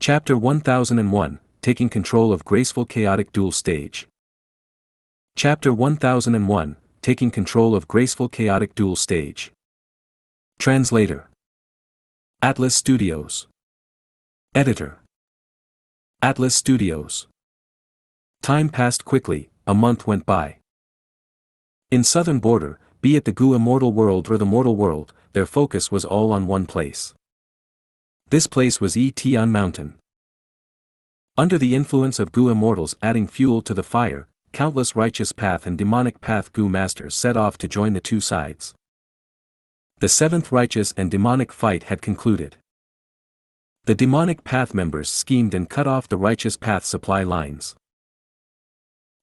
Chapter 1001, Taking Control of Graceful Chaotic Dual Stage. Chapter 1001, Taking Control of Graceful Chaotic Dual Stage. Translator. Atlas Studios. Editor. Atlas Studios. Time passed quickly, a month went by. In Southern Border, be it the Gu immortal world or the mortal world, their focus was all on one place. This place was Etion Mountain. Under the influence of Gu immortals adding fuel to the fire, countless righteous path and demonic path Gu masters set off to join the two sides. The seventh righteous and demonic fight had concluded. The demonic path members schemed and cut off the righteous path supply lines.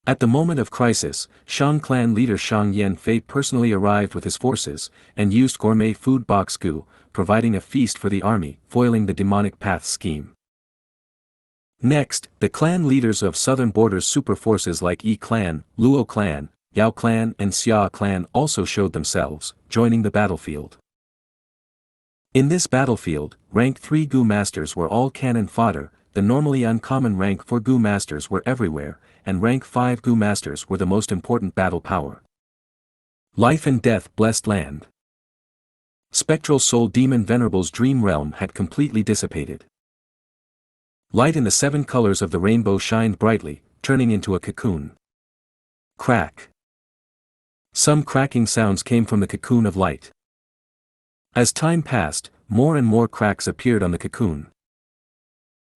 At the moment of crisis, Shang clan leader Shang Yanfei personally arrived with his forces, and used gourmet food box Gu, providing a feast for the army, foiling the demonic path scheme. Next, the clan leaders of Southern Border's super forces like Yi clan, Luo clan, Yao clan and Xia clan also showed themselves, joining the battlefield. In this battlefield, rank 3 Gu masters were all cannon fodder, the normally uncommon rank 4 Gu masters were everywhere, and rank 5 Gu masters were the most important battle power. Life and death blessed land. Spectral soul demon Venerable's dream realm had completely dissipated. Light in the 7 colors of the rainbow shined brightly, turning into a cocoon. Crack. Some cracking sounds came from the cocoon of light. As time passed, more and more cracks appeared on the cocoon.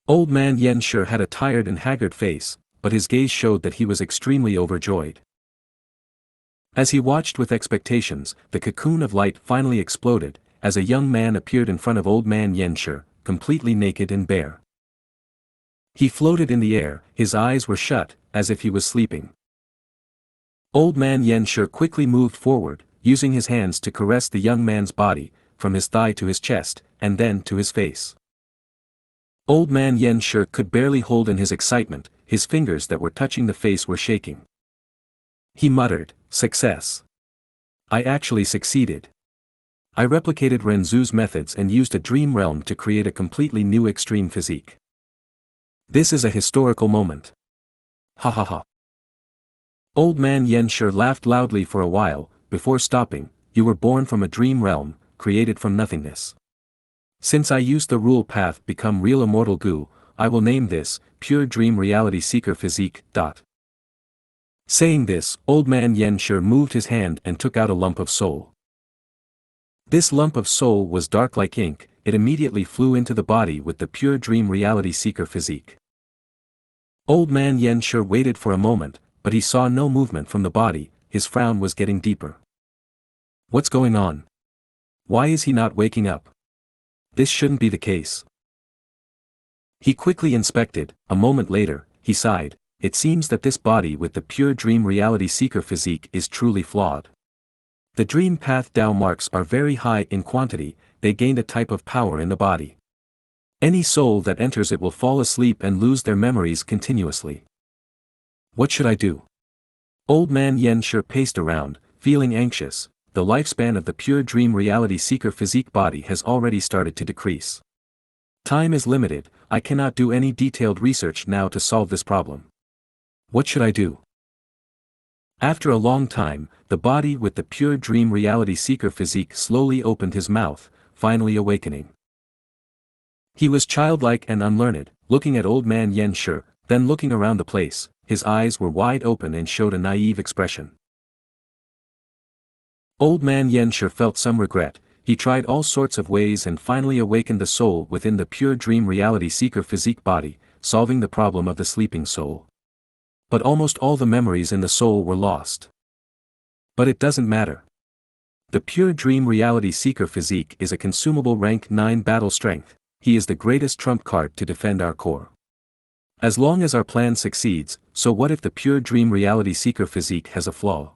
Old man Xianxia had a tired and haggard face, but his gaze showed that he was extremely overjoyed. As he watched with expectations, the cocoon of light finally exploded, as a young man appeared in front of old man Xianxia, completely naked and bare. He floated in the air, his eyes were shut, as if he was sleeping. Old man Xianxia quickly moved forward, using his hands to caress the young man's body, from his thigh to his chest, and then to his face. Old man Xianxia could barely hold in his excitement, his fingers that were touching the face were shaking. He muttered, "Success. I actually succeeded. I replicated Renzu's methods and used a dream realm to create a completely new extreme physique. This is a historical moment. Ha ha ha." Old man Xianxia laughed loudly for a while, before stopping. "You were born from a dream realm, created from nothingness. Since I used the rule path become real immortal Gu, I will name this, Pure Dream Reality Seeker Physique. Saying this, old man Xianxia moved his hand and took out a lump of soul. This lump of soul was dark like ink, it immediately flew into the body with the Pure Dream Reality Seeker Physique. Old man Xianxia waited for a moment, but he saw no movement from the body, his frown was getting deeper. What's going on? Why is he not waking up? This shouldn't be the case. He quickly inspected. A moment later, he sighed. It seems that this body with the Pure Dream Reality Seeker Physique is truly flawed. The dream path Dao marks are very high in quantity, they gained a type of power in the body. Any soul that enters it will fall asleep and lose their memories continuously. What should I do? Old man Xianxia paced around, feeling anxious. The lifespan of the Pure Dream Reality Seeker Physique body has already started to decrease. Time is limited, I cannot do any detailed research now to solve this problem. What should I do? After a long time, the body with the Pure Dream Reality Seeker Physique slowly opened his mouth, finally awakening. He was childlike and unlearned, looking at old man Xianxia, then looking around the place. His eyes were wide open and showed a naive expression. Old man Xianxia felt some regret. He tried all sorts of ways and finally awakened the soul within the Pure Dream Reality Seeker Physique body, solving the problem of the sleeping soul. But almost all the memories in the soul were lost. But it doesn't matter. The Pure Dream Reality Seeker Physique is a consumable rank 9 battle strength. He is the greatest trump card to defend our core. As long as our plan succeeds, so what if the Pure Dream Reality Seeker Physique has a flaw?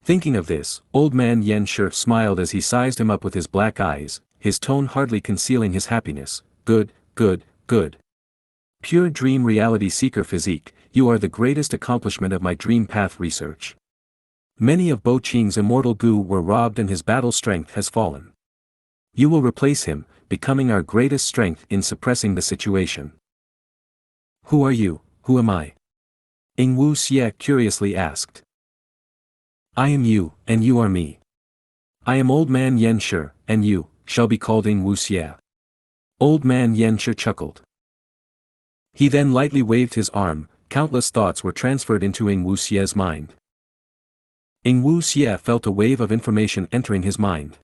Thinking of this, old man Xianxia smiled as he sized him up with his black eyes, his tone hardly concealing his happiness. Good, good, good. Pure Dream Reality Seeker Physique, you are the greatest accomplishment of my dream path research. Many of Bo Qing's immortal Gu were robbed and his battle strength has fallen. You will replace him, becoming our greatest strength in suppressing the situation. Who are you, who am I? Xianxia curiously asked. I am you, and you are me. I am Old Man Xianxia, and you, shall be called Xianxia. Old Man Xianxia chuckled. He then lightly waved his arm. Countless thoughts were transferred into Xianxia's mind. Xianxia felt a wave of information entering his mind.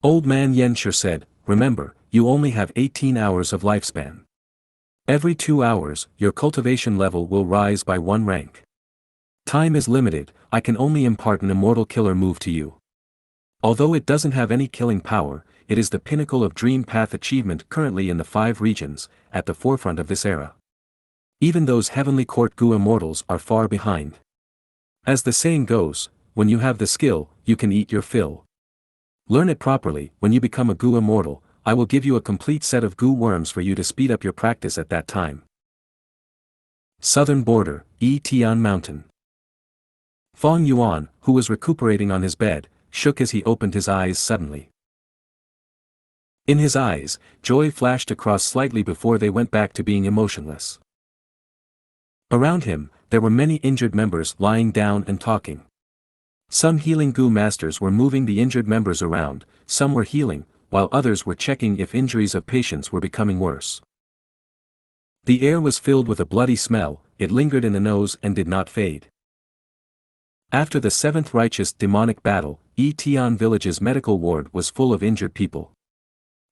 Old Man Xianxia said, remember, you only have 18 hours of lifespan. Every 2 hours, your cultivation level will rise by 1 rank. Time is limited, I can only impart an immortal killer move to you. Although it doesn't have any killing power, it is the pinnacle of dream path achievement currently in the 5 regions, at the forefront of this era. Even those heavenly court Gu immortals are far behind. As the saying goes, when you have the skill, you can eat your fill. Learn it properly. When you become a Gu immortal, I will give you a complete set of Gu worms for you to speed up your practice at that time. Southern border, Tian Mountain. Fong Yuan, who was recuperating on his bed, shook as he opened his eyes suddenly. In his eyes, joy flashed across slightly before they went back to being emotionless. Around him, there were many injured members lying down and talking. Some healing Gu masters were moving the injured members around, some were healing, while others were checking if injuries of patients were becoming worse. The air was filled with a bloody smell, it lingered in the nose and did not fade. After the 7th righteous demonic battle, Tian village's medical ward was full of injured people.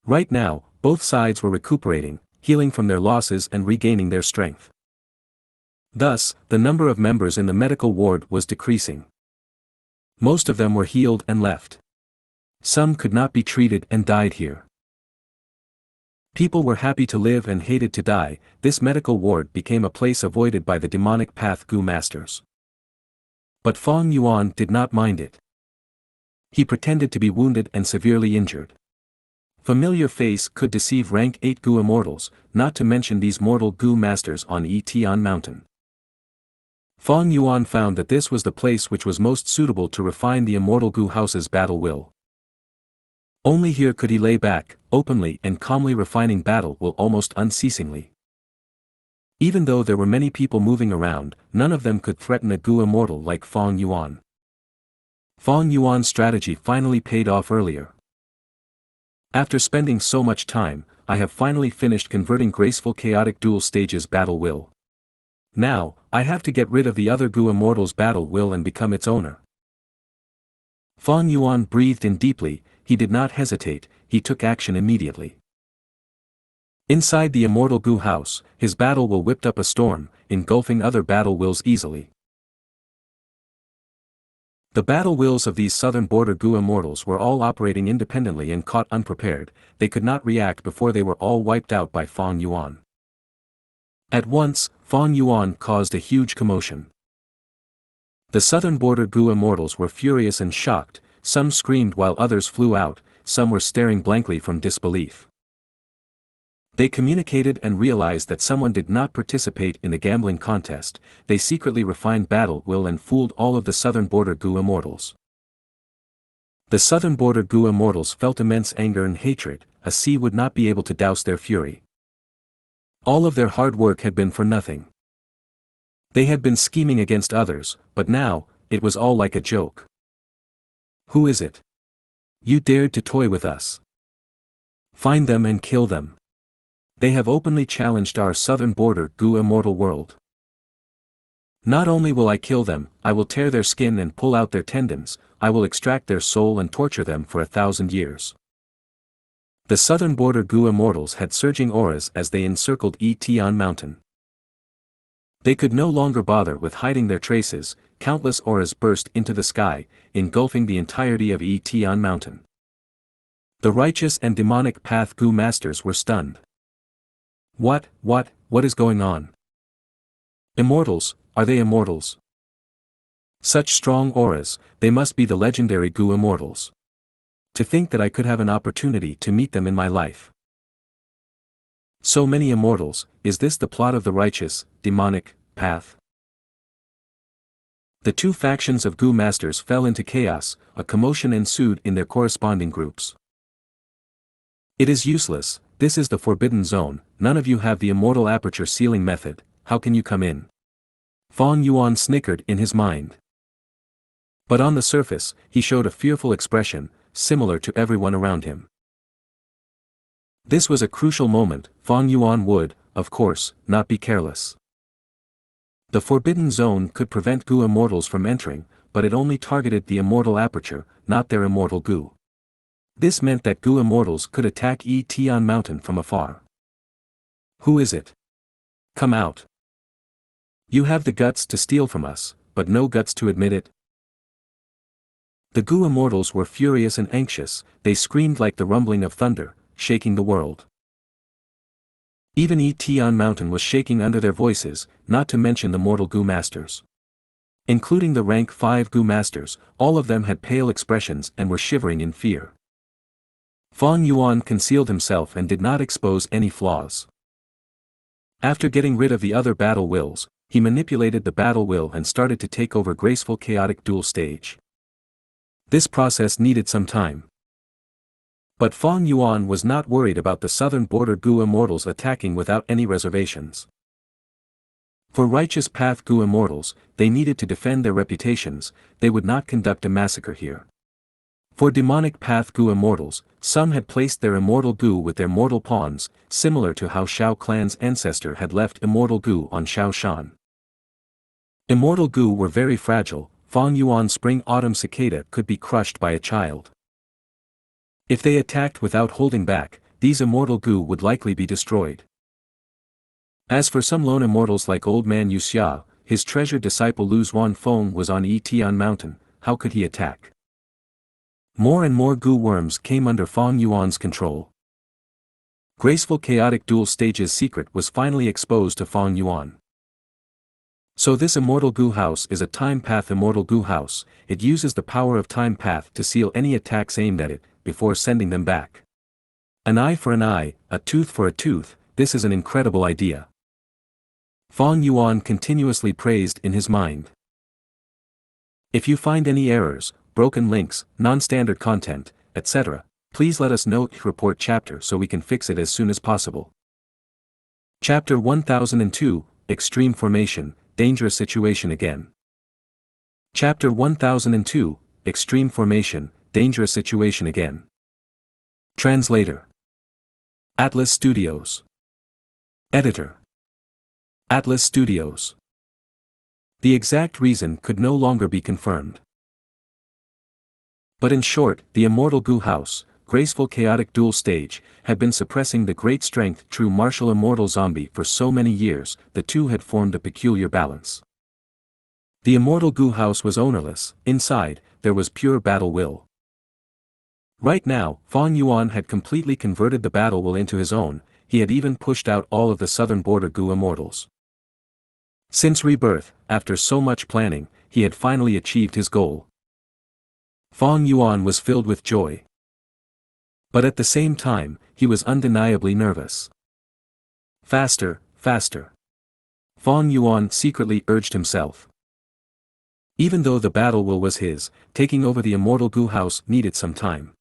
Right now, both sides were recuperating, healing from their losses and regaining their strength. Thus, the number of members in the medical ward was decreasing. Most of them were healed and left. Some could not be treated and died here. People were happy to live and hated to die. This medical ward became a place avoided by the demonic path Gu masters. But Fong Yuan did not mind it. He pretended to be wounded and severely injured. Familiar face could deceive rank 8 Gu immortals, not to mention these mortal Gu masters on Tian Mountain. Fong Yuan found that this was the place which was most suitable to refine the immortal Gu house's battle will. Only here could he lay back, openly and calmly refining battle will almost unceasingly. Even though there were many people moving around, none of them could threaten a Gu immortal like Fong Yuan. Fong Yuan's strategy finally paid off earlier. After spending so much time, I have finally finished converting graceful chaotic dual stages battle will. Now, I have to get rid of the other Gu immortal's battle will and become its owner. Fong Yuan breathed in deeply, he did not hesitate, he took action immediately. Inside the immortal Gu house, his battle will whipped up a storm, engulfing other battle wills easily. The battle wills of these southern border Gu immortals were all operating independently and caught unprepared, they could not react before they were all wiped out by Fong Yuan. At once, Fong Yuan caused a huge commotion. The southern border Gu immortals were furious and shocked, some screamed while others flew out, some were staring blankly from disbelief. They communicated and realized that someone did not participate in the gambling contest, they secretly refined battle will and fooled all of the southern border Gu immortals. The southern border Gu immortals felt immense anger and hatred, a sea would not be able to douse their fury. All of their hard work had been for nothing. They had been scheming against others, but now, it was all like a joke. Who is it? You dared to toy with us. Find them and kill them. They have openly challenged our southern border Gu immortal world. Not only will I kill them, I will tear their skin and pull out their tendons, I will extract their soul and torture them for 1,000 years. The southern border Gu immortals had surging auras as they encircled Tian Mountain. They could no longer bother with hiding their traces, countless auras burst into the sky, engulfing the entirety of Tian Mountain. The righteous and demonic path Gu masters were stunned. What is going on? Immortals, are they immortals? Such strong auras, they must be the legendary Gu immortals. To think that I could have an opportunity to meet them in my life. So many immortals, is this the plot of the righteous, demonic, path? The two factions of Gu masters fell into chaos, a commotion ensued in their corresponding groups. It is useless, this is the forbidden zone, none of you have the immortal aperture sealing method, how can you come in? Fang Yuan snickered in his mind. But on the surface, he showed a fearful expression, similar to everyone around him. This was a crucial moment, Fang Yuan would, of course, not be careless. The forbidden zone could prevent Gu immortals from entering, but it only targeted the immortal aperture, not their immortal Gu. This meant that Gu immortals could attack Tian Mountain from afar. Who is it? Come out. You have the guts to steal from us, but no guts to admit it. The Gu immortals were furious and anxious, they screamed like the rumbling of thunder, shaking the world. Even Tian Mountain was shaking under their voices, not to mention the mortal Gu masters. Including the rank 5 Gu masters, all of them had pale expressions and were shivering in fear. Fang Yuan concealed himself and did not expose any flaws. After getting rid of the other battle wills, he manipulated the battle will and started to take over graceful chaotic duel stage. This process needed some time. But Fang Yuan was not worried about the southern border Gu immortals attacking without any reservations. For righteous path Gu immortals, they needed to defend their reputations, they would not conduct a massacre here. For demonic path Gu immortals, some had placed their immortal Gu with their mortal pawns, similar to how Shao clan's ancestor had left immortal Gu on Shao Shan. Immortal Gu were very fragile, Fang Yuan's spring-autumn cicada could be crushed by a child. If they attacked without holding back, these immortal Gu would likely be destroyed. As for some lone immortals like old man Xianxia, his treasured disciple Lu Zuanfeng was on Tian Mountain, how could he attack? More and more Gu worms came under Fang Yuan's control. Graceful chaotic duel stage's secret was finally exposed to Fang Yuan. So this immortal Gu house is a time path immortal Gu house, it uses the power of time path to seal any attacks aimed at it, before sending them back. An eye for an eye, a tooth for a tooth, this is an incredible idea. Fang Yuan continuously praised in his mind. If you find any errors, broken links, non-standard content, etc., please let us know. Report chapter so we can fix it as soon as possible. Chapter 1002, Extreme Formation, Dangerous Situation Again. Chapter 1002, Extreme Formation, Dangerous Situation Again. Translator. Atlas Studios. Editor. Atlas Studios. The exact reason could no longer be confirmed. But in short, the immortal Gu house, graceful chaotic duel stage, had been suppressing the great strength true martial immortal zombie for so many years, the two had formed a peculiar balance. The immortal Gu house was ownerless, inside, there was pure battle will. Right now, Fang Yuan had completely converted the battle will into his own, he had even pushed out all of the southern border Gu immortals. Since rebirth, after so much planning, he had finally achieved his goal. Fang Yuan was filled with joy. But at the same time, he was undeniably nervous. Faster, faster. Fang Yuan secretly urged himself. Even though the battle will was his, taking over the immortal Gu house needed some time.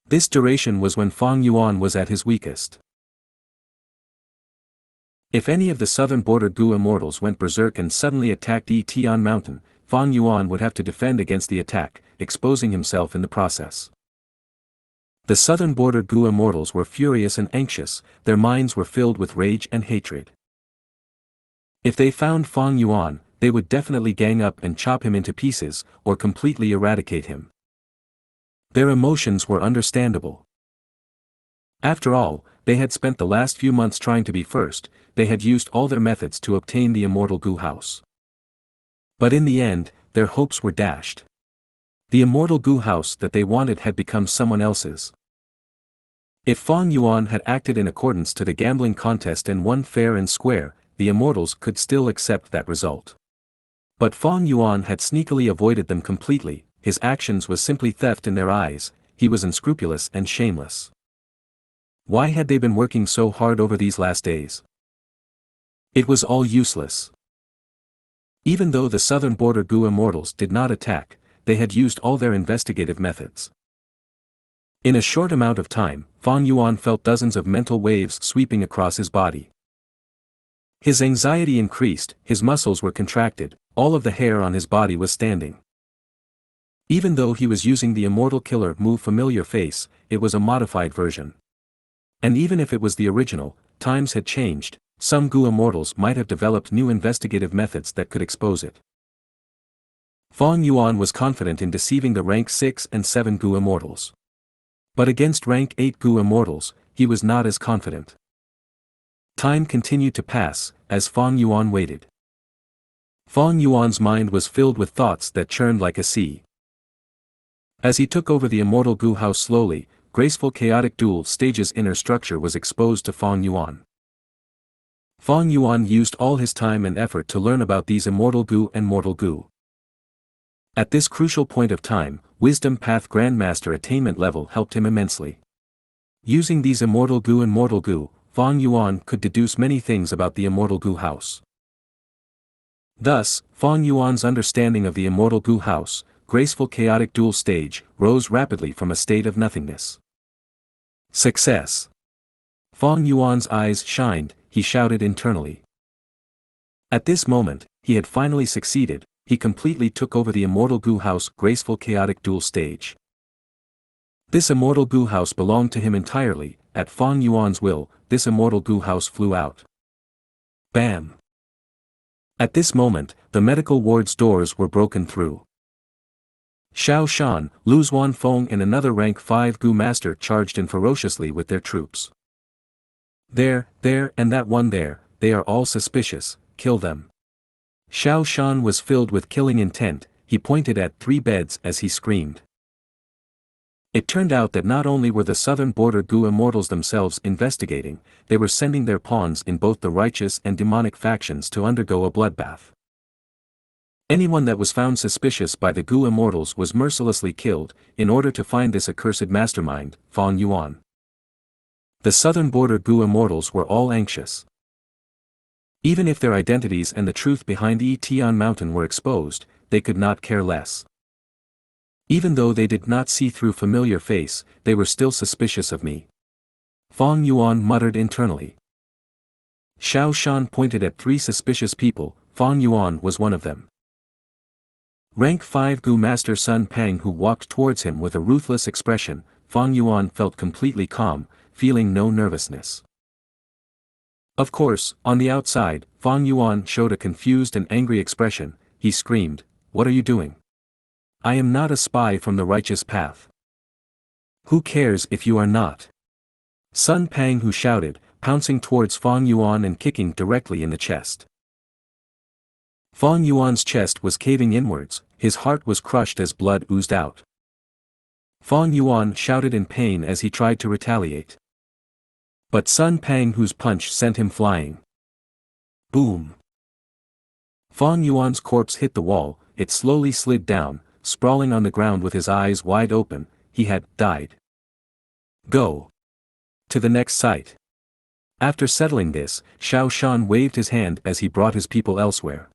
This duration was when Fang Yuan was at his weakest. If any of the southern border Gu immortals went berserk and suddenly attacked Tian Mountain, Fang Yuan would have to defend against the attack, exposing himself in the process. The southern border Gu immortals were furious and anxious, their minds were filled with rage and hatred. If they found Fang Yuan, they would definitely gang up and chop him into pieces, or completely eradicate him. Their emotions were understandable. After all, they had spent the last few months trying to be first, they had used all their methods to obtain the immortal Gu house. But in the end, their hopes were dashed. The immortal Gu house that they wanted had become someone else's. If Fang Yuan had acted in accordance to the gambling contest and won fair and square, the immortals could still accept that result. But Fang Yuan had sneakily avoided them completely, his actions was simply theft in their eyes, he was unscrupulous and shameless. Why had they been working so hard over these last days? It was all useless. Even though the southern border Gu immortals did not attack, they had used all their investigative methods. In a short amount of time, Fang Yuan felt dozens of mental waves sweeping across his body. His anxiety increased, his muscles were contracted, all of the hair on his body was standing. Even though he was using the immortal killer move familiar face, it was a modified version. And even if it was the original, times had changed, some Gu immortals might have developed new investigative methods that could expose it. Fang Yuan was confident in deceiving the rank 6 and 7 Gu immortals. But against rank 8 Gu immortals, he was not as confident. Time continued to pass, as Fang Yuan waited. Fang Yuan's mind was filled with thoughts that churned like a sea. As he took over the immortal Gu house slowly, graceful chaotic dual stage's inner structure was exposed to Fang Yuan. Fang Yuan used all his time and effort to learn about these immortal Gu and mortal Gu. At this crucial point of time, Wisdom Path Grandmaster attainment level helped him immensely. Using these immortal Gu and mortal Gu, Fang Yuan could deduce many things about the immortal Gu house. Thus, Fang Yuan's understanding of the immortal Gu house, graceful chaotic dual stage, rose rapidly from a state of nothingness. Success! Fang Yuan's eyes shined, he shouted internally. At this moment, he had finally succeeded, he completely took over the immortal Gu house graceful chaotic dual stage. This immortal Gu house belonged to him entirely, at Fang Yuan's will, this immortal Gu house flew out. Bam! At this moment, the medical ward's doors were broken through. Xiao Shan, Lu Zuanfeng and another rank 5 Gu master charged in ferociously with their troops. There, and that one there, they are all suspicious, kill them. Xiao Shan was filled with killing intent, he pointed at 3 beds as he screamed. It turned out that not only were the southern border Gu immortals themselves investigating, they were sending their pawns in both the righteous and demonic factions to undergo a bloodbath. Anyone that was found suspicious by the Gu immortals was mercilessly killed, in order to find this accursed mastermind, Fang Yuan. The southern border Gu immortals were all anxious. Even if their identities and the truth behind Tian Mountain were exposed, they could not care less. Even though they did not see through familiar face, they were still suspicious of me. Fang Yuan muttered internally. Xiao Shan pointed at 3 suspicious people, Fang Yuan was one of them. Rank 5 Gu Master Sun Pang who walked towards him with a ruthless expression, Fang Yuan felt completely calm, feeling no nervousness. Of course, on the outside, Fang Yuan showed a confused and angry expression, he screamed, "What are you doing? I am not a spy from the righteous path. Who cares if you are not?" Sun Pang who shouted, pouncing towards Fang Yuan and kicking directly in the chest. Fang Yuan's chest was caving inwards, his heart was crushed as blood oozed out. Fang Yuan shouted in pain as he tried to retaliate. But Sun Pang whose punch sent him flying. Boom! Fang Yuan's corpse hit the wall, it slowly slid down, sprawling on the ground with his eyes wide open, he had died. Go to the next site. After settling this, Xiao Shan waved his hand as he brought his people elsewhere.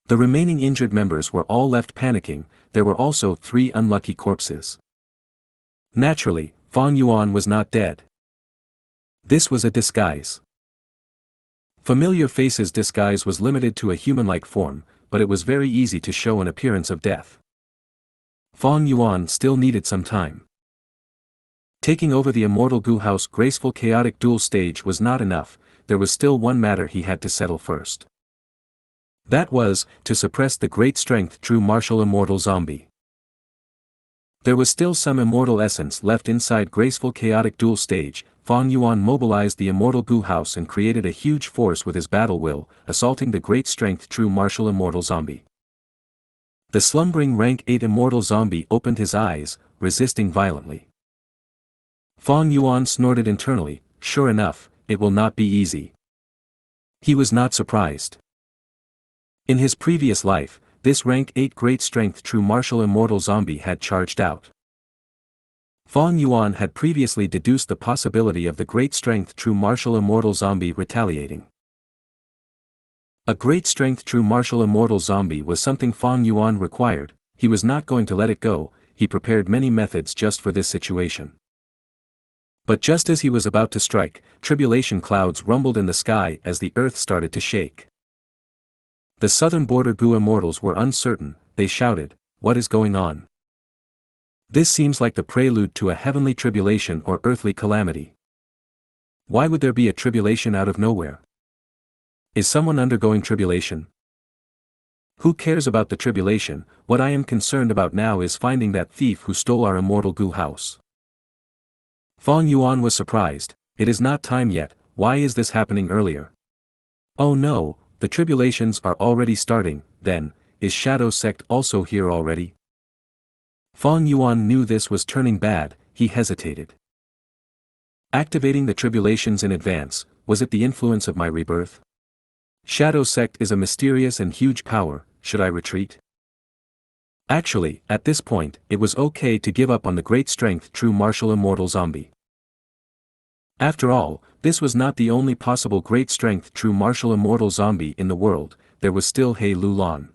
The remaining injured members were all left panicking, there were also 3 unlucky corpses. Naturally, Fang Yuan was not dead. This was a disguise. Familiar Face's disguise was limited to a human-like form, but it was very easy to show an appearance of death. Fang Yuan still needed some time. Taking over the immortal Gu house graceful chaotic dual stage was not enough, there was still one matter he had to settle first. That was, to suppress the great strength true martial immortal zombie. There was still some immortal essence left inside graceful chaotic dual stage. Fang Yuan mobilized the immortal Gu house and created a huge force with his battle will, assaulting the great strength true martial immortal zombie. The slumbering rank 8 immortal zombie opened his eyes, resisting violently. Fang Yuan snorted internally, sure enough, it will not be easy. He was not surprised. In his previous life, this rank 8 great strength true martial immortal zombie had charged out. Fang Yuan had previously deduced the possibility of the great strength true martial immortal zombie retaliating. A great strength true martial immortal zombie was something Fang Yuan required, he was not going to let it go, he prepared many methods just for this situation. But just as he was about to strike, tribulation clouds rumbled in the sky as the earth started to shake. The southern border Gu immortals were uncertain. They shouted, "What is going on? This seems like the prelude to a heavenly tribulation or earthly calamity. Why would there be a tribulation out of nowhere? Is someone undergoing tribulation? Who cares about the tribulation? What I am concerned about now is finding that thief who stole our immortal Gu house." Fang Yuan was surprised. "It is not time yet. Why is this happening earlier?" "Oh no, the tribulations are already starting." "Then, is Shadow Sect also here already?" Fang Yuan knew this was turning bad. He hesitated. Activating the tribulations in advance, was it the influence of my rebirth? Shadow Sect is a mysterious and huge power. Should I retreat? Actually, at this point, it was okay to give up on the great strength true martial immortal zombie. After all, this was not the only possible great strength true martial immortal zombie in the world. There was still He Lulan.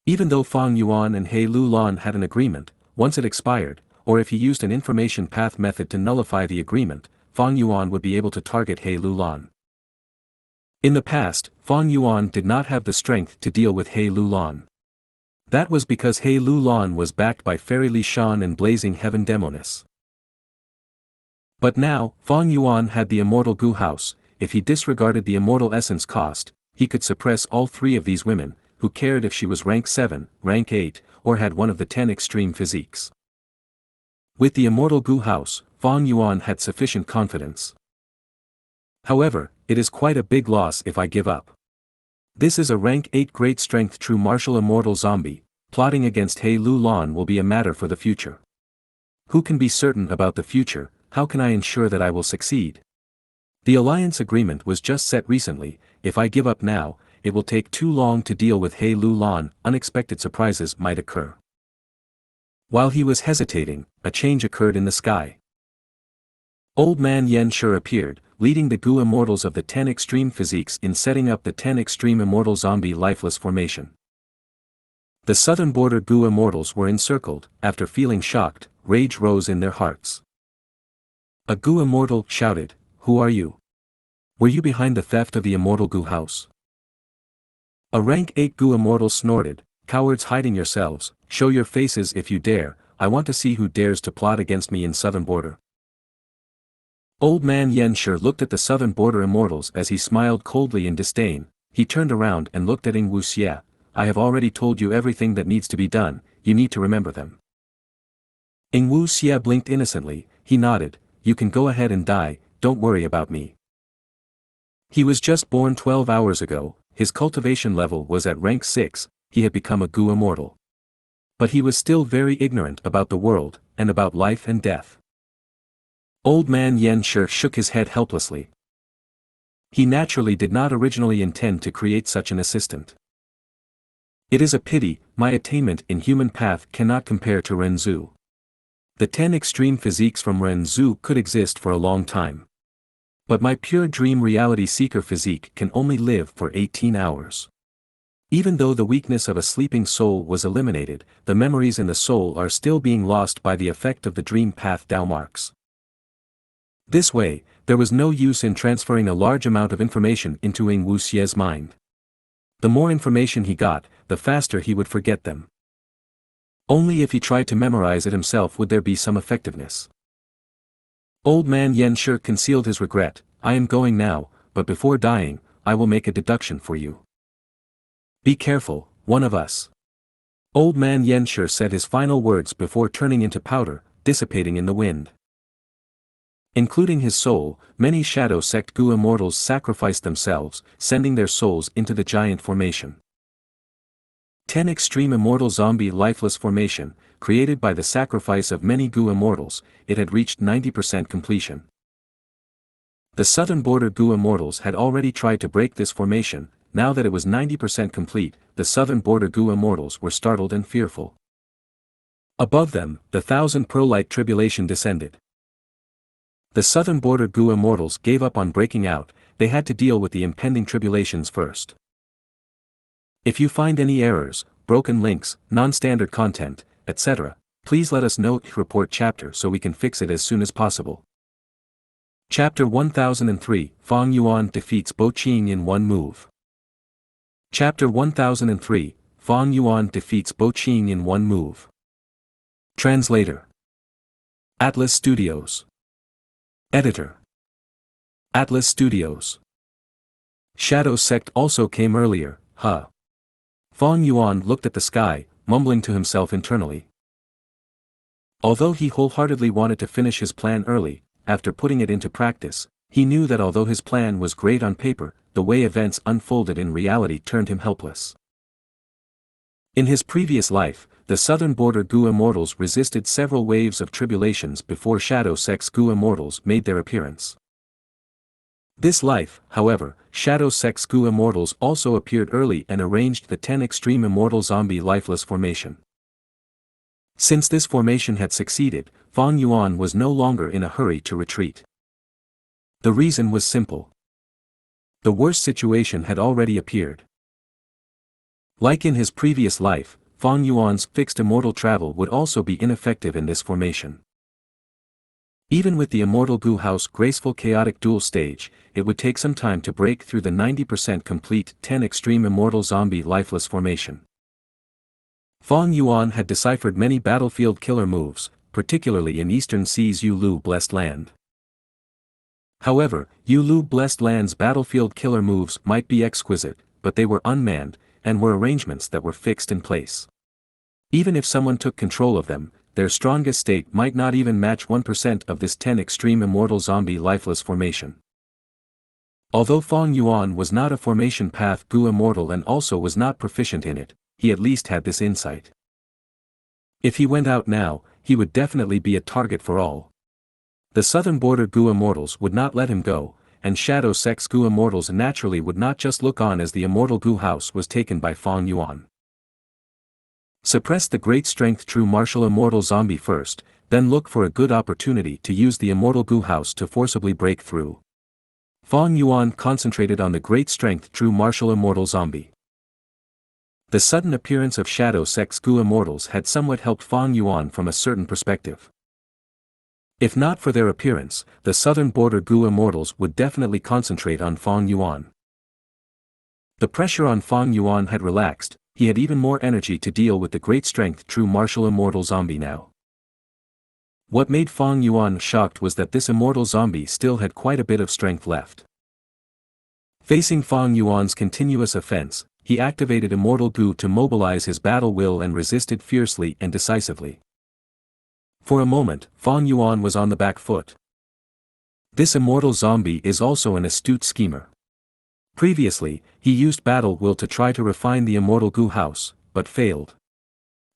Even though Fang Yuan and He Lulan had an agreement, once it expired, or if he used an information path method to nullify the agreement, Fang Yuan would be able to target He Lulan. In the past, Fang Yuan did not have the strength to deal with He Lulan. That was because He Lulan was backed by Fairy Li Shan and Blazing Heaven Demoness. But now, Fang Yuan had the immortal Gu house. If he disregarded the immortal essence cost, he could suppress all three of these women. Who cared if she was rank 7, rank 8, or had one of the 10 extreme physiques? With the immortal Gu house, Fang Yuan had sufficient confidence. However, it is quite a big loss if I give up. This is a rank 8 great strength true martial immortal zombie. Plotting against He Lulan will be a matter for the future. Who can be certain about the future? How can I ensure that I will succeed? The alliance agreement was just set recently. If I give up now, it will take too long to deal with He Lulan. Unexpected surprises might occur. While he was hesitating, a change occurred in the sky. Old Man Xianxia appeared, leading the Gu immortals of the 10 extreme physiques in setting up the 10 extreme immortal zombie lifeless formation. The southern border Gu immortals were encircled. After feeling shocked, rage rose in their hearts. A Gu immortal shouted, "Who are you? Were you behind the theft of the immortal Gu house?" A rank 8 Gu immortal snorted, "Cowards hiding yourselves, show your faces if you dare. I want to see who dares to plot against me in southern border." Old Man Xianxia looked at the southern border immortals as he smiled coldly in disdain. He turned around and looked at Xianxia. "I have already told you everything that needs to be done. You need to remember them." Xianxia blinked innocently. He nodded. "You can go ahead and die, don't worry about me." He was just born 12 hours ago. His cultivation level was at rank 6, he had become a Gu immortal. But he was still very ignorant about the world, and about life and death. Old Man Xianxia shook his head helplessly. He naturally did not originally intend to create such an assistant. It is a pity, my attainment in human path cannot compare to Renzu. The 10 extreme physiques from Renzu could exist for a long time. But my pure dream reality seeker physique can only live for 18 hours. Even though the weakness of a sleeping soul was eliminated, the memories in the soul are still being lost by the effect of the dream path Dao marks. This way, there was no use in transferring a large amount of information into Xianxia's mind. The more information he got, the faster he would forget them. Only if he tried to memorize it himself would there be some effectiveness. Old Man Xianxia concealed his regret. "I am going now, but before dying, I will make a deduction for you. Be careful, one of us." Old Man Xianxia said his final words before turning into powder, dissipating in the wind. Including his soul, many Shadow Sect Gu immortals sacrificed themselves, sending their souls into the giant formation. 10 extreme immortal zombie lifeless formation, created by the sacrifice of many Gu immortals, it had reached 90% completion. The southern border Gu immortals had already tried to break this formation. Now that it was 90% complete, the southern border Gu immortals were startled and fearful. Above them, the 1,000 Pearl-light tribulation descended. The southern border Gu immortals gave up on breaking out. They had to deal with the impending tribulations first. If you find any errors, broken links, non-standard content, etc. Please let us know report chapter so we can fix it as soon as possible. Chapter 1003, Fang Yuan defeats Bo Qing in one move. Chapter 1003, Fang Yuan defeats Bo Qing in one move. Translator. Atlas Studios. Editor. Atlas Studios. Shadow Sect also came earlier, huh? Fang Yuan looked at the sky, mumbling to himself internally. Although he wholeheartedly wanted to finish his plan early, after putting it into practice, he knew that although his plan was great on paper, the way events unfolded in reality turned him helpless. In his previous life, the southern border Gu immortals resisted several waves of tribulations before Shadow Sect's Gu immortals made their appearance. This life, however, Shadow Sect's Gu immortals also appeared early and arranged the 10 extreme immortal zombie lifeless formation. Since this formation had succeeded, Fang Yuan was no longer in a hurry to retreat. The reason was simple. The worst situation had already appeared. Like in his previous life, Fang Yuan's fixed immortal travel would also be ineffective in this formation. Even with the immortal Gu House graceful chaotic dual stage, it would take some time to break through the 90% complete 10 extreme immortal zombie lifeless formation. Fang Yuan had deciphered many battlefield killer moves, particularly in Eastern Sea's Yulu Blessed Land. However, Yulu Blessed Land's battlefield killer moves might be exquisite, but they were unmanned, and were arrangements that were fixed in place. Even if someone took control of them, their strongest state might not even match 1% of this 10 extreme immortal zombie lifeless formation. Although Fang Yuan was not a formation path Gu immortal and also was not proficient in it, he at least had this insight. If he went out now, he would definitely be a target for all. The southern border Gu immortals would not let him go, and Shadow Sect's Gu immortals naturally would not just look on as the immortal Gu house was taken by Fang Yuan. Suppress the great strength true martial immortal zombie first, then look for a good opportunity to use the immortal Gu house to forcibly break through. Fang Yuan concentrated on the great strength true martial immortal zombie. The sudden appearance of Shadow Sect's Gu immortals had somewhat helped Fang Yuan from a certain perspective. If not for their appearance, the southern border Gu immortals would definitely concentrate on Fang Yuan. The pressure on Fang Yuan had relaxed, he had even more energy to deal with the great strength true martial immortal zombie now. What made Fang Yuan shocked was that this immortal zombie still had quite a bit of strength left. Facing Fang Yuan's continuous offense, he activated Immortal Gu to mobilize his battle will and resisted fiercely and decisively. For a moment, Fang Yuan was on the back foot. This immortal zombie is also an astute schemer. Previously, he used battle will to try to refine the immortal Gu house, but failed.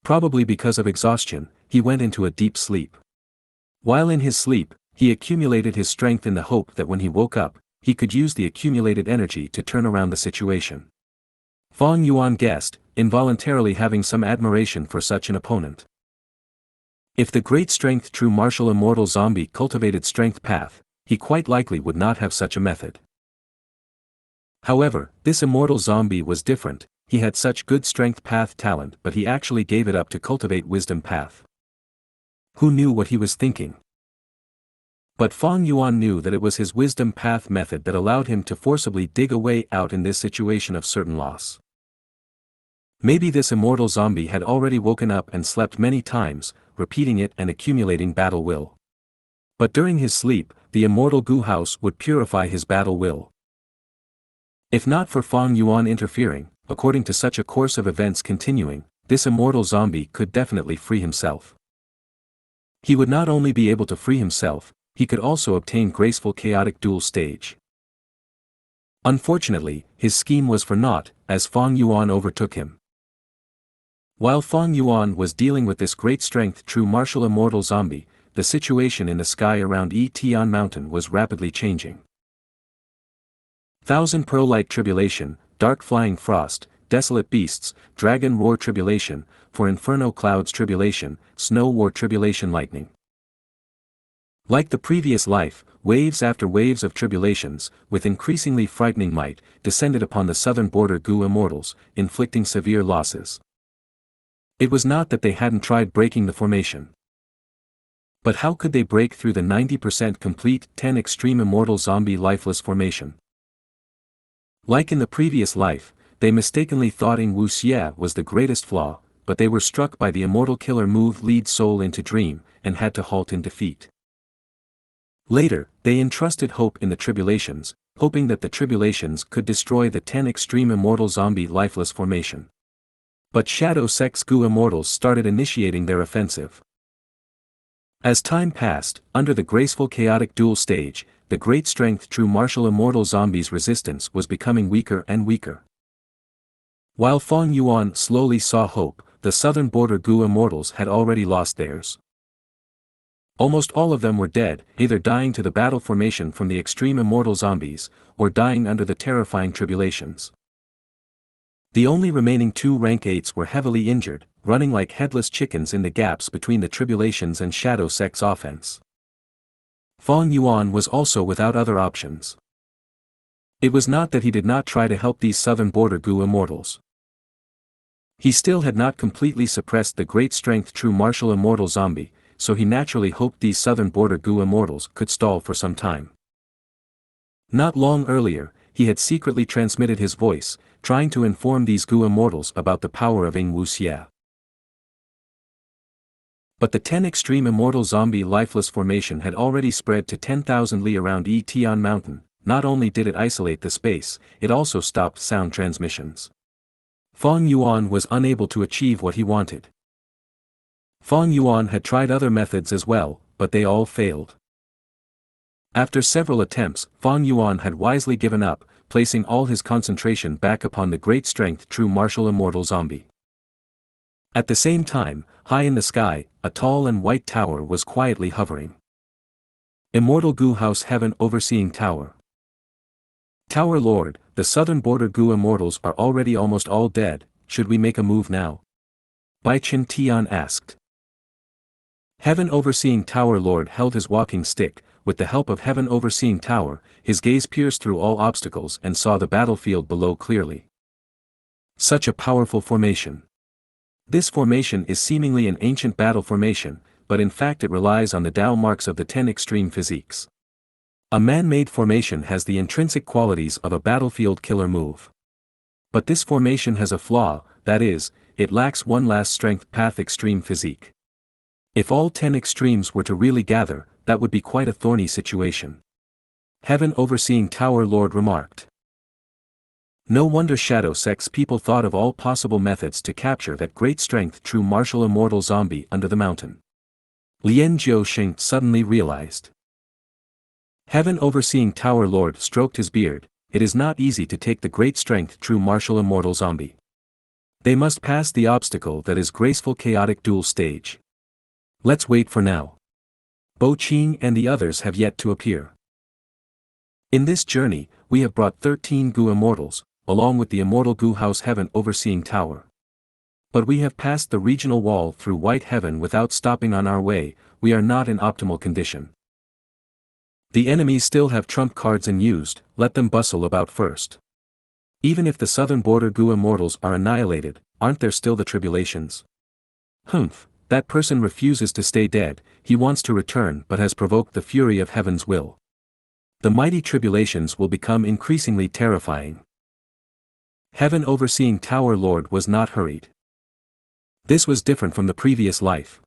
Probably because of exhaustion, he went into a deep sleep. While in his sleep, he accumulated his strength in the hope that when he woke up, he could use the accumulated energy to turn around the situation. Fang Yuan guessed, involuntarily having some admiration for such an opponent. If the great strength true martial immortal zombie cultivated strength path, he quite likely would not have such a method. However, this immortal zombie was different, he had such good strength path talent but he actually gave it up to cultivate wisdom path. Who knew what he was thinking? But Fang Yuan knew that it was his wisdom path method that allowed him to forcibly dig a way out in this situation of certain loss. Maybe this immortal zombie had already woken up and slept many times, repeating it and accumulating battle will. But during his sleep, the immortal Gu house would purify his battle will. If not for Fang Yuan interfering, according to such a course of events continuing, this immortal zombie could definitely free himself. He would not only be able to free himself, he could also obtain graceful chaotic dual stage. Unfortunately, his scheme was for naught, as Fang Yuan overtook him. While Fang Yuan was dealing with this great strength true martial immortal zombie, the situation in the sky around Tian Mountain was rapidly changing. Thousand Pearl Light Tribulation, Dark Flying Frost, Desolate Beasts, Dragon Roar Tribulation, For Inferno Clouds Tribulation, Snow War Tribulation Lightning. Like the previous life, waves after waves of tribulations, with increasingly frightening might, descended upon the southern border Gu immortals, inflicting severe losses. It was not that they hadn't tried breaking the formation. But how could they break through the 90% complete 10 extreme immortal zombie lifeless formation? Like in the previous life, they mistakenly thought Xianxia was the greatest flaw, but they were struck by the immortal killer move lead soul into dream, and had to halt in defeat. Later, they entrusted hope in the tribulations, hoping that the tribulations could destroy the 10 extreme immortal zombie lifeless formation. But Daoist Gu immortals started initiating their offensive. As time passed, under the graceful chaotic dual stage, the great strength true martial immortal zombies' resistance was becoming weaker and weaker. While Feng Yuan slowly saw hope, the southern border Gu immortals had already lost theirs. Almost all of them were dead, either dying to the battle formation from the extreme immortal zombies, or dying under the terrifying tribulations. The only remaining 2 rank 8s were heavily injured, running like headless chickens in the gaps between the tribulations and Daoist offense. Feng Yuan was also without other options. It was not that he did not try to help these southern border Gu immortals. He still had not completely suppressed the great strength true martial immortal zombie, so he naturally hoped these southern border Gu immortals could stall for some time. Not long earlier, he had secretly transmitted his voice, trying to inform these Gu immortals about the power of Xianxia. But the 10 extreme immortal zombie lifeless formation had already spread to 10,000 li around Tian Mountain. Not only did it isolate the space, it also stopped sound transmissions. Feng Yuan was unable to achieve what he wanted. Feng Yuan had tried other methods as well, but they all failed. After several attempts, Feng Yuan had wisely given up, placing all his concentration back upon the great strength true martial immortal zombie. At the same time, high in the sky, a tall and white tower was quietly hovering. Immortal Gu House Heaven Overseeing Tower. Tower Lord, the southern border Gu immortals are already almost all dead, should we make a move now? Bai Chen Tian asked. Heaven Overseeing Tower Lord held his walking stick. With the help of Heaven Overseeing Tower, his gaze pierced through all obstacles and saw the battlefield below clearly. Such a powerful formation. This formation is seemingly an ancient battle formation, but in fact it relies on the Tao marks of the 10 extreme physiques. A man-made formation has the intrinsic qualities of a battlefield killer move. But this formation has a flaw, that is, it lacks one last strength path extreme physique. If all 10 extremes were to really gather, that would be quite a thorny situation. Heaven Overseeing Tower Lord remarked. No wonder Daoist people thought of all possible methods to capture that great strength true martial immortal zombie under the mountain. Lian Jiusheng suddenly realized. Heaven Overseeing Tower Lord stroked his beard. It is not easy to take the great strength true martial immortal zombie. They must pass the obstacle that is graceful chaotic dual stage. Let's wait for now. Bo Qing and the others have yet to appear. In this journey, we have brought 13 Gu immortals, along with the immortal Gu House Heaven Overseeing Tower. But we have passed the regional wall through White Heaven without stopping on our way. We are not in optimal condition. The enemies still have trump cards unused, let them bustle about first. Even if the southern border Gu immortals are annihilated, aren't there still the tribulations? Humph, that person refuses to stay dead, he wants to return but has provoked the fury of heaven's will. The mighty tribulations will become increasingly terrifying. Heaven Overseeing Tower Lord was not hurried. This was different from the previous life.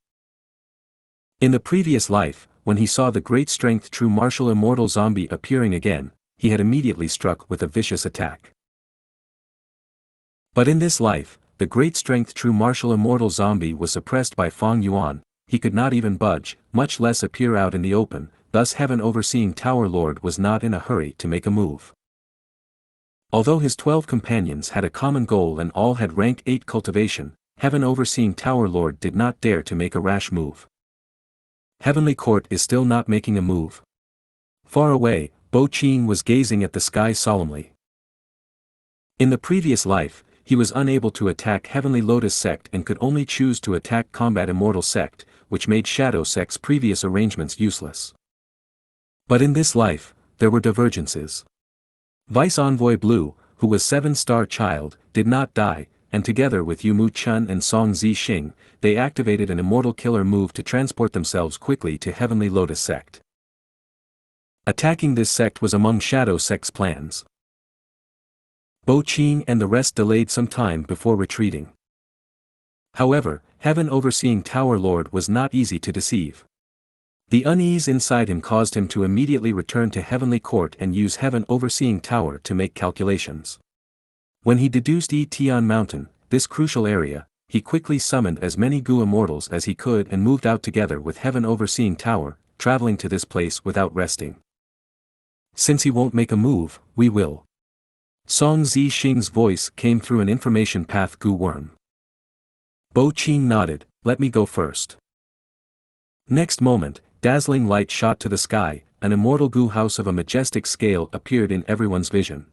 In the previous life, when he saw the great strength true martial immortal zombie appearing again, he had immediately struck with a vicious attack. But in this life, the great strength true martial immortal zombie was suppressed by Feng Yuan. He could not even budge, much less appear out in the open, thus Heaven Overseeing Tower Lord was not in a hurry to make a move. Although his 12 companions had a common goal and all had rank 8 cultivation, Heaven Overseeing Tower Lord did not dare to make a rash move. Heavenly Court is still not making a move. Far away, Bo Qing was gazing at the sky solemnly. In the previous life, he was unable to attack Heavenly Lotus Sect and could only choose to attack Combat Immortal Sect, which made Daoist's previous arrangements useless. But in this life, there were divergences. Vice Envoy Blue, who was 7-star child, did not die, and together with Yu Mu Chun and Song Zi Xing, they activated an immortal killer move to transport themselves quickly to Heavenly Lotus Sect. Attacking this sect was among Shadow Sect's plans. Bo Qing and the rest delayed some time before retreating. However, Heaven Overseeing Tower Lord was not easy to deceive. The unease inside him caused him to immediately return to Heavenly Court and use Heaven Overseeing Tower to make calculations. When he deduced Tian Mountain, this crucial area, he quickly summoned as many Gu immortals as he could and moved out together with Heaven Overseeing Tower, traveling to this place without resting. Since he won't make a move, we will. Song Zi Xing's voice came through an information path Gu worm. Bo Qing nodded, let me go first. Next moment, dazzling light shot to the sky, an immortal Gu house of a majestic scale appeared in everyone's vision.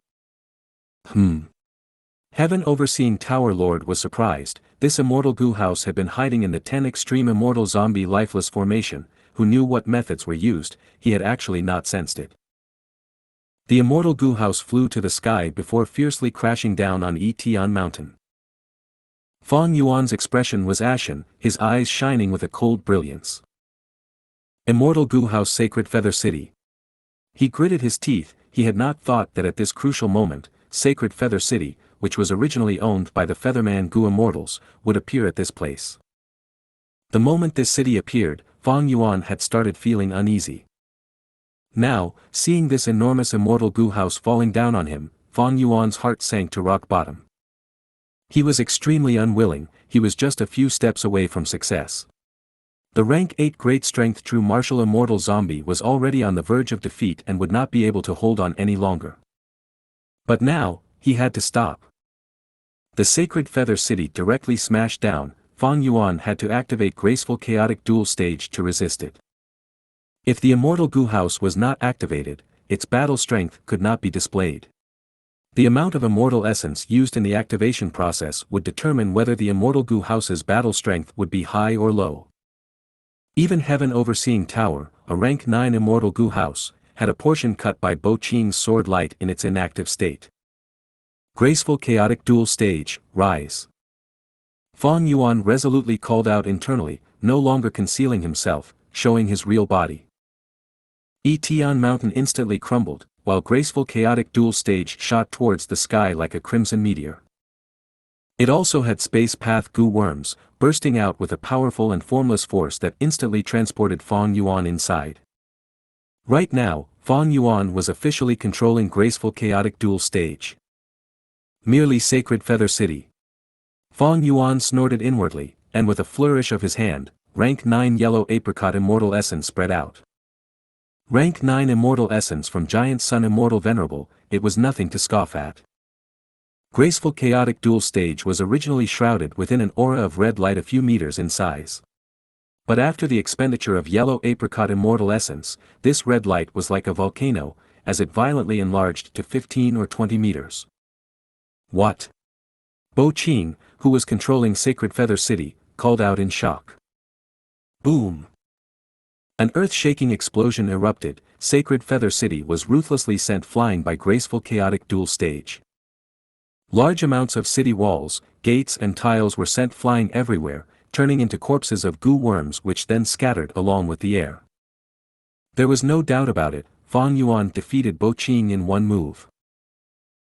Heaven Overseeing Tower Lord was surprised. This immortal Gu house had been hiding in the 10 extreme immortal zombie lifeless formation. Who knew what methods were used? He had actually not sensed it. The immortal Gu house flew to the sky before fiercely crashing down on Tian Mountain. Fang Yuan's expression was ashen, his eyes shining with a cold brilliance. Immortal Gu House Sacred Feather City. He gritted his teeth. He had not thought that at this crucial moment, Sacred Feather City, which was originally owned by the Featherman Gu Immortals, would appear at this place. The moment this city appeared, Fang Yuan had started feeling uneasy. Now, seeing this enormous immortal Gu house falling down on him, Fang Yuan's heart sank to rock bottom. He was extremely unwilling. He was just a few steps away from success. The rank 8 great strength true martial immortal zombie was already on the verge of defeat and would not be able to hold on any longer. But now, he had to stop. The Sacred Feather City directly smashed down. Fang Yuan had to activate Graceful Chaotic Duel Stage to resist it. If the immortal Gu house was not activated, its battle strength could not be displayed. The amount of immortal essence used in the activation process would determine whether the immortal Gu house's battle strength would be high or low. Even Heaven Overseeing Tower, a rank 9 immortal Gu house, had a portion cut by Bo Qing's sword light in its inactive state. Graceful Chaotic Duel Stage, rise. Fang Yuan resolutely called out internally, no longer concealing himself, showing his real body. Tian Mountain instantly crumbled, while Graceful Chaotic Duel Stage shot towards the sky like a crimson meteor. It also had space path Gu worms, bursting out with a powerful and formless force that instantly transported Fang Yuan inside. Right now, Fang Yuan was officially controlling Graceful Chaotic Duel Stage. Merely Sacred Feather City. Fang Yuan snorted inwardly, and with a flourish of his hand, rank 9 Yellow Apricot Immortal Essence spread out. Rank 9 Immortal Essence from Giant Sun Immortal Venerable, it was nothing to scoff at. Graceful Chaotic Duel Stage was originally shrouded within an aura of red light a few meters in size. But after the expenditure of Yellow Apricot Immortal Essence, this red light was like a volcano, as it violently enlarged to 15 or 20 meters. What? Bo Qing, who was controlling Sacred Feather City, called out in shock. Boom! An earth-shaking explosion erupted. Sacred Feather City was ruthlessly sent flying by Graceful Chaotic Duel Stage. Large amounts of city walls, gates and tiles were sent flying everywhere, turning into corpses of Gu worms which then scattered along with the air. There was no doubt about it, Fang Yuan defeated Bo Qing in one move.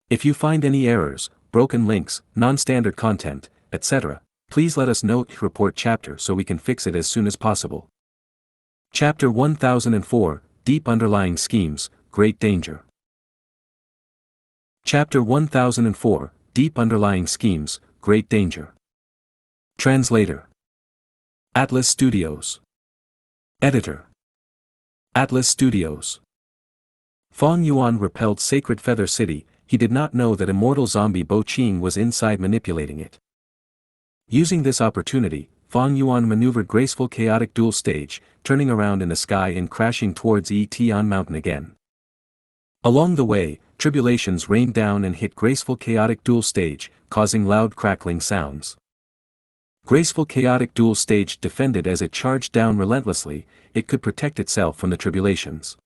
If you find any errors, broken links, non-standard content, etc., please let us know. Report chapter so we can fix it as soon as possible. Chapter 1004, Deep Underlying Schemes, Great Danger. Chapter 1004, Deep Underlying Schemes, Great Danger. Translator. Atlas Studios. Editor. Atlas Studios. Fang Yuan repelled Sacred Feather City. He did not know that immortal zombie Bo Qing was inside manipulating it. Using this opportunity, Fang Yuan maneuvered Graceful Chaotic Duel Stage, turning around in the sky and crashing towards Tian Mountain again. Along the way, tribulations rained down and hit Graceful Chaotic Duel Stage, causing loud crackling sounds. Graceful Chaotic Duel Stage defended as it charged down relentlessly. It could protect itself from the tribulations.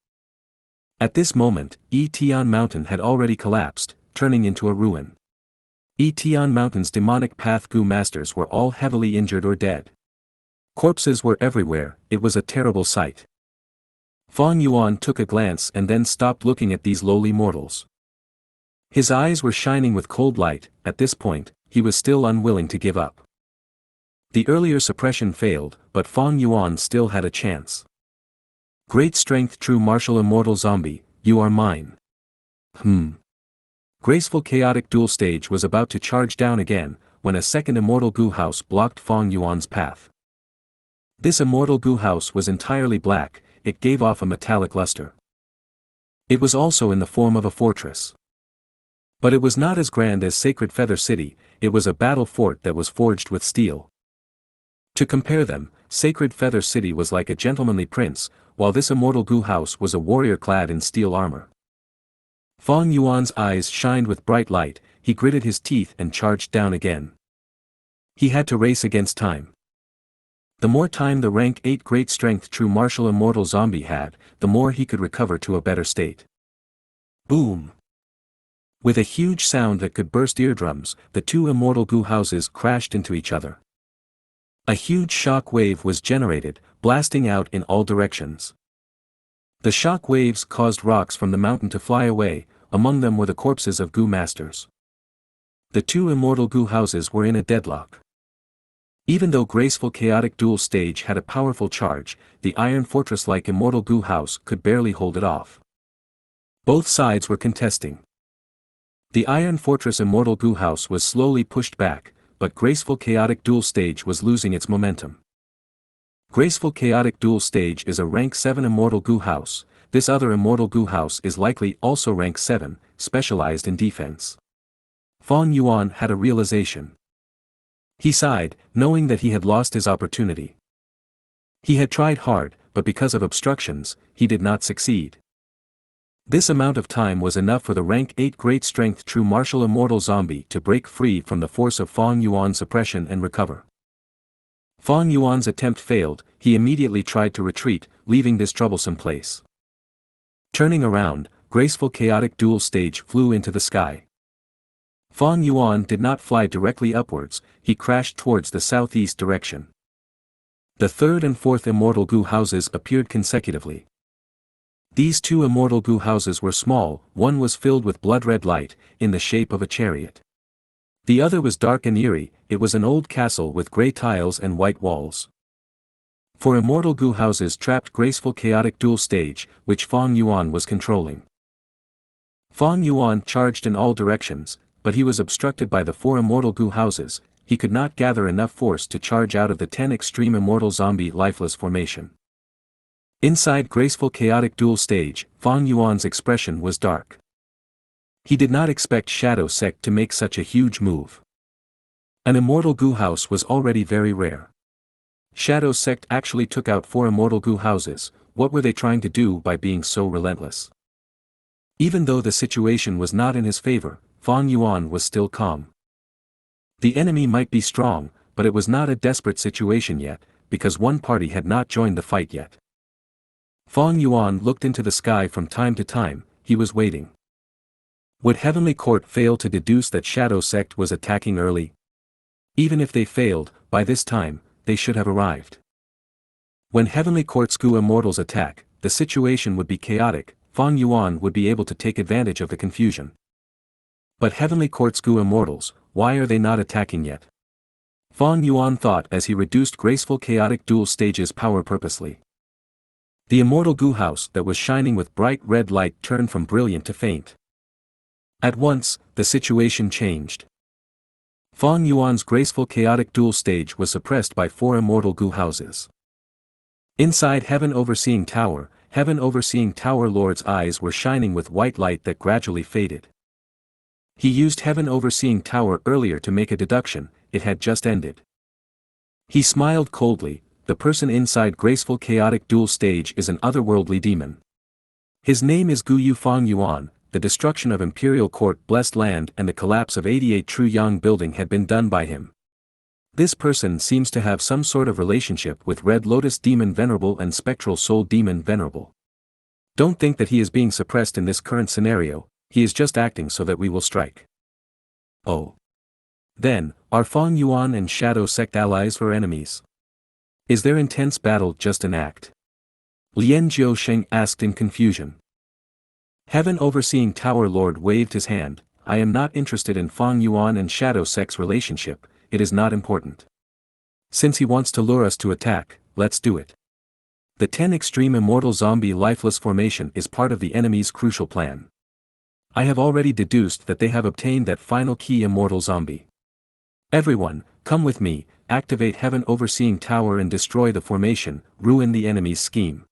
At this moment, Tian Mountain had already collapsed, turning into a ruin. Tian Mountain's demonic Path Gu masters were all heavily injured or dead. Corpses were everywhere, it was a terrible sight. Fang Yuan took a glance and then stopped looking at these lowly mortals. His eyes were shining with cold light. At this point, he was still unwilling to give up. The earlier suppression failed, but Fang Yuan still had a chance. Great strength, true martial immortal zombie, you are mine. Graceful chaotic duel stage was about to charge down again, when a second immortal Gu house blocked Fang Yuan's path. This immortal Gu house was entirely black, it gave off a metallic luster. It was also in the form of a fortress. But it was not as grand as Sacred Feather City, it was a battle fort that was forged with steel. To compare them, Sacred Feather City was like a gentlemanly prince, while this immortal Gu house was a warrior clad in steel armor. Fang Yuan's eyes shined with bright light, he gritted his teeth and charged down again. He had to race against time. The more time the rank 8 great strength true martial immortal zombie had, the more he could recover to a better state. Boom! With a huge sound that could burst eardrums, the two immortal Gu houses crashed into each other. A huge shock wave was generated, blasting out in all directions. The shock waves caused rocks from the mountain to fly away, among them were the corpses of Gu masters. The two immortal Gu houses were in a deadlock. Even though graceful chaotic duel stage had a powerful charge, the iron fortress-like immortal Gu house could barely hold it off. Both sides were contesting. The iron fortress immortal Gu house was slowly pushed back, but graceful chaotic duel stage was losing its momentum. Graceful chaotic duel stage is a rank 7 immortal Gu house, this other immortal Gu house is likely also rank 7, specialized in defense. Fang Yuan had a realization. He sighed, knowing that he had lost his opportunity. He had tried hard, but because of obstructions, he did not succeed. This amount of time was enough for the rank 8 great strength true martial immortal zombie to break free from the force of Fang Yuan's suppression and recover. Fang Yuan's attempt failed, he immediately tried to retreat, leaving this troublesome place. Turning around, graceful chaotic duel stage flew into the sky. Fang Yuan did not fly directly upwards, he crashed towards the southeast direction. The third and fourth immortal Gu houses appeared consecutively. These two immortal Gu houses were small, one was filled with blood-red light, in the shape of a chariot. The other was dark and eerie, it was an old castle with grey tiles and white walls. For immortal Gu houses trapped graceful chaotic duel stage, which Fang Yuan was controlling. Fang Yuan charged in all directions, but he was obstructed by the 4 immortal Gu houses, he could not gather enough force to charge out of the 10 extreme immortal zombie lifeless formation. Inside graceful chaotic duel stage, Fang Yuan's expression was dark. He did not expect Shadow Sect to make such a huge move. An immortal Gu house was already very rare. Shadow Sect actually took out 4 immortal Gu houses, what were they trying to do by being so relentless? Even though the situation was not in his favor, Fang Yuan was still calm. The enemy might be strong, but it was not a desperate situation yet, because one party had not joined the fight yet. Fang Yuan looked into the sky from time to time, he was waiting. Would Heavenly Court fail to deduce that Shadow Sect was attacking early? Even if they failed, by this time, they should have arrived. When Heavenly Court's Gu immortals attack, the situation would be chaotic, Fang Yuan would be able to take advantage of the confusion. But Heavenly Court's Gu immortals, why are they not attacking yet? Fang Yuan thought as he reduced graceful chaotic duel stage's power purposely. The immortal Gu house that was shining with bright red light turned from brilliant to faint. At once, the situation changed. Fang Yuan's graceful chaotic duel stage was suppressed by 4 immortal Gu houses. Inside Heaven Overseeing Tower Lord's eyes were shining with white light that gradually faded. He used Heaven Overseeing Tower earlier to make a deduction, it had just ended. He smiled coldly, the person inside graceful chaotic duel stage is an otherworldly demon. His name is Gu Yu Fang Yuan, the destruction of Imperial Court Blessed Land and the collapse of 88 True Yang Building had been done by him. This person seems to have some sort of relationship with Red Lotus Demon Venerable and Spectral Soul Demon Venerable. Don't think that he is being suppressed in this current scenario, he is just acting so that we will strike. Oh. Then, are Fang Yuan and Shadow Sect allies or enemies? Is their intense battle just an act? Lian Jiusheng asked in confusion. Heaven Overseeing Tower Lord waved his hand. I am not interested in Fang Yuan and Shadow Sect's relationship, it is not important. Since he wants to lure us to attack, let's do it. The 10 Extreme Immortal Zombie Lifeless Formation is part of the enemy's crucial plan. I have already deduced that they have obtained that final key Immortal Zombie. Everyone, come with me, activate Heaven Overseeing Tower and destroy the formation, ruin the enemy's scheme.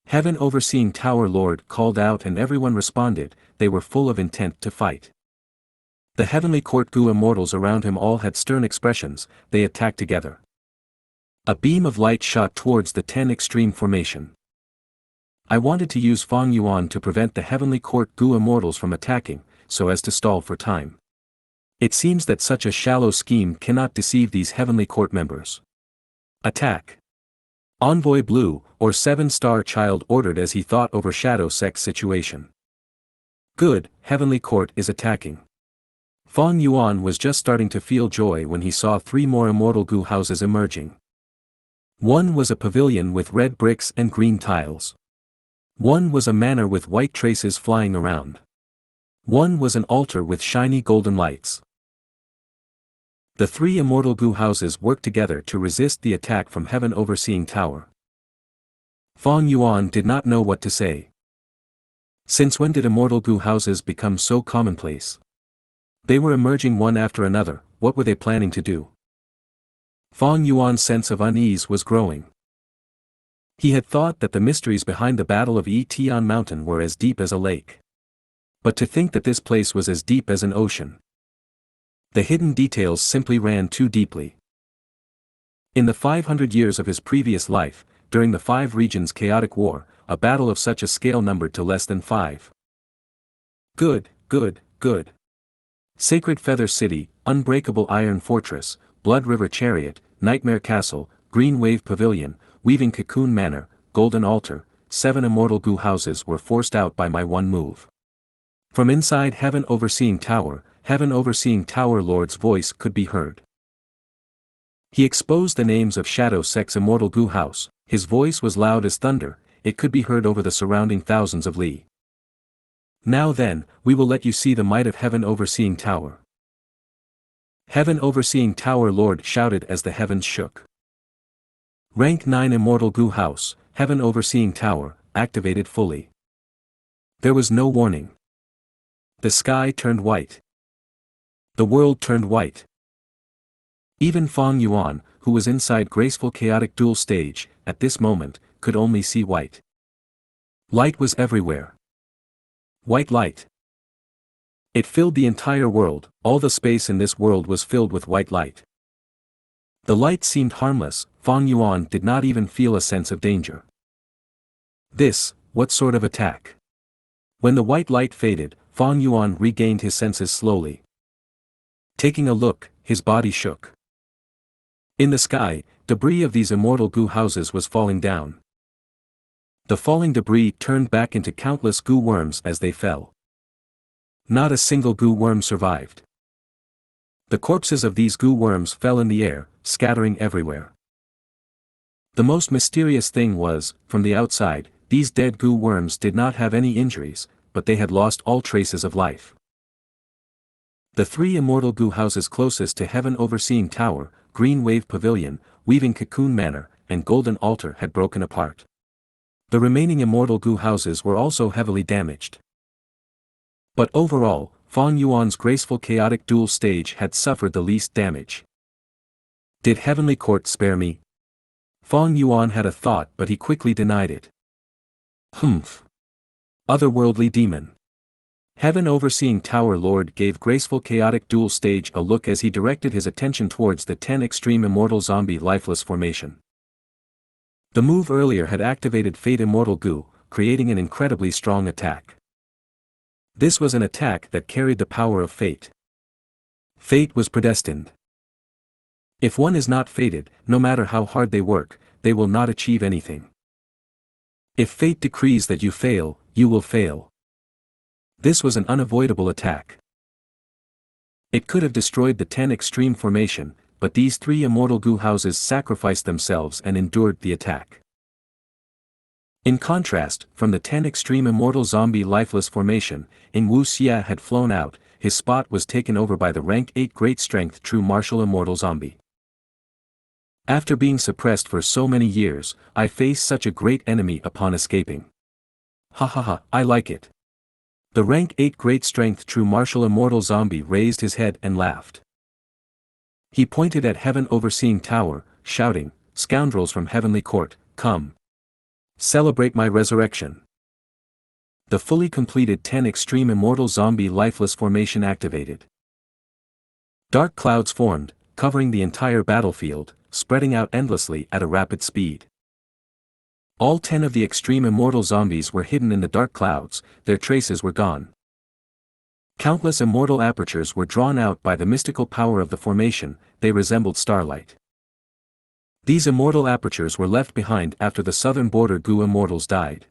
Heaven Overseeing Tower Lord called out and everyone responded, they were full of intent to fight. The Heavenly Court Gu immortals around him all had stern expressions, they attacked together. A beam of light shot towards the 10 Extreme Formation. I wanted to use Fang Yuan to prevent the Heavenly Court Gu immortals from attacking, so as to stall for time. It seems that such a shallow scheme cannot deceive these Heavenly Court members. Attack! Envoy Blue, or 7-star child ordered as he thought over Shadow Sect's situation. Good, Heavenly Court is attacking. Fang Yuan was just starting to feel joy when he saw 3 more Immortal Gu houses emerging. One was a pavilion with red bricks and green tiles. One was a manor with white traces flying around. One was an altar with shiny golden lights. The 3 Immortal Gu houses worked together to resist the attack from Heaven Overseeing Tower. Fang Yuan did not know what to say. Since when did Immortal Gu houses become so commonplace? They were emerging one after another, what were they planning to do? Fang Yuan's sense of unease was growing. He had thought that the mysteries behind the Battle of Tian Mountain were as deep as a lake. But to think that this place was as deep as an ocean. The hidden details simply ran too deeply. In the 500 years of his previous life, during the 5 regions chaotic war, a battle of such a scale numbered to less than 5. Good, good, good. Sacred Feather City, Unbreakable Iron Fortress, Blood River Chariot, Nightmare Castle, Green Wave Pavilion, Weaving Cocoon Manor, Golden Altar, 7 Immortal Gu houses were forced out by my one move. From inside Heaven Overseeing Tower Lord's voice could be heard. He exposed the names of Shadow Sect's Immortal Gu house, his voice was loud as thunder, it could be heard over the surrounding thousands of li. Now then, we will let you see the might of Heaven Overseeing Tower. Heaven Overseeing Tower Lord shouted as the heavens shook. Rank 9 Immortal Gu house, Heaven Overseeing Tower, activated fully. There was no warning. The sky turned white. The world turned white. Even Fang Yuan, who was inside Graceful Chaotic Duel stage, at this moment, could only see white. Light was everywhere. White light. It filled the entire world, all the space in this world was filled with white light. The light seemed harmless, Fang Yuan did not even feel a sense of danger. This, what sort of attack? When the white light faded, Fang Yuan regained his senses slowly. Taking a look, his body shook. In the sky, debris of these Immortal Gu houses was falling down. The falling debris turned back into countless Gu worms as they fell. Not a single Gu worm survived. The corpses of these Gu worms fell in the air, scattering everywhere. The most mysterious thing was, from the outside, these dead Gu worms did not have any injuries, but they had lost all traces of life. The 3 Immortal Gu houses closest to Heaven Overseeing Tower, Green Wave Pavilion, Weaving Cocoon Manor, and Golden Altar had broken apart. The remaining Immortal Gu houses were also heavily damaged. But overall, Fang Yuan's Graceful Chaotic Duel stage had suffered the least damage. Did Heavenly Court spare me? Fang Yuan had a thought but he quickly denied it. Humph. Otherworldly demon. Heaven Overseeing Tower Lord gave Graceful Chaotic Duel stage a look as he directed his attention towards the 10 Extreme Immortal Zombie Lifeless Formation. The move earlier had activated Fate Immortal Gu, creating an incredibly strong attack. This was an attack that carried the power of fate. Fate was predestined. If one is not fated, no matter how hard they work, they will not achieve anything. If fate decrees that you fail, you will fail. This was an unavoidable attack. It could have destroyed the 10 extreme formation, but these 3 immortal Gu houses sacrificed themselves and endured the attack. In contrast, from the 10 extreme immortal zombie lifeless formation, Wu Xia had flown out, his spot was taken over by the rank 8 great strength true martial immortal zombie. After being suppressed for so many years, I face such a great enemy upon escaping. Ha ha ha, I like it. The rank 8 great strength true martial immortal zombie raised his head and laughed. He pointed at heaven overseeing tower, shouting, "Scoundrels from heavenly court, come. Celebrate my resurrection." The fully completed 10 extreme immortal zombie lifeless formation activated. Dark clouds formed, covering the entire battlefield, spreading out endlessly at a rapid speed. All 10 of the extreme immortal zombies were hidden in the dark clouds, their traces were gone. Countless immortal apertures were drawn out by the mystical power of the formation, they resembled starlight. These immortal apertures were left behind after the southern border Gu immortals died.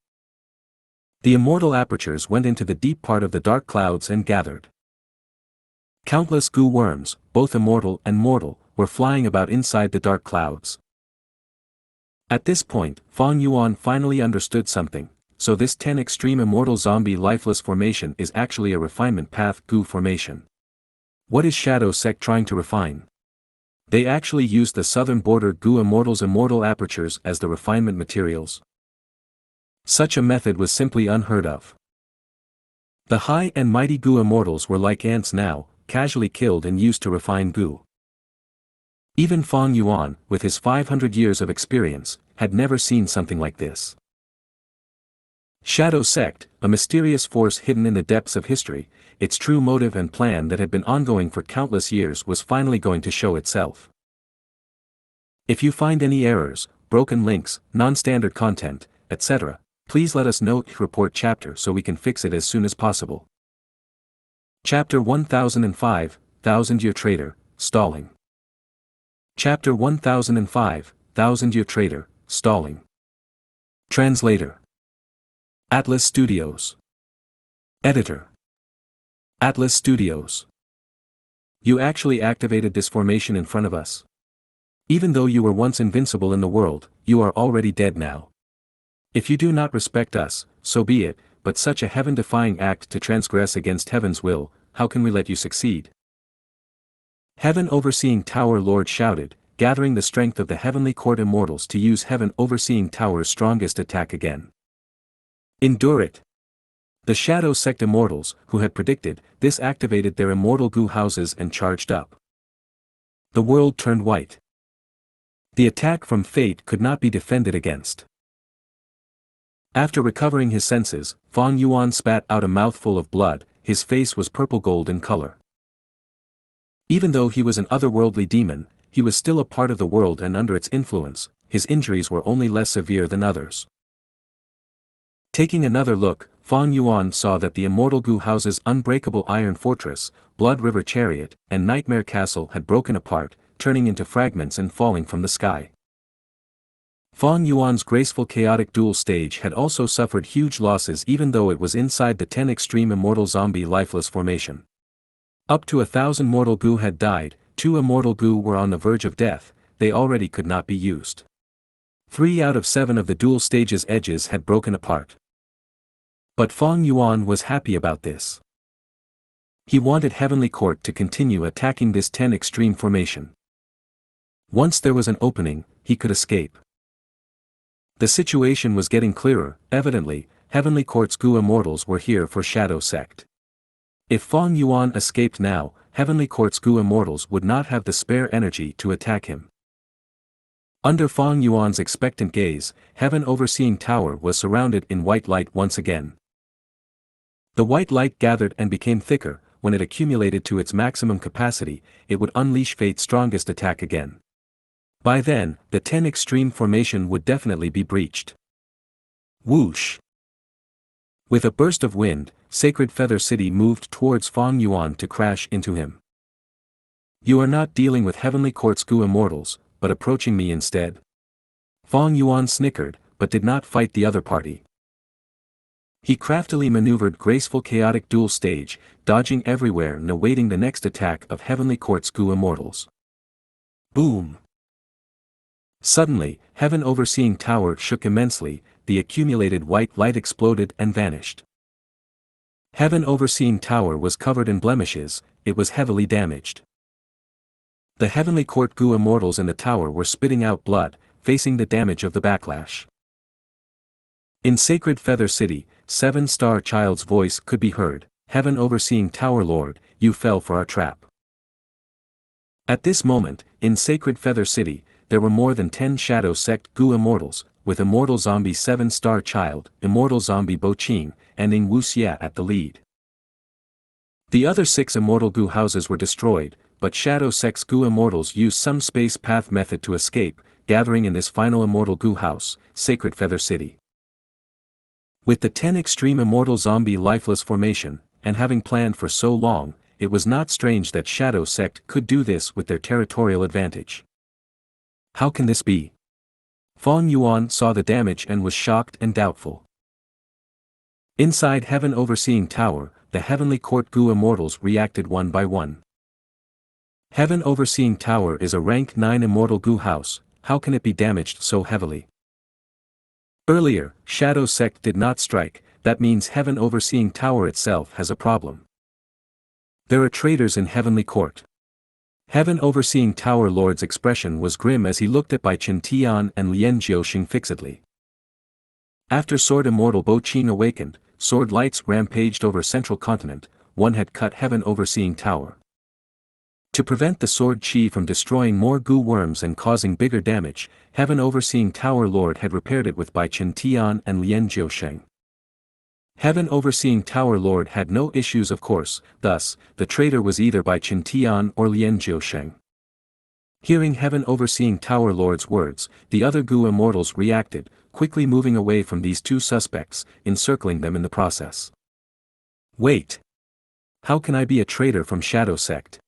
The immortal apertures went into the deep part of the dark clouds and gathered. Countless Gu worms, both immortal and mortal, were flying about inside the dark clouds. At this point, Fang Yuan finally understood something, so this 10 extreme immortal zombie lifeless formation is actually a refinement path Gu formation. What is Shadow Sect trying to refine? They actually used the southern border Gu immortals' immortal apertures as the refinement materials. Such a method was simply unheard of. The high and mighty Gu immortals were like ants now, casually killed and used to refine Gu. Even Fang Yuan, with his 500 years of experience, had never seen something like this. Shadow Sect, a mysterious force hidden in the depths of history, its true motive and plan that had been ongoing for countless years was finally going to show itself. If you find any errors, broken links, non-standard content, etc., please let us know report chapter so we can fix it as soon as possible. Chapter 1005, Thousand-Year Trader, Stalling. Chapter 1005, Thousand-Year Trader, Stalling. Translator. Atlas Studios. Editor. Atlas Studios. You actually activated this formation in front of us. Even though you were once invincible in the world, you are already dead now. If you do not respect us, so be it, but such a heaven-defying act to transgress against heaven's will, how can we let you succeed? Heaven Overseeing Tower Lord shouted, gathering the strength of the Heavenly Court Immortals to use Heaven Overseeing Tower's strongest attack again. Endure it. The Shadow Sect Immortals, who had predicted this, activated their immortal Gu houses and charged up. The world turned white. The attack from fate could not be defended against. After recovering his senses, Fang Yuan spat out a mouthful of blood, his face was purple gold in color. Even though he was an otherworldly demon, he was still a part of the world and under its influence, his injuries were only less severe than others. Taking another look, Fang Yuan saw that the immortal Gu house's unbreakable iron fortress, Blood River Chariot, and Nightmare Castle had broken apart, turning into fragments and falling from the sky. Fang Yuan's graceful chaotic duel stage had also suffered huge losses even though it was inside the 10 extreme immortal zombie lifeless formation. Up to 1,000 mortal Gu had died, 2 immortal Gu were on the verge of death, they already could not be used. 3 out of 7 of the duel stage's edges had broken apart. But Fang Yuan was happy about this. He wanted Heavenly Court to continue attacking this 10 extreme formation. Once there was an opening, he could escape. The situation was getting clearer, evidently, Heavenly Court's Gu Immortals were here for Shadow Sect. If Fang Yuan escaped now, Heavenly Court's Gu Immortals would not have the spare energy to attack him. Under Fang Yuan's expectant gaze, Heaven Overseeing Tower was surrounded in white light once again. The white light gathered and became thicker, when it accumulated to its maximum capacity, it would unleash Fate's strongest attack again. By then, the 10 extreme formation would definitely be breached. Whoosh! With a burst of wind, Sacred Feather City moved towards Fang Yuan to crash into him. You are not dealing with Heavenly Court's Gu Immortals, but approaching me instead. Fang Yuan snickered, but did not fight the other party. He craftily maneuvered graceful chaotic dual stage, dodging everywhere and awaiting the next attack of Heavenly Court's Gu immortals. Boom! Suddenly, Heaven Overseeing Tower shook immensely, the accumulated white light exploded and vanished. Heaven Overseeing Tower was covered in blemishes, it was heavily damaged. The Heavenly Court Gu immortals in the tower were spitting out blood, facing the damage of the backlash. In Sacred Feather City, 7-Star Child's voice could be heard, Heaven Overseeing Tower Lord, you fell for our trap. At this moment, in Sacred Feather City, there were more than 10 Shadow Sect Gu immortals, with Immortal Zombie 7-Star Child, Immortal Zombie Bo Qing, and Ing Wuxia at the lead. The other 6 Immortal Gu houses were destroyed, but Shadow Sect's Gu immortals used some space path method to escape, gathering in this final Immortal Gu house, Sacred Feather City. With the 10 extreme Immortal Zombie lifeless formation, and having planned for so long, it was not strange that Shadow Sect could do this with their territorial advantage. How can this be? Fang Yuan saw the damage and was shocked and doubtful. Inside Heaven Overseeing Tower, the Heavenly Court Gu immortals reacted one by one. Heaven Overseeing Tower is a rank 9 Immortal Gu house, how can it be damaged so heavily? Earlier, Shadow Sect did not strike, that means Heaven Overseeing Tower itself has a problem. There are traitors in Heavenly Court. Heaven Overseeing Tower Lord's expression was grim as he looked at Bai Chen Tian and Lien Jiuxing fixedly. After Sword Immortal Bo Qing awakened, sword lights rampaged over Central Continent, one had cut Heaven Overseeing Tower. To prevent the Sword Chi from destroying more Gu worms and causing bigger damage, Heaven Overseeing Tower Lord had repaired it with Bai Chen Tian and Lien Jiuxing. Heaven Overseeing Tower Lord had no issues of course, thus, the traitor was either Bai Chen Tian or Lien Jiuxing. Hearing Heaven Overseeing Tower Lord's words, the other Gu immortals reacted, quickly moving away from these two suspects, encircling them in the process. Wait! How can I be a traitor from Shadow Sect?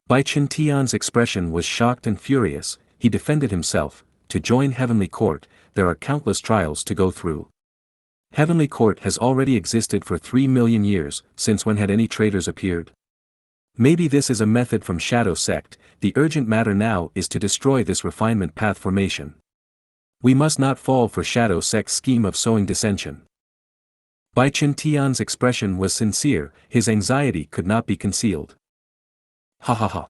Bai Chen Tian's expression was shocked and furious, he defended himself, to join Heavenly Court, there are countless trials to go through. Heavenly Court has already existed for 3 million years, since when had any traitors appeared? Maybe this is a method from Shadow Sect, the urgent matter now is to destroy this refinement path formation. We must not fall for Shadow Sect's scheme of sowing dissension. Bai Chen Tian's expression was sincere, his anxiety could not be concealed. Ha ha ha.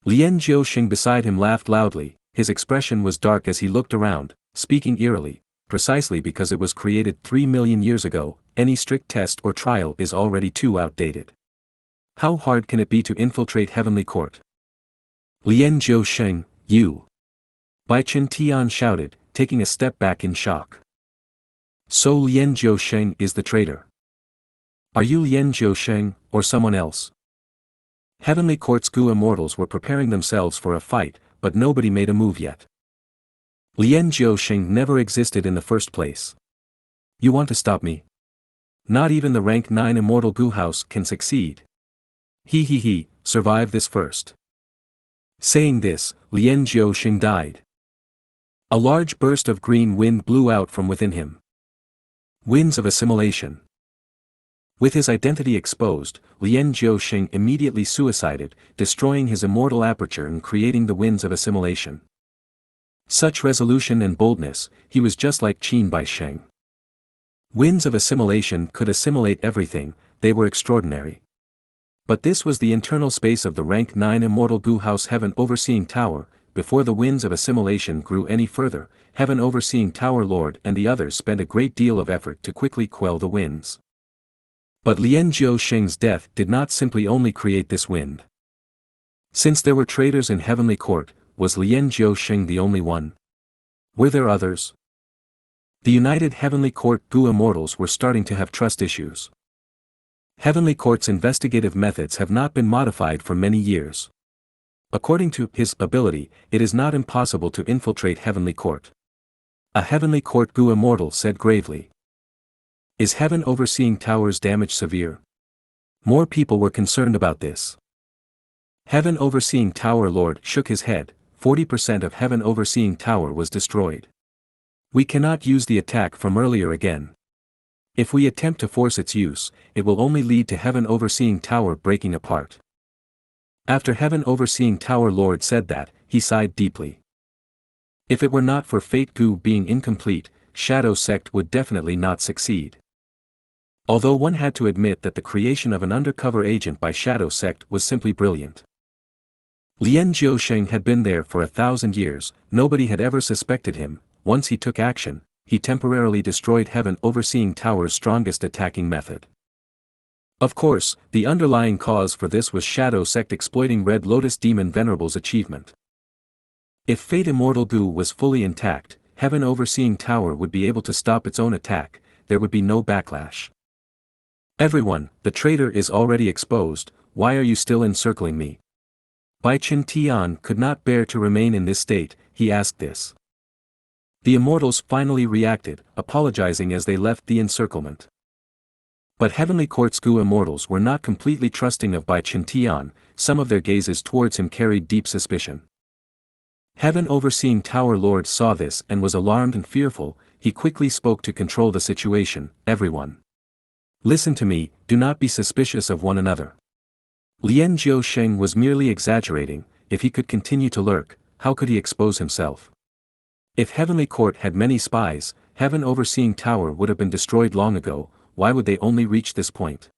Lien Jiuxing beside him laughed loudly, his expression was dark as he looked around, speaking eerily, precisely because it was created 3 million years ago, any strict test or trial is already too outdated. How hard can it be to infiltrate Heavenly Court? Lien Jiuxing, you! Bai Chen Tian shouted, taking a step back in shock. So Lien Jiuxing is the traitor. Are you Lien Jiuxing, or someone else? Heavenly Court's Gu immortals were preparing themselves for a fight, but nobody made a move yet. Lien Jiuxing never existed in the first place. You want to stop me? Not even the rank 9 Immortal Gu house can succeed. He, survive this first. Saying this, Lien Jiuxing died. A large burst of green wind blew out from within him. Winds of assimilation. With his identity exposed, Lien Jiuxing immediately suicided, destroying his immortal aperture and creating the winds of assimilation. Such resolution and boldness, he was just like Qin Bai Sheng. Winds of assimilation could assimilate everything, they were extraordinary. But this was the internal space of the rank 9 Immortal Gu House Heaven Overseeing Tower. Before the winds of assimilation grew any further, Heaven Overseeing Tower Lord and the others spent a great deal of effort to quickly quell the winds. But Lien Jiuxing's death did not simply only create this wind. Since there were traitors in Heavenly Court, was Lien Jiuxing the only one? Were there others? The United Heavenly Court Gu Immortals were starting to have trust issues. Heavenly Court's investigative methods have not been modified for many years. According to his ability, it is not impossible to infiltrate Heavenly Court. A Heavenly Court Gu Immortal said gravely. Is Heaven Overseeing Tower's damage severe? More people were concerned about this. Heaven Overseeing Tower Lord shook his head, 40% of Heaven Overseeing Tower was destroyed. We cannot use the attack from earlier again. If we attempt to force its use, it will only lead to Heaven Overseeing Tower breaking apart. After Heaven Overseeing Tower Lord said that, he sighed deeply. If it were not for Fate Gu being incomplete, Shadow Sect would definitely not succeed. Although one had to admit that the creation of an undercover agent by Shadow Sect was simply brilliant. Lian Jiusheng had been there for 1,000 years, nobody had ever suspected him. Once he took action, he temporarily destroyed Heaven Overseeing Tower's strongest attacking method. Of course, the underlying cause for this was Shadow Sect exploiting Red Lotus Demon Venerable's achievement. If Fate Immortal Gu was fully intact, Heaven Overseeing Tower would be able to stop its own attack, there would be no backlash. Everyone, the traitor is already exposed, why are you still encircling me? Bai Chen Tian could not bear to remain in this state, he asked this. The immortals finally reacted, apologizing as they left the encirclement. But Heavenly Court's Gu immortals were not completely trusting of Bai Chen Tian, some of their gazes towards him carried deep suspicion. Heaven Overseeing Tower Lord saw this and was alarmed and fearful, he quickly spoke to control the situation, everyone. Listen to me, do not be suspicious of one another. Lian Jiusheng was merely exaggerating, if he could continue to lurk, how could he expose himself? If Heavenly Court had many spies, Heaven Overseeing Tower would have been destroyed long ago, why would they only reach this point?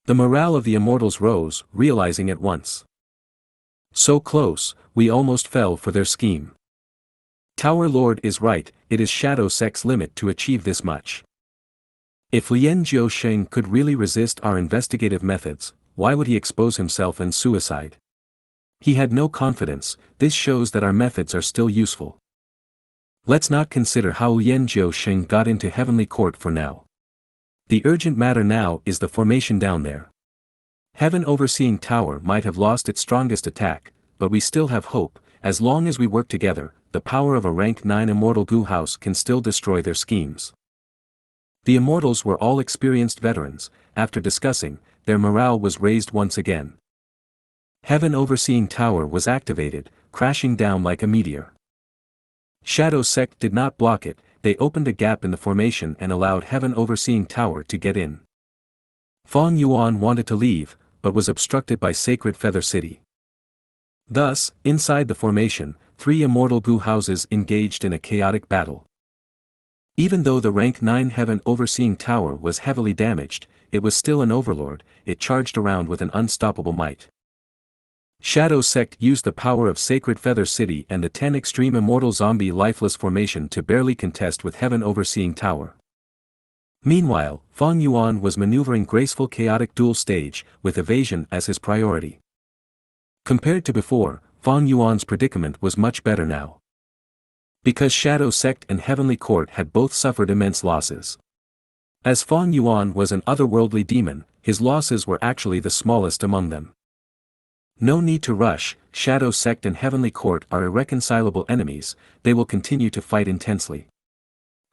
The morale of the immortals rose, realizing at once. So close, we almost fell for their scheme. Tower Lord is right, it is Shadow Sect's limit to achieve this much. If Lian Jiusheng could really resist our investigative methods, why would he expose himself and suicide? He had no confidence, this shows that our methods are still useful. Let's not consider how Lian Jiusheng got into Heavenly Court for now. The urgent matter now is the formation down there. Heaven Overseeing Tower might have lost its strongest attack, but we still have hope, as long as we work together, the power of a rank 9 Immortal Gu House can still destroy their schemes. The immortals were all experienced veterans, after discussing, their morale was raised once again. Heaven Overseeing Tower was activated, crashing down like a meteor. Shadow Sect did not block it, they opened a gap in the formation and allowed Heaven Overseeing Tower to get in. Fang Yuan wanted to leave, but was obstructed by Sacred Feather City. Thus, inside the formation, 3 Immortal Gu houses engaged in a chaotic battle. Even though the rank 9 Heaven Overseeing Tower was heavily damaged, it was still an overlord, it charged around with an unstoppable might. Shadow Sect used the power of Sacred Feather City and the 10 Extreme Immortal Zombie Lifeless Formation to barely contest with Heaven Overseeing Tower. Meanwhile, Fang Yuan was maneuvering graceful chaotic dual stage, with evasion as his priority. Compared to before, Fang Yuan's predicament was much better now. Because Shadow Sect and Heavenly Court had both suffered immense losses. As Fang Yuan was an otherworldly demon, his losses were actually the smallest among them. No need to rush, Shadow Sect and Heavenly Court are irreconcilable enemies, they will continue to fight intensely.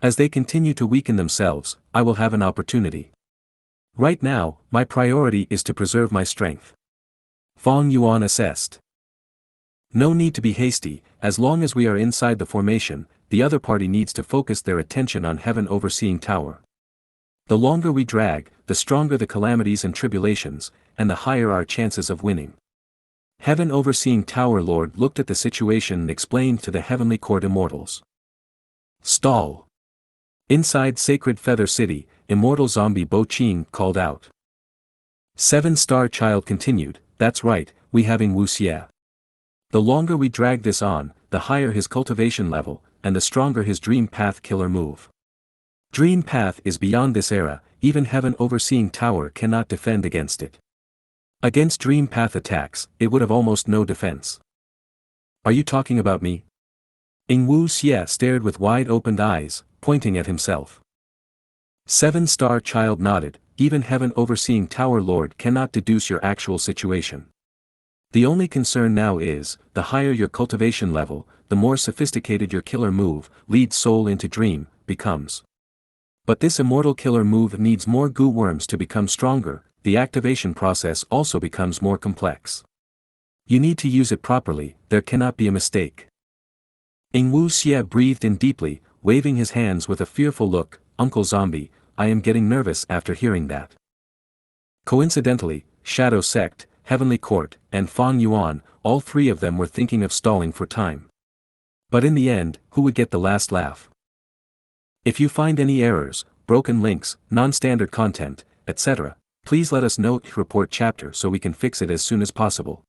As they continue to weaken themselves, I will have an opportunity. Right now, my priority is to preserve my strength. Fang Yuan assessed. No need to be hasty, as long as we are inside the formation, the other party needs to focus their attention on Heaven Overseeing Tower. The longer we drag, the stronger the calamities and tribulations, and the higher our chances of winning. Heaven Overseeing Tower Lord looked at the situation and explained to the Heavenly Court Immortals. Stall. Inside Sacred Feather City, Immortal Zombie Bo Qing called out. 7-Star Child continued, that's right, we having Wu Xie. The longer we drag this on, the higher his cultivation level, and the stronger his Dream Path killer move. Dream Path is beyond this era, even Heaven Overseeing Tower cannot defend against it. Against Dream Path attacks, it would have almost no defense. Are you talking about me? Wu Xie stared with wide-opened eyes, pointing at himself. 7-Star Child nodded, even Heaven Overseeing Tower Lord cannot deduce your actual situation. The only concern now is, the higher your cultivation level, the more sophisticated your killer move, lead soul into dream, becomes. But this immortal killer move needs more goo worms to become stronger, the activation process also becomes more complex. You need to use it properly, there cannot be a mistake. Wu Xie breathed in deeply, waving his hands with a fearful look, Uncle Zombie, I am getting nervous after hearing that. Coincidentally, Shadow Sect, Heavenly Court, and Fang Yuan, all three of them were thinking of stalling for time. But in the end, who would get the last laugh? If you find any errors, broken links, non-standard content, etc., please let us know to report chapter so we can fix it as soon as possible.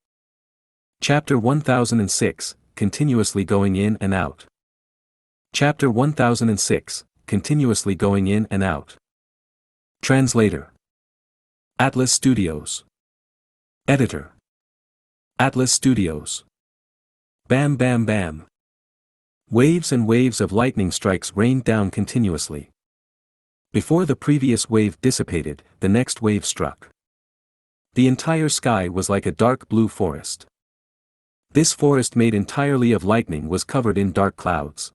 Chapter 1006, Continuously Going In and Out. Chapter 1006, Continuously Going In and Out. Translator. Atlas Studios. Editor. Atlas Studios. Bam bam bam. Waves and waves of lightning strikes rained down continuously. Before the previous wave dissipated, the next wave struck. The entire sky was like a dark blue forest. This forest made entirely of lightning was covered in dark clouds.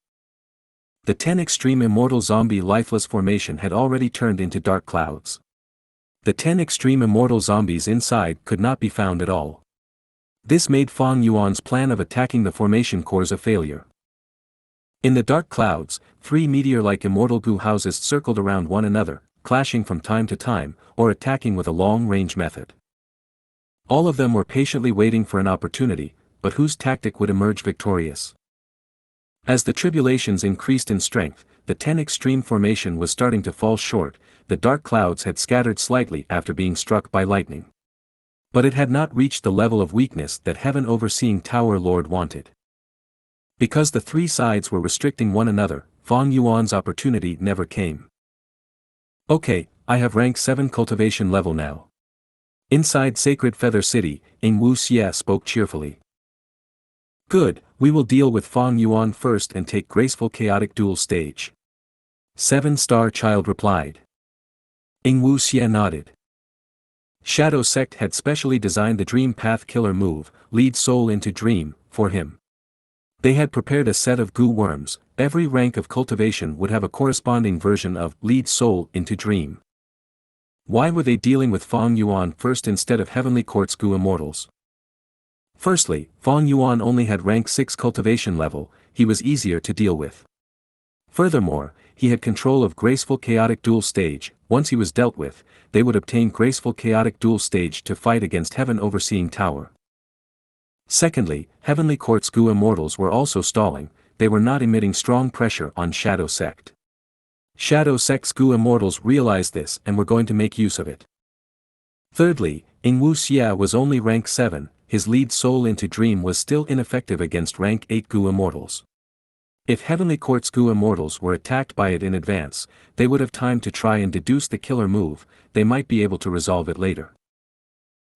The 10 extreme immortal zombie lifeless formation had already turned into dark clouds. The 10 extreme immortal zombies inside could not be found at all. This made Fang Yuan's plan of attacking the formation cores a failure. In the dark clouds, 3 meteor-like immortal Gu houses circled around one another, clashing from time to time, or attacking with a long-range method. All of them were patiently waiting for an opportunity, but whose tactic would emerge victorious? As the tribulations increased in strength, the 10 extreme formation was starting to fall short. The dark clouds had scattered slightly after being struck by lightning. But it had not reached the level of weakness that Heaven Overseeing Tower Lord wanted. Because the three sides were restricting one another, Fang Yuan's opportunity never came. Okay, I have rank 7 cultivation level now. Inside Sacred Feather City, Wu Xie spoke cheerfully. Good, we will deal with Fang Yuan first and take graceful chaotic duel stage. 7-star child replied. Wu Xie nodded. Shadow Sect had specially designed the Dream Path Killer move, Lead Soul into Dream, for him. They had prepared a set of Gu worms. Every rank of cultivation would have a corresponding version of Lead Soul into Dream. Why were they dealing with Fang Yuan first instead of Heavenly Court's Gu Immortals? Firstly, Fang Yuan only had rank 6 cultivation level, he was easier to deal with. Furthermore, he had control of Graceful Chaotic Duel Stage. Once he was dealt with, they would obtain Graceful Chaotic Duel Stage to fight against Heaven Overseeing Tower. Secondly, Heavenly Court's Gu Immortals were also stalling, they were not emitting strong pressure on Shadow Sect. Shadow Sect's Gu Immortals realized this and were going to make use of it. Thirdly, Wu Xie was only rank 7, his Lead Soul into Dream was still ineffective against rank 8 Gu Immortals. If Heavenly Court's Gu Immortals were attacked by it in advance, they would have time to try and deduce the killer move, they might be able to resolve it later.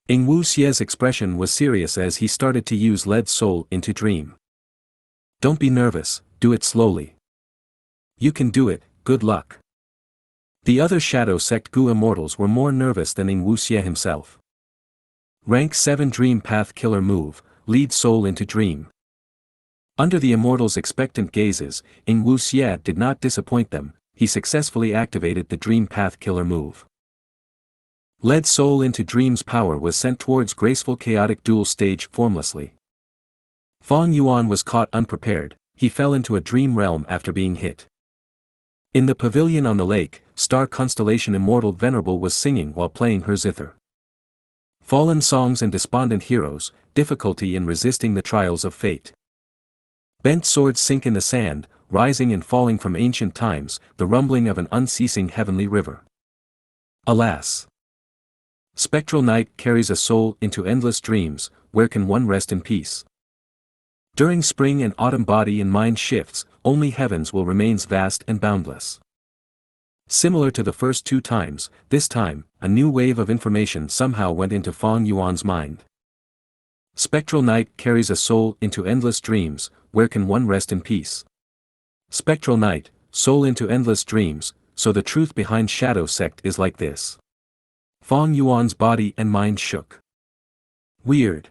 Wu Xie's expression was serious as he started to use Lead Soul into Dream. Don't be nervous, do it slowly. You can do it, good luck. The other Shadow Sect Gu Immortals were more nervous than Wu Xie himself. Rank 7 Dream Path Killer move, Lead Soul into Dream. Under the Immortals' expectant gazes, Wu Xie did not disappoint them, he successfully activated the Dream Path Killer move. Lead Soul into Dream's power was sent towards Graceful Chaotic Duel Stage formlessly. Fang Yuan was caught unprepared, he fell into a dream realm after being hit. In the pavilion on the lake, Star Constellation Immortal Venerable was singing while playing her zither. Fallen songs and despondent heroes, difficulty in resisting the trials of fate. Bent swords sink in the sand, rising and falling from ancient times, the rumbling of an unceasing heavenly river. Alas! Spectral night carries a soul into endless dreams, where can one rest in peace? During spring and autumn body and mind shifts, only heavens will remains vast and boundless. Similar to the first 2 times, this time, a new wave of information somehow went into Fang Yuan's mind. Spectral night carries a soul into endless dreams, where can one rest in peace? Spectral night, soul into endless dreams, so the truth behind Shadow Sect is like this. Fang Yuan's body and mind shook. Weird.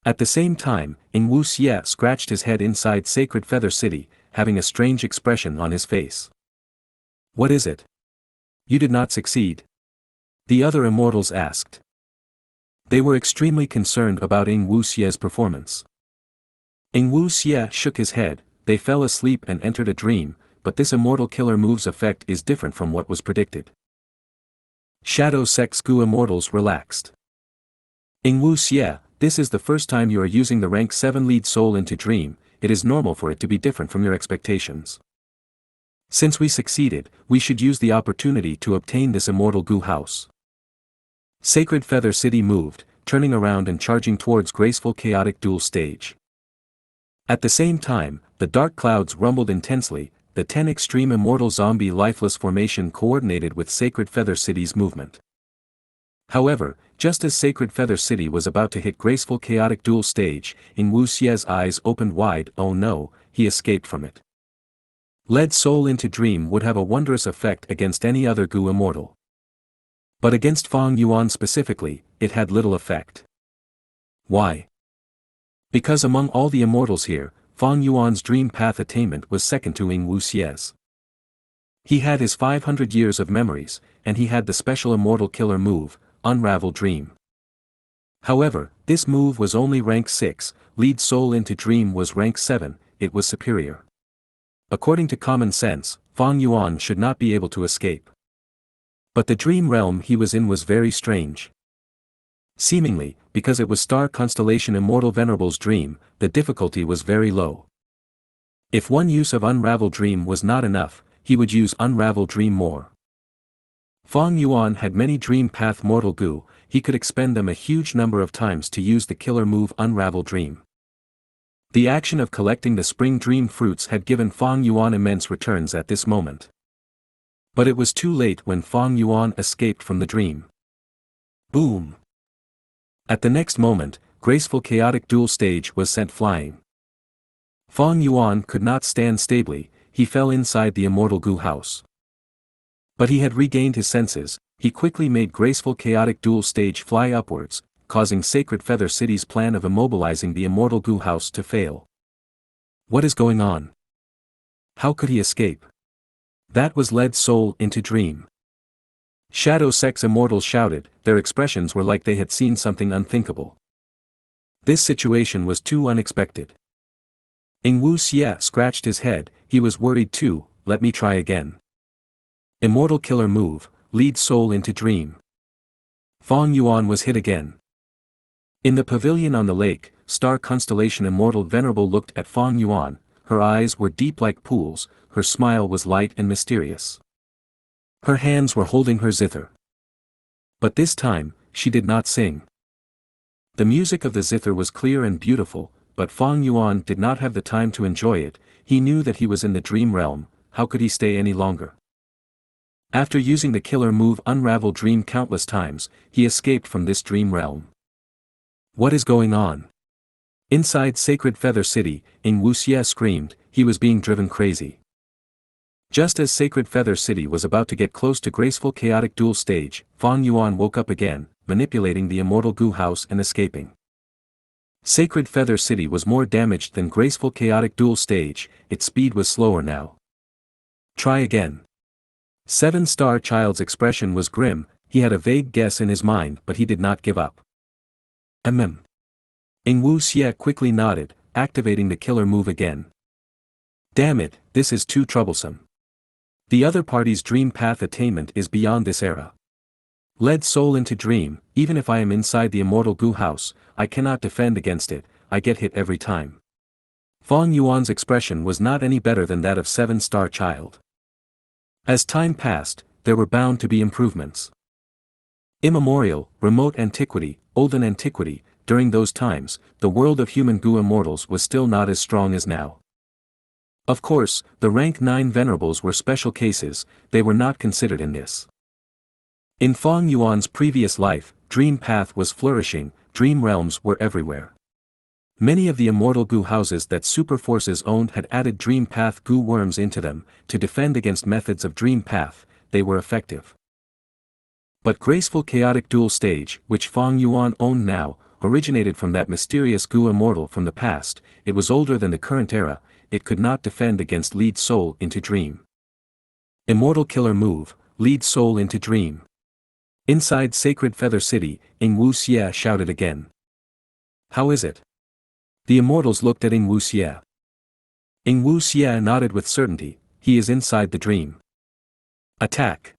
At the same time, Wu Xie scratched his head inside Sacred Feather City, having a strange expression on his face. What is it? You did not succeed? The other immortals asked. They were extremely concerned about Wu Xie's performance. Wu Xie shook his head, they fell asleep and entered a dream, but this immortal killer move's effect is different from what was predicted. Daoist Gu immortals relaxed. Xianxia, this is the first time you are using the rank 7 lead soul into dream, it is normal for it to be different from your expectations. Since we succeeded, we should use the opportunity to obtain this immortal Gu house. Sacred Feather City moved, turning around and charging towards graceful chaotic duel stage. At the same time, the dark clouds rumbled intensely, the 10 extreme immortal zombie lifeless formation coordinated with Sacred Feather City's movement. However, just as Sacred Feather City was about to hit graceful chaotic duel stage, Xianxia's eyes opened wide. Oh no, he escaped from it. Lead soul into dream would have a wondrous effect against any other Gu immortal. But against Fang Yuan specifically, it had little effect. Why? Because among all the immortals here, Fang Yuan's dream path attainment was second to Xianxia's. He had his 500 years of memories, and he had the special immortal killer move, Unravel Dream. However, this move was only rank 6, lead soul into dream was rank 7, it was superior. According to common sense, Fang Yuan should not be able to escape. But the dream realm he was in was very strange. Seemingly, because it was star constellation Immortal Venerable's dream, the difficulty was very low. If one use of Unravel Dream was not enough, he would use Unravel Dream more. Fang Yuan had many dream path mortal Gu, he could expend them a huge number of times to use the killer move Unravel Dream. The action of collecting the spring dream fruits had given Fang Yuan immense returns at this moment. But it was too late when Fang Yuan escaped from the dream. Boom! At the next moment, graceful chaotic duel stage was sent flying. Fang Yuan could not stand stably, he fell inside the immortal Gu house. But he had regained his senses, he quickly made graceful chaotic duel stage fly upwards, causing Sacred Feather City's plan of immobilizing the immortal Gu house to fail. What is going on? How could he escape? That was led soul into dream. Daoist immortals shouted, their expressions were like they had seen something unthinkable. This situation was too unexpected. Xianxia scratched his head, he was worried too. Let me try again. Immortal killer move, lead soul into dream. Fang Yuan was hit again. In the pavilion on the lake, star constellation Immortal Venerable looked at Fang Yuan, her eyes were deep like pools, her smile was light and mysterious. Her hands were holding her zither. But this time, she did not sing. The music of the zither was clear and beautiful, but Fang Yuan did not have the time to enjoy it, he knew that he was in the dream realm, how could he stay any longer? After using the killer move Unravel Dream countless times, he escaped from this dream realm. What is going on? Inside Sacred Feather City, Xianxia screamed, he was being driven crazy. Just as Sacred Feather City was about to get close to graceful chaotic duel stage, Fang Yuan woke up again, manipulating the immortal Gu house and escaping. Sacred Feather City was more damaged than graceful chaotic duel stage, its speed was slower now. Try again. 7-star child's expression was grim, he had a vague guess in his mind but he did not give up. Xianxia quickly nodded, activating the killer move again. Damn it, this is too troublesome. The other party's dream path attainment is beyond this era. Led soul into dream, even if I am inside the immortal Gu house, I cannot defend against it, I get hit every time. Fang Yuan's expression was not any better than that of 7-star child. As time passed, there were bound to be improvements. Immemorial, remote antiquity, olden antiquity, during those times, the world of human Gu immortals was still not as strong as now. Of course, the rank 9 venerables were special cases, they were not considered in this. In Fang Yuan's previous life, dream path was flourishing, dream realms were everywhere. Many of the immortal Gu houses that super forces owned had added dream path Gu worms into them, to defend against methods of dream path, they were effective. But graceful chaotic duel stage, which Fang Yuan owned now, originated from that mysterious Gu immortal from the past, it was older than the current era, it could not defend against lead soul into dream. Immortal killer move, lead soul into dream. Inside Sacred Feather City, Xianxia shouted again. How is it? The immortals looked at Xianxia. Xianxia nodded with certainty, he is inside the dream. Attack!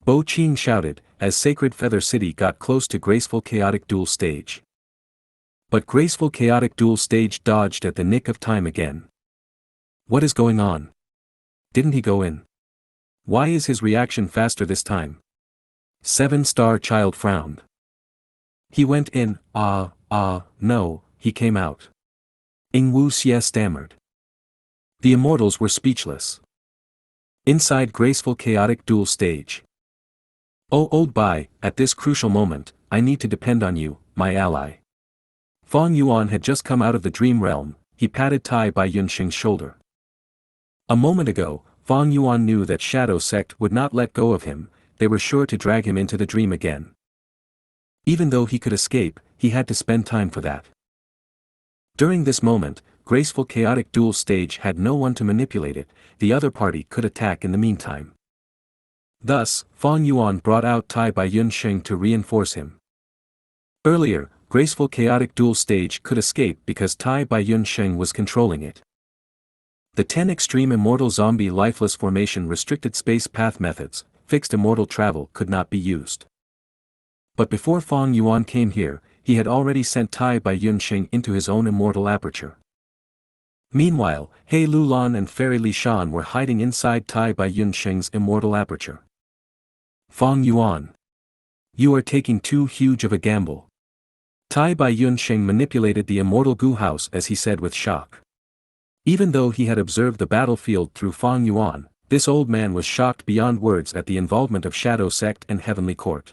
Bo Qing shouted, as Sacred Feather City got close to Graceful Chaotic Duel Stage. But Graceful Chaotic Duel Stage dodged at the nick of time again. What is going on? Didn't he go in? Why is his reaction faster this time? 7-star child frowned. He went in, no, he came out. Ing Wu Xie stammered. The immortals were speechless. Inside Graceful Chaotic Duel Stage. Oh old Bai, at this crucial moment, I need to depend on you, my ally. Fang Yuan had just come out of the dream realm, he patted Tai Bai Yunxing's shoulder. A moment ago, Fang Yuan knew that Shadow Sect would not let go of him, they were sure to drag him into the dream again. Even though he could escape, he had to spend time for that. During this moment, Graceful Chaotic Duel Stage had no one to manipulate it, the other party could attack in the meantime. Thus, Fang Yuan brought out Tai Bai Yunxing to reinforce him. Earlier, Graceful Chaotic Duel Stage could escape because Tai Bai Yunxing was controlling it. The 10 extreme immortal zombie lifeless formation restricted space path methods, fixed immortal travel could not be used. But before Fang Yuan came here, he had already sent Tai Bai Yunxing into his own immortal aperture. Meanwhile, He Lulan and Fairy Li Shan were hiding inside Tai Bai Yunxing's immortal aperture. Fang Yuan. You are taking too huge of a gamble. Tai Bai Yunxing manipulated the immortal Gu house as he said with shock. Even though he had observed the battlefield through Fang Yuan, this old man was shocked beyond words at the involvement of Shadow Sect and Heavenly Court.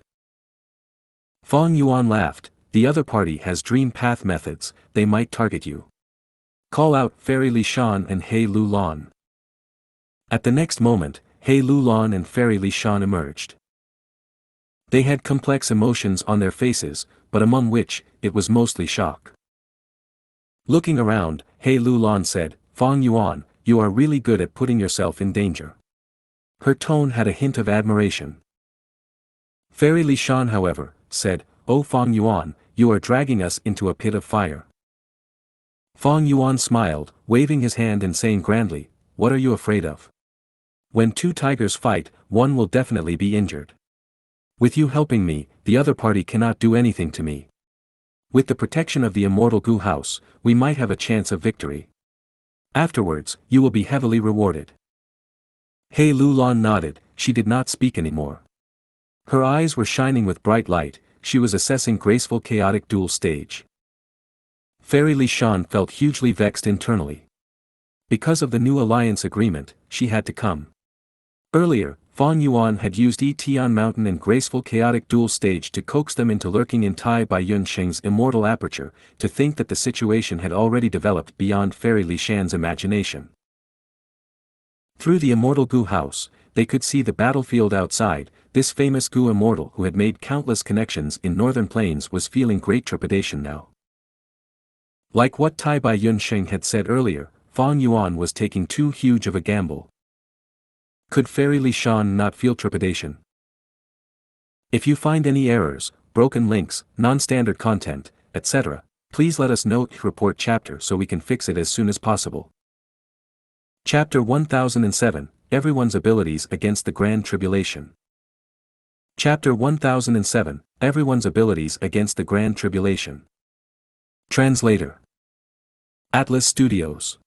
Fang Yuan laughed, the other party has dream path methods, they might target you. Call out Fairy Li Shan and He Lulan. At the next moment, He Lulan and Fairy Li Shan emerged. They had complex emotions on their faces, but among which, it was mostly shock. Looking around, He Lulan said, Fang Yuan, you are really good at putting yourself in danger. Her tone had a hint of admiration. Fairy Li Shan however, said, Oh Fang Yuan, you are dragging us into a pit of fire. Fang Yuan smiled, waving his hand and saying grandly, what are you afraid of? When two tigers fight, one will definitely be injured. With you helping me, the other party cannot do anything to me. With the protection of the immortal Gu house, we might have a chance of victory. Afterwards, you will be heavily rewarded. He Lulan nodded, she did not speak anymore. Her eyes were shining with bright light, she was assessing Graceful Chaotic Duel Stage. Fairy Li Shan felt hugely vexed internally. Because of the new alliance agreement, she had to come. Earlier, Fang Yuan had used Etian Mountain and Graceful Chaotic Duel Stage to coax them into lurking in Tai Bai Yunxing's immortal aperture, to think that the situation had already developed beyond Fairy Li Shan's imagination. Through the immortal Gu house, they could see the battlefield outside. This famous Gu immortal who had made countless connections in northern plains was feeling great trepidation now. Like what Tai Bai Yunxing had said earlier, Fang Yuan was taking too huge of a gamble. Could Fairy Li Shan not feel trepidation? If you find any errors, broken links, non-standard content, etc., please let us know. Report chapter so we can fix it as soon as possible. Chapter 1007, Everyone's Abilities Against the Grand Tribulation. Chapter 1007, Everyone's Abilities Against the Grand Tribulation. Translator. Atlas Studios.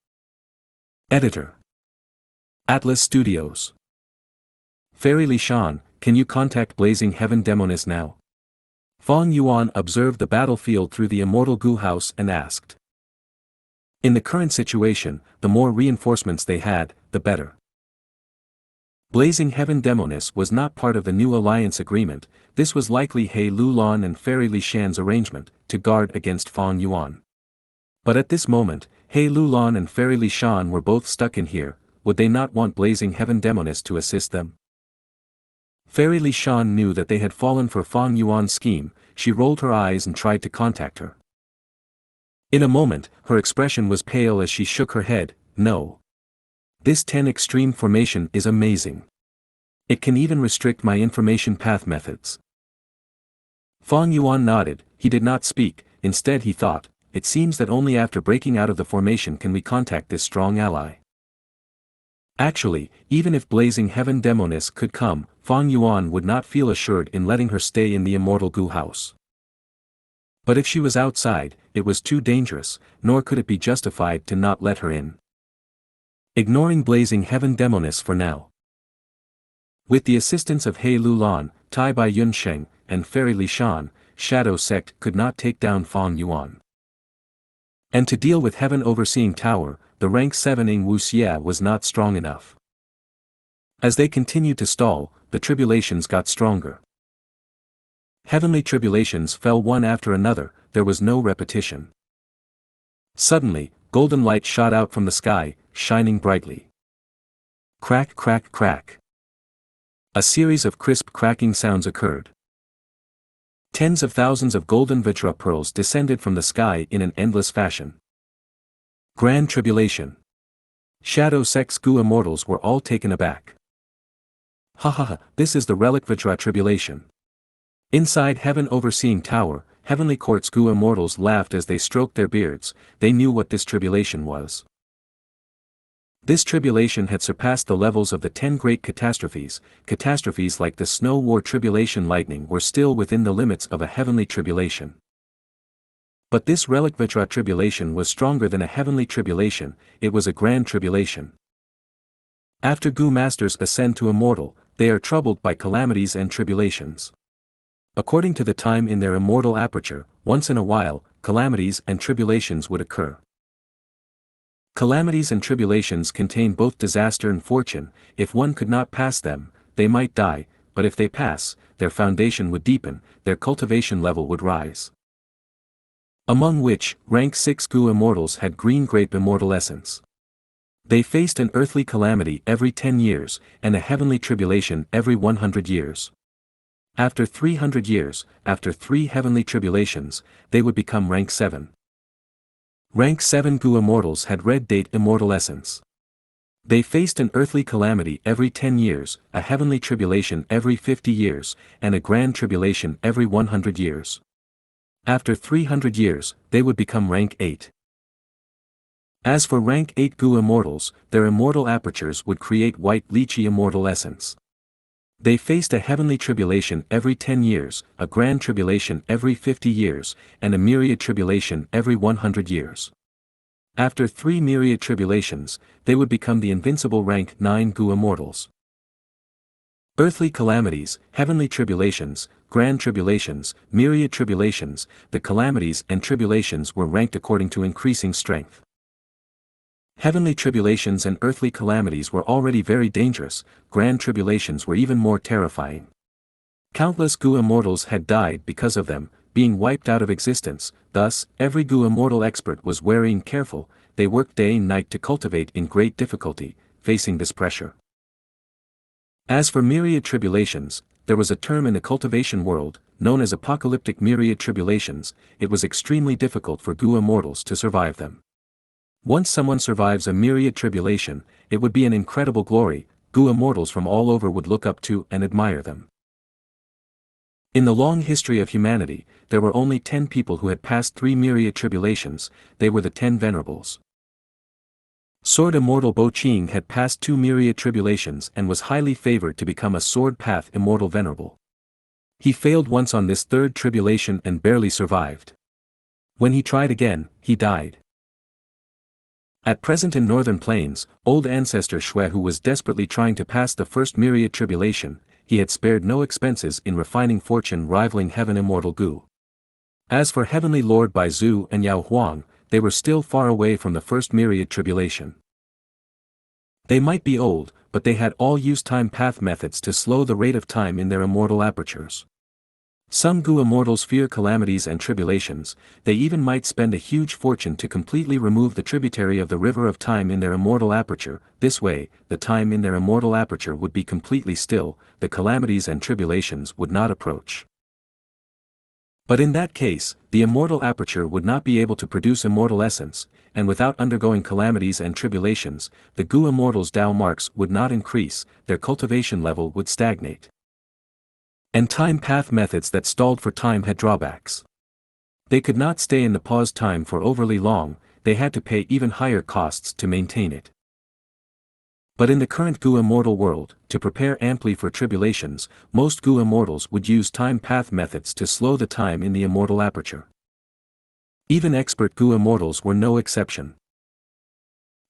Editor. Atlas Studios. Fairy Li Shan, can you contact Blazing Heaven Demoness now? Fang Yuan observed the battlefield through the immortal Gu house and asked. In the current situation, the more reinforcements they had, the better. Blazing Heaven Demoness was not part of the new alliance agreement, this was likely He Lulan and Fairy Li Shan's arrangement, to guard against Fang Yuan. But at this moment, He Lulan and Fairy Li Shan were both stuck in here, would they not want Blazing Heaven Demoness to assist them? Fairy Li Shan knew that they had fallen for Fang Yuan's scheme, she rolled her eyes and tried to contact her. In a moment, her expression was pale as she shook her head, no. This 10 extreme formation is amazing. It can even restrict my information path methods. Fang Yuan nodded, he did not speak, instead he thought, it seems that only after breaking out of the formation can we contact this strong ally. Actually, even if blazing heaven demoness could come, Fang Yuan would not feel assured in letting her stay in the immortal Gu house. But if she was outside, it was too dangerous, nor could it be justified to not let her in. Ignoring blazing heaven demoness for now. With the assistance of He Lulan, Tai Bai Yun Sheng, and Fairy Li Shan, Shadow Sect could not take down Fang Yuan. And to deal with Heaven Overseeing Tower, the rank 7 Ing Wu Xia was not strong enough. As they continued to stall, the tribulations got stronger. Heavenly tribulations fell one after another, there was no repetition. Suddenly, golden light shot out from the sky, shining brightly. Crack, crack, crack. A series of crisp cracking sounds occurred. Tens of thousands of golden Vajra pearls descended from the sky in an endless fashion. Grand Tribulation. Shadow Sect's Gu immortals were all taken aback. Ha ha ha, this is the relic Vajra Tribulation. Inside Heaven Overseeing Tower, Heavenly Court's Gu immortals laughed as they stroked their beards, they knew what this tribulation was. This tribulation had surpassed the levels of the 10 great catastrophes. Catastrophes like the Snow War Tribulation lightning were still within the limits of a heavenly tribulation. But this relic Vajra tribulation was stronger than a heavenly tribulation, it was a grand tribulation. After Gu masters ascend to immortal, they are troubled by calamities and tribulations. According to the time in their immortal aperture, once in a while, calamities and tribulations would occur. Calamities and tribulations contain both disaster and fortune. If one could not pass them, they might die, but if they pass, their foundation would deepen, their cultivation level would rise. Among which, rank 6 Gu immortals had green grape immortal essence. They faced an earthly calamity every 10 years, and a heavenly tribulation every 100 years. After 300 years, after 3 heavenly tribulations, they would become rank 7. Rank 7 Gu immortals had red date immortal essence. They faced an earthly calamity every 10 years, a heavenly tribulation every 50 years, and a grand tribulation every 100 years. After 300 years, they would become rank 8. As for rank 8 Gu immortals, their immortal apertures would create white lychee immortal essence. They faced a heavenly tribulation every 10 years, a grand tribulation every 50 years, and a myriad tribulation every 100 years. After 3 myriad tribulations, they would become the invincible rank 9 Gu immortals. Earthly calamities, heavenly tribulations, grand tribulations, myriad tribulations, the calamities and tribulations were ranked according to increasing strength. Heavenly tribulations and earthly calamities were already very dangerous, grand tribulations were even more terrifying. Countless Gu immortals had died because of them, being wiped out of existence, thus, every Gu immortal expert was wary and careful, they worked day and night to cultivate in great difficulty, facing this pressure. As for myriad tribulations, there was a term in the cultivation world, known as apocalyptic myriad tribulations, it was extremely difficult for Gu immortals to survive them. Once someone survives a myriad tribulation, it would be an incredible glory, Gu immortals from all over would look up to and admire them. In the long history of humanity, there were only 10 people who had passed 3 myriad tribulations, they were the 10 venerables. Sword immortal Bo Qing had passed 2 myriad tribulations and was highly favored to become a sword path immortal venerable. He failed once on this 3rd tribulation and barely survived. When he tried again, he died. At present in northern plains, old ancestor Xue who was desperately trying to pass the 1st myriad tribulation, he had spared no expenses in refining fortune rivaling heaven immortal Gu. As for heavenly lord Bai Zhu and Yao Huang, they were still far away from the 1st myriad tribulation. They might be old, but they had all used time path methods to slow the rate of time in their immortal apertures. Some Gu immortals fear calamities and tribulations, they even might spend a huge fortune to completely remove the tributary of the river of time in their immortal aperture, this way, the time in their immortal aperture would be completely still, the calamities and tribulations would not approach. But in that case, the immortal aperture would not be able to produce immortal essence, and without undergoing calamities and tribulations, the Gu immortals' Dao marks would not increase, their cultivation level would stagnate. And time path methods that stalled for time had drawbacks. They could not stay in the paused time for overly long, they had to pay even higher costs to maintain it. But in the current Gu immortal world, to prepare amply for tribulations, most Gu immortals would use time path methods to slow the time in the immortal aperture. Even expert Gu immortals were no exception.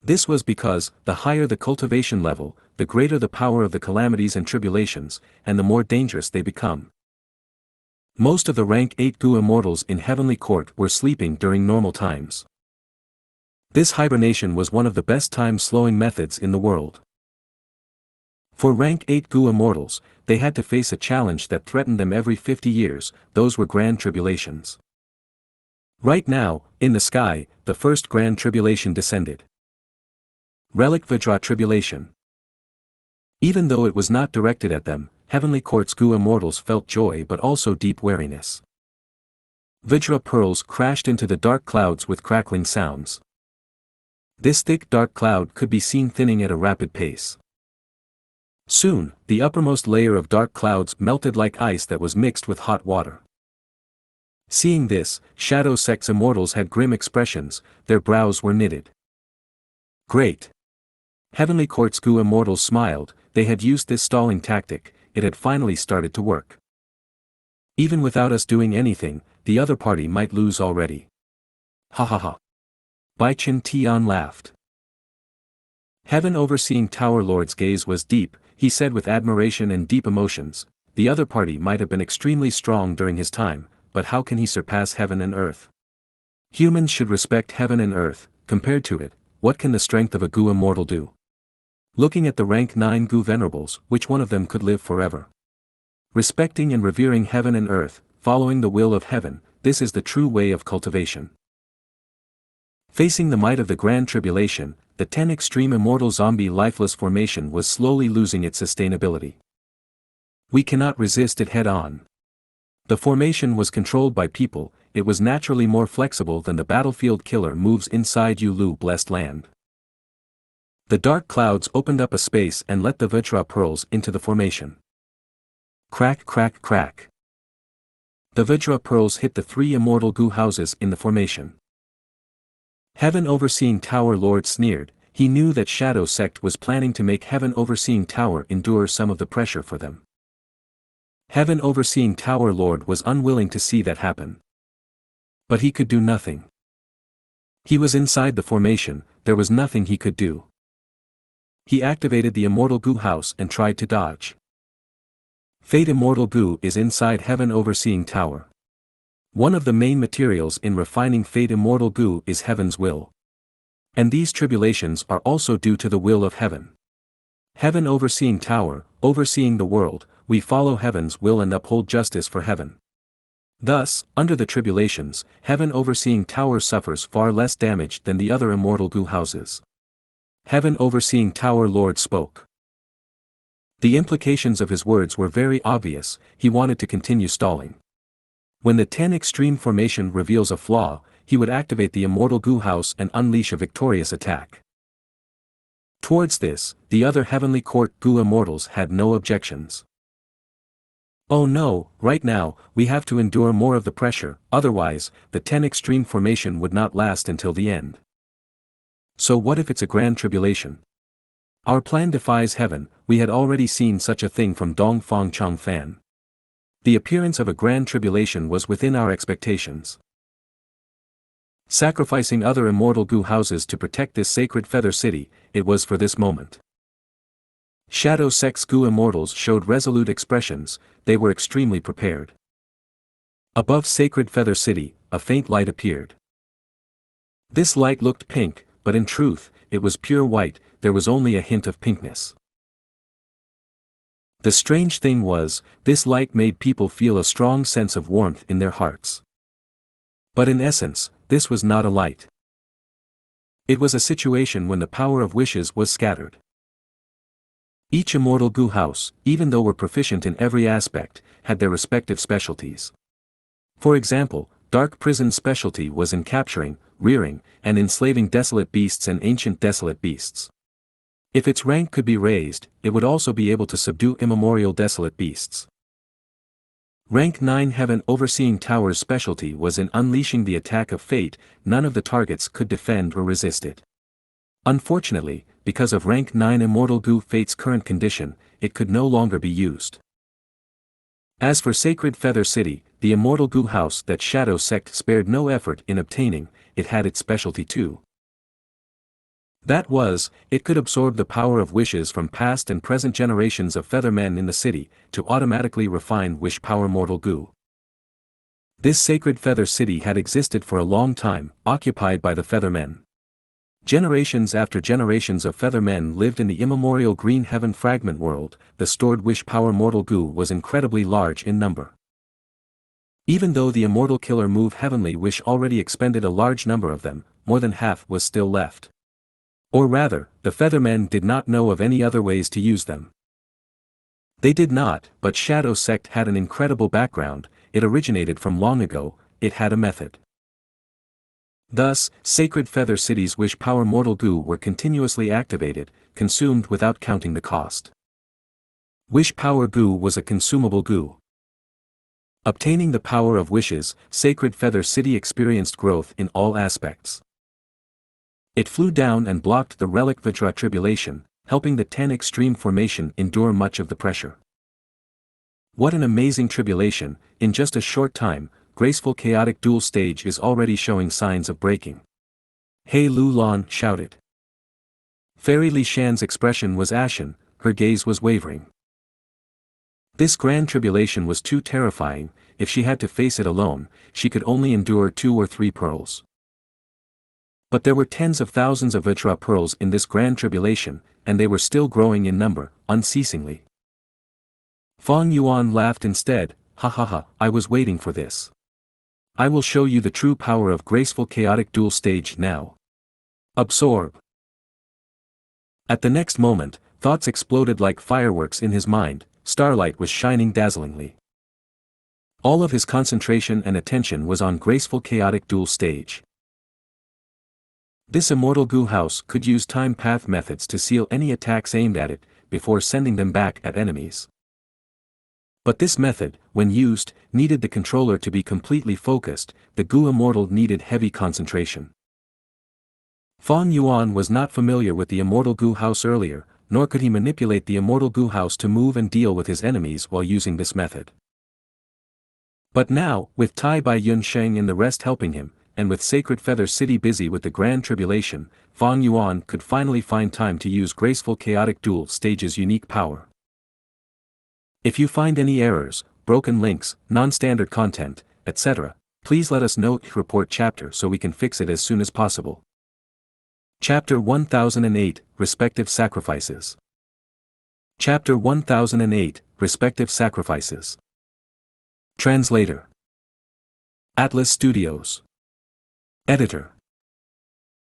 This was because, the higher the cultivation level, the greater the power of the calamities and tribulations, and the more dangerous they become. Most of the rank 8 Gu immortals in Heavenly Court were sleeping during normal times. This hibernation was one of the best time-slowing methods in the world. For rank 8 Gu immortals, they had to face a challenge that threatened them every 50 years, those were grand tribulations. Right now, in the sky, the first grand tribulation descended. Relic Vajra tribulation. Even though it was not directed at them, Heavenly Court's Gu immortals felt joy but also deep wariness. Vajra pearls crashed into the dark clouds with crackling sounds. This thick dark cloud could be seen thinning at a rapid pace. Soon, the uppermost layer of dark clouds melted like ice that was mixed with hot water. Seeing this, Shadow Sect's immortals had grim expressions, their brows were knitted. Great! Heavenly Court's Gu immortals smiled, they had used this stalling tactic, it had finally started to work. Even without us doing anything, the other party might lose already. Ha ha ha. Bai Chen Tian laughed. Heaven Overseeing Tower Lord's gaze was deep, he said with admiration and deep emotions, the other party might have been extremely strong during his time, but how can he surpass heaven and earth? Humans should respect heaven and earth, compared to it, what can the strength of a Gu immortal do? Looking at the rank 9 Gu venerables, which one of them could live forever? Respecting and revering heaven and earth, following the will of heaven, this is the true way of cultivation. Facing the might of the Grand Tribulation, the 10 extreme immortal zombie lifeless formation was slowly losing its sustainability. We cannot resist it head-on. The formation was controlled by people, it was naturally more flexible than the battlefield killer moves inside Yulu blessed land. The dark clouds opened up a space and let the Vajra pearls into the formation. Crack crack crack. The Vajra pearls hit the 3 immortal Gu houses in the formation. Heaven Overseeing Tower Lord sneered, he knew that Shadow Sect was planning to make Heaven Overseeing Tower endure some of the pressure for them. Heaven Overseeing Tower Lord was unwilling to see that happen. But he could do nothing. He was inside the formation, there was nothing he could do. He activated the Immortal Gu house and tried to dodge. Fate Immortal Gu is inside Heaven Overseeing Tower. One of the main materials in refining Fate Immortal Gu is Heaven's will. And these tribulations are also due to the will of Heaven. Heaven Overseeing Tower, overseeing the world, we follow Heaven's will and uphold justice for Heaven. Thus, under the tribulations, Heaven Overseeing Tower suffers far less damage than the other Immortal Gu houses. Heaven Overseeing Tower Lord spoke. The implications of his words were very obvious, he wanted to continue stalling. When the 10 extreme formation reveals a flaw, he would activate the Immortal Gu house and unleash a victorious attack. Towards this, the other Heavenly Court Gu immortals had no objections. Oh no, right now, we have to endure more of the pressure, otherwise, the 10 extreme formation would not last until the end. So what if it's a grand tribulation? Our plan defies heaven, we had already seen such a thing from Dong Fong Chang Fan. The appearance of a grand tribulation was within our expectations. Sacrificing other immortal Gu houses to protect this sacred feather city, it was for this moment. Shadow Sect's Gu immortals showed resolute expressions, they were extremely prepared. Above sacred feather city, a faint light appeared. This light looked pink, but in truth, it was pure white, there was only a hint of pinkness. The strange thing was, this light made people feel a strong sense of warmth in their hearts. But in essence, this was not a light. It was a situation when the power of wishes was scattered. Each immortal Gu house, even though were proficient in every aspect, had their respective specialties. For example, Dark Prison's specialty was in capturing, rearing, and enslaving desolate beasts and ancient desolate beasts. If its rank could be raised, it would also be able to subdue immemorial desolate beasts. Rank 9 Heaven Overseeing Tower's specialty was in unleashing the attack of fate, none of the targets could defend or resist it. Unfortunately, because of rank 9 Immortal Gu Fate's current condition, it could no longer be used. As for Sacred Feather City, the Immortal Gu house that Shadow Sect spared no effort in obtaining, it had its specialty too. That was, it could absorb the power of wishes from past and present generations of Feathermen in the city, to automatically refine wish power Mortal Gu. This Sacred Feather City had existed for a long time, occupied by the Feathermen. Generations after generations of Feathermen lived in the immemorial Green Heaven Fragment world. The stored wish power Mortal Gu was incredibly large in number. Even though the Immortal Killer Move Heavenly Wish already expended a large number of them, more than half was still left. Or rather, the Feathermen did not know of any other ways to use them. They did not, but Shadow Sect had an incredible background. It originated from long ago, it had a method. Thus, Sacred Feather City's wish power Mortal Gu were continuously activated, consumed without counting the cost. Wish power Gu was a consumable Gu. Obtaining the power of wishes, Sacred Feather City experienced growth in all aspects. It flew down and blocked the relic Vajra tribulation, helping the 10 extreme formation endure much of the pressure. What an amazing tribulation! In just a short time, graceful chaotic dual stage is already showing signs of breaking. Hey Lu Lan shouted. Fairy Li Shan's expression was ashen, her gaze was wavering. This grand tribulation was too terrifying. If she had to face it alone, she could only endure 2 or 3 pearls. But there were tens of thousands of Vajra pearls in this grand tribulation, and they were still growing in number, unceasingly. Fang Yuan laughed instead. Ha ha ha, I was waiting for this. I will show you the true power of graceful chaotic dual stage now. Absorb. At the next moment, thoughts exploded like fireworks in his mind. Starlight was shining dazzlingly. All of his concentration and attention was on graceful chaotic dual stage. This Immortal Gu house could use time path methods to seal any attacks aimed at it, before sending them back at enemies. But this method, when used, needed the controller to be completely focused. The Gu Immortal needed heavy concentration. Fang Yuan was not familiar with the Immortal Gu house earlier, nor could he manipulate the Immortal Gu house to move and deal with his enemies while using this method. But now, with Tai Bai Yun Sheng and the rest helping him, and with Sacred Feather City busy with the Grand Tribulation, Fang Yuan could finally find time to use graceful chaotic dual stage's unique power. If you find any errors, broken links, non-standard content, etc., please let us know. Report chapter so we can fix it as soon as possible. Chapter 1008, Respective Sacrifices. Chapter 1008, Respective Sacrifices. Translator. Atlas Studios. Editor.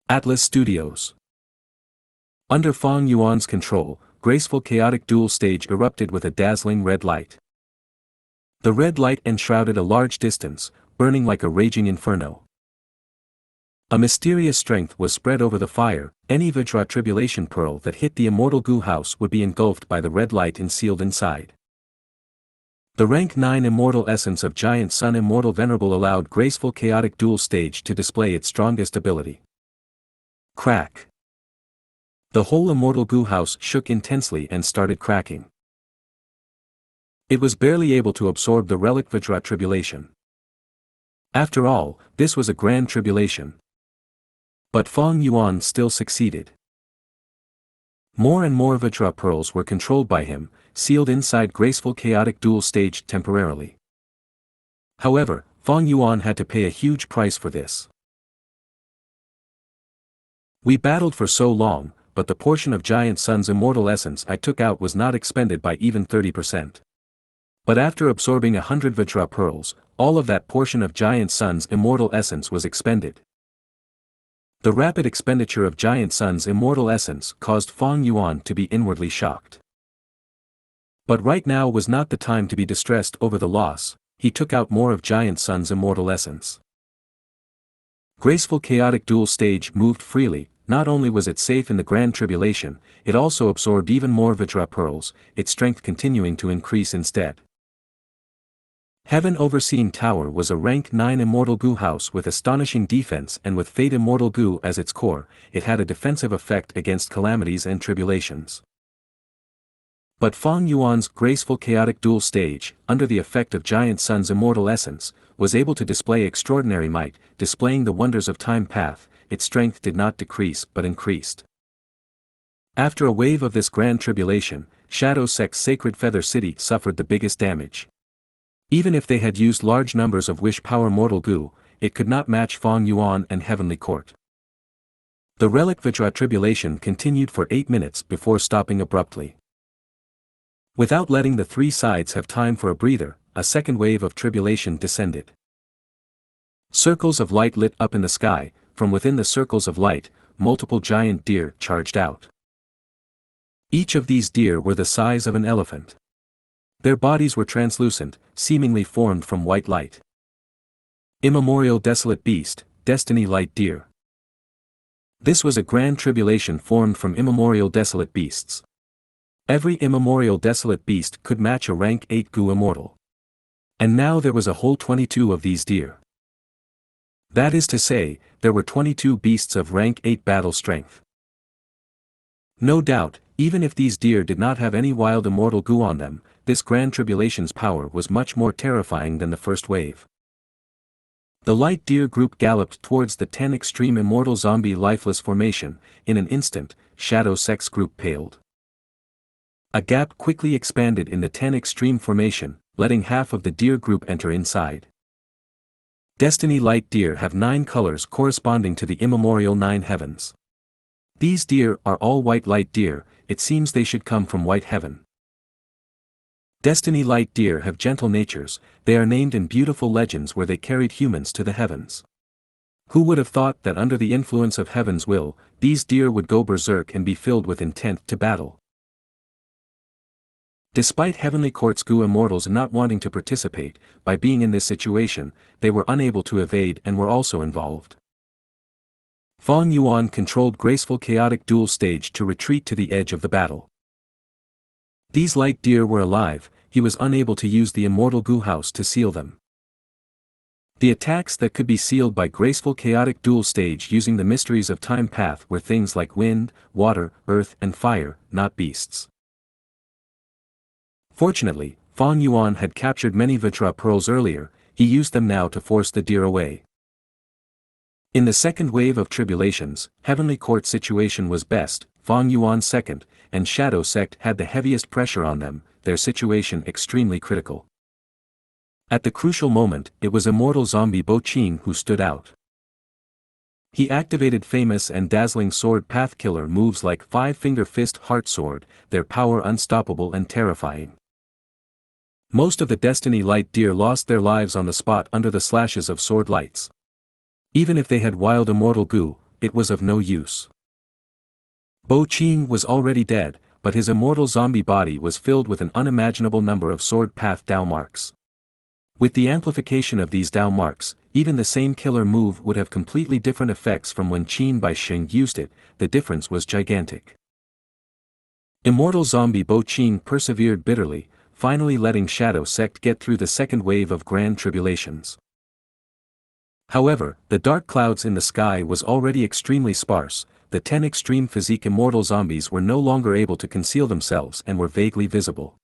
Atlas Studios. Under Fang Yuan's control, graceful chaotic dual stage erupted with a dazzling red light. The red light enshrouded a large distance, burning like a raging inferno. A mysterious strength was spread over the fire. Any Vajra tribulation pearl that hit the Immortal Gu house would be engulfed by the red light and sealed inside. The rank 9 immortal essence of Giant Sun Immortal Venerable allowed graceful chaotic dual stage to display its strongest ability. Crack. The whole Immortal Gu house shook intensely and started cracking. It was barely able to absorb the relic Vajra tribulation. After all, this was a grand tribulation. But Fang Yuan still succeeded. More and more Vajra pearls were controlled by him, sealed inside graceful chaotic dual stage temporarily. However, Fang Yuan had to pay a huge price for this. We battled for so long, but the portion of Giant Sun's immortal essence I took out was not expended by even 30%. But after absorbing 100 Vajra pearls, all of that portion of Giant Sun's immortal essence was expended. The rapid expenditure of Giant Sun's immortal essence caused Fang Yuan to be inwardly shocked. But right now was not the time to be distressed over the loss. He took out more of Giant Sun's immortal essence. Graceful chaotic dual stage moved freely. Not only was it safe in the Grand Tribulation, it also absorbed even more Vajra pearls, its strength continuing to increase instead. Heaven Overseeing Tower was a rank 9 Immortal Gu house with astonishing defense, and with Fate Immortal Gu as its core, it had a defensive effect against calamities and tribulations. But Fang Yuan's graceful chaotic dual stage, under the effect of Giant Sun's immortal essence, was able to display extraordinary might, displaying the wonders of time path. Its strength did not decrease but increased. After a wave of this grand tribulation, Shadow Sect's Sacred Feather City suffered the biggest damage. Even if they had used large numbers of Wish Power Mortal Gu, it could not match Fang Yuan and Heavenly Court. The Relic Vajra tribulation continued for 8 minutes before stopping abruptly. Without letting the three sides have time for a breather, a second wave of tribulation descended. Circles of light lit up in the sky. From within the circles of light, multiple giant deer charged out. Each of these deer were the size of an elephant. Their bodies were translucent, seemingly formed from white light. Immemorial Desolate Beast, Destiny Light Deer. This was a grand tribulation formed from immemorial desolate beasts. Every immemorial desolate beast could match a rank 8 Gu immortal. And now there was a whole 22 of these deer. That is to say, there were 22 beasts of rank 8 battle strength. No doubt, even if these deer did not have any wild immortal Gu on them, this grand tribulation's power was much more terrifying than the first wave. The light deer group galloped towards the 10 extreme immortal zombie lifeless formation. In an instant, Shadow Sect's group paled. A gap quickly expanded in the 10 extreme formation, letting half of the deer group enter inside. Destiny Light Deer have 9 colors corresponding to the immemorial 9 heavens. These deer are all white light deer. It seems they should come from white heaven. Destiny Light Deer have gentle natures. They are named in beautiful legends where they carried humans to the heavens. Who would have thought that under the influence of heaven's will, these deer would go berserk and be filled with intent to battle? Despite Heavenly Court's Gu immortals not wanting to participate, by being in this situation, they were unable to evade and were also involved. Fang Yuan controlled graceful chaotic dual stage to retreat to the edge of the battle. These light deer were alive. He was unable to use the immortal Gu house to seal them. The attacks that could be sealed by graceful chaotic dual stage using the mysteries of time path were things like wind, water, earth and fire, not beasts. Fortunately, Fang Yuan had captured many Vajra pearls earlier. He used them now to force the deer away. In the second wave of tribulations, Heavenly Court's situation was best, Fang Yuan second, and Shadow Sect had the heaviest pressure on them, their situation extremely critical. At the crucial moment, it was immortal zombie Bo Qing who stood out. He activated famous and dazzling sword path killer moves like 5-finger fist heart sword, their power unstoppable and terrifying. Most of the Destiny Light Deer lost their lives on the spot under the slashes of sword lights. Even if they had wild immortal Gu, it was of no use. Bo Qing was already dead, but his immortal zombie body was filled with an unimaginable number of sword path Dao marks. With the amplification of these Dao marks, even the same killer move would have completely different effects from when Qin Bai Sheng used it. The difference was gigantic. Immortal zombie Bo Qing persevered bitterly, finally letting Shadow Sect get through the second wave of grand tribulations. However, the dark clouds in the sky was already extremely sparse. The 10 extreme physique immortal zombies were no longer able to conceal themselves and were vaguely visible.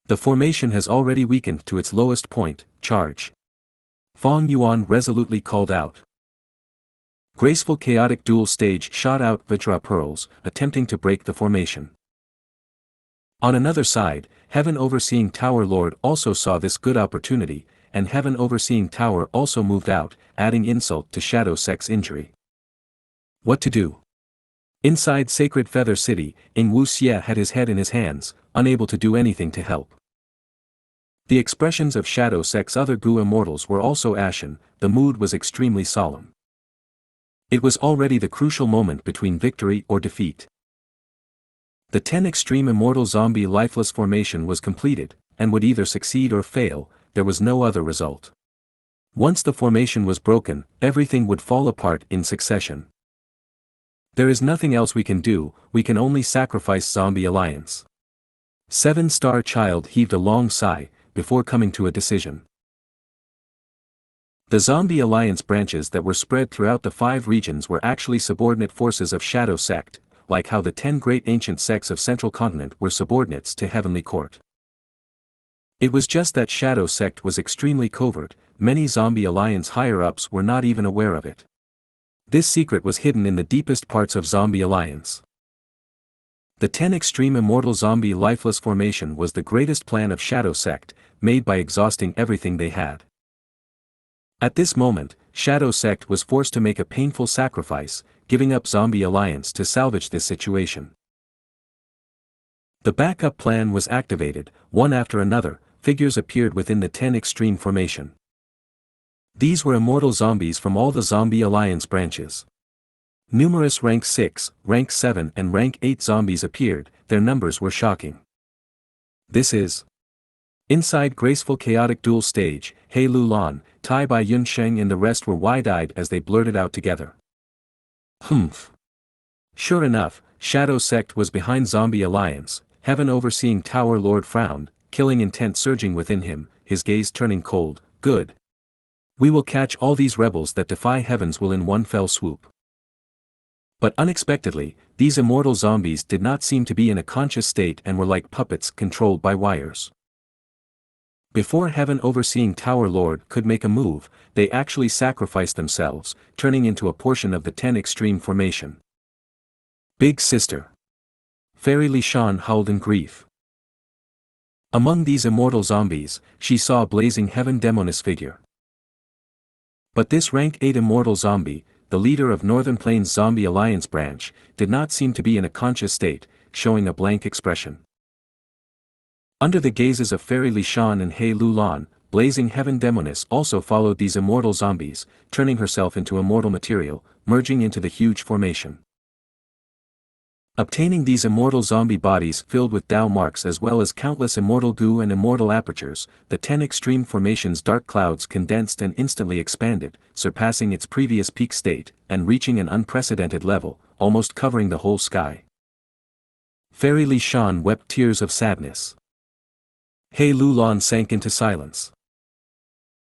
The formation has already weakened to its lowest point. Charge. Fang Yuan resolutely called out. Graceful chaotic dual stage shot out Vajra pearls, attempting to break the formation. On another side, Heaven Overseeing Tower Lord also saw this good opportunity, and Heaven Overseeing Tower also moved out, adding insult to Shadow Sect's injury. What to do? Inside Sacred Feather City, Wu Xie had his head in his hands, unable to do anything to help. The expressions of Shadow Sect's other Gu immortals were also ashen. The mood was extremely solemn. It was already the crucial moment between victory or defeat. The 10 extreme immortal zombie lifeless formation was completed, and would either succeed or fail. There was no other result. Once the formation was broken, everything would fall apart in succession. There is nothing else we can do, we can only sacrifice Zombie Alliance. 7-Star Child heaved a long sigh. before coming to a decision. The Zombie Alliance branches that were spread throughout the 5 regions were actually subordinate forces of Shadow Sect, like how the 10 great ancient sects of Central Continent were subordinates to Heavenly Court. It was just that Shadow Sect was extremely covert, many Zombie Alliance higher-ups were not even aware of it. This secret was hidden in the deepest parts of Zombie Alliance. The 10 Extreme Immortal Zombie Lifeless Formation was the greatest plan of Shadow Sect, made by exhausting everything they had. At this moment, Shadow Sect was forced to make a painful sacrifice, giving up Zombie Alliance to salvage this situation. The backup plan was activated, one after another, figures appeared within the 10 Extreme Formation. These were immortal zombies from all the Zombie Alliance branches. Numerous rank 6, rank 7 and rank 8 zombies appeared, their numbers were shocking. This is inside Graceful Chaotic Duel Stage, He Lulan, Tai Bai Yunsheng and the rest were wide-eyed as they blurted out together. Humph. Sure enough, Shadow Sect was behind Zombie Alliance. Heaven Overseeing Tower Lord frowned, killing intent surging within him, his gaze turning cold. Good. We will catch all these rebels that defy heavens will in one fell swoop. But unexpectedly, these immortal zombies did not seem to be in a conscious state and were like puppets controlled by wires. Before Heaven Overseeing Tower Lord could make a move, they actually sacrificed themselves, turning into a portion of the 10 Extreme Formation. Big Sister. Fairy Li Shan howled in grief. Among these immortal zombies, she saw a blazing heaven demoness figure. But this rank 8 immortal zombie, the leader of Northern Plains Zombie Alliance branch, did not seem to be in a conscious state, showing a blank expression. Under the gazes of Fairy Li Shan and He Lulan, blazing heaven demoness also followed these immortal zombies, turning herself into immortal material, merging into the huge formation. Obtaining these immortal zombie bodies filled with Dao marks as well as countless immortal goo and immortal apertures, the 10 Extreme Formation's dark clouds condensed and instantly expanded, surpassing its previous peak state, and reaching an unprecedented level, almost covering the whole sky. Fairy Li Shan wept tears of sadness. He Lulan sank into silence.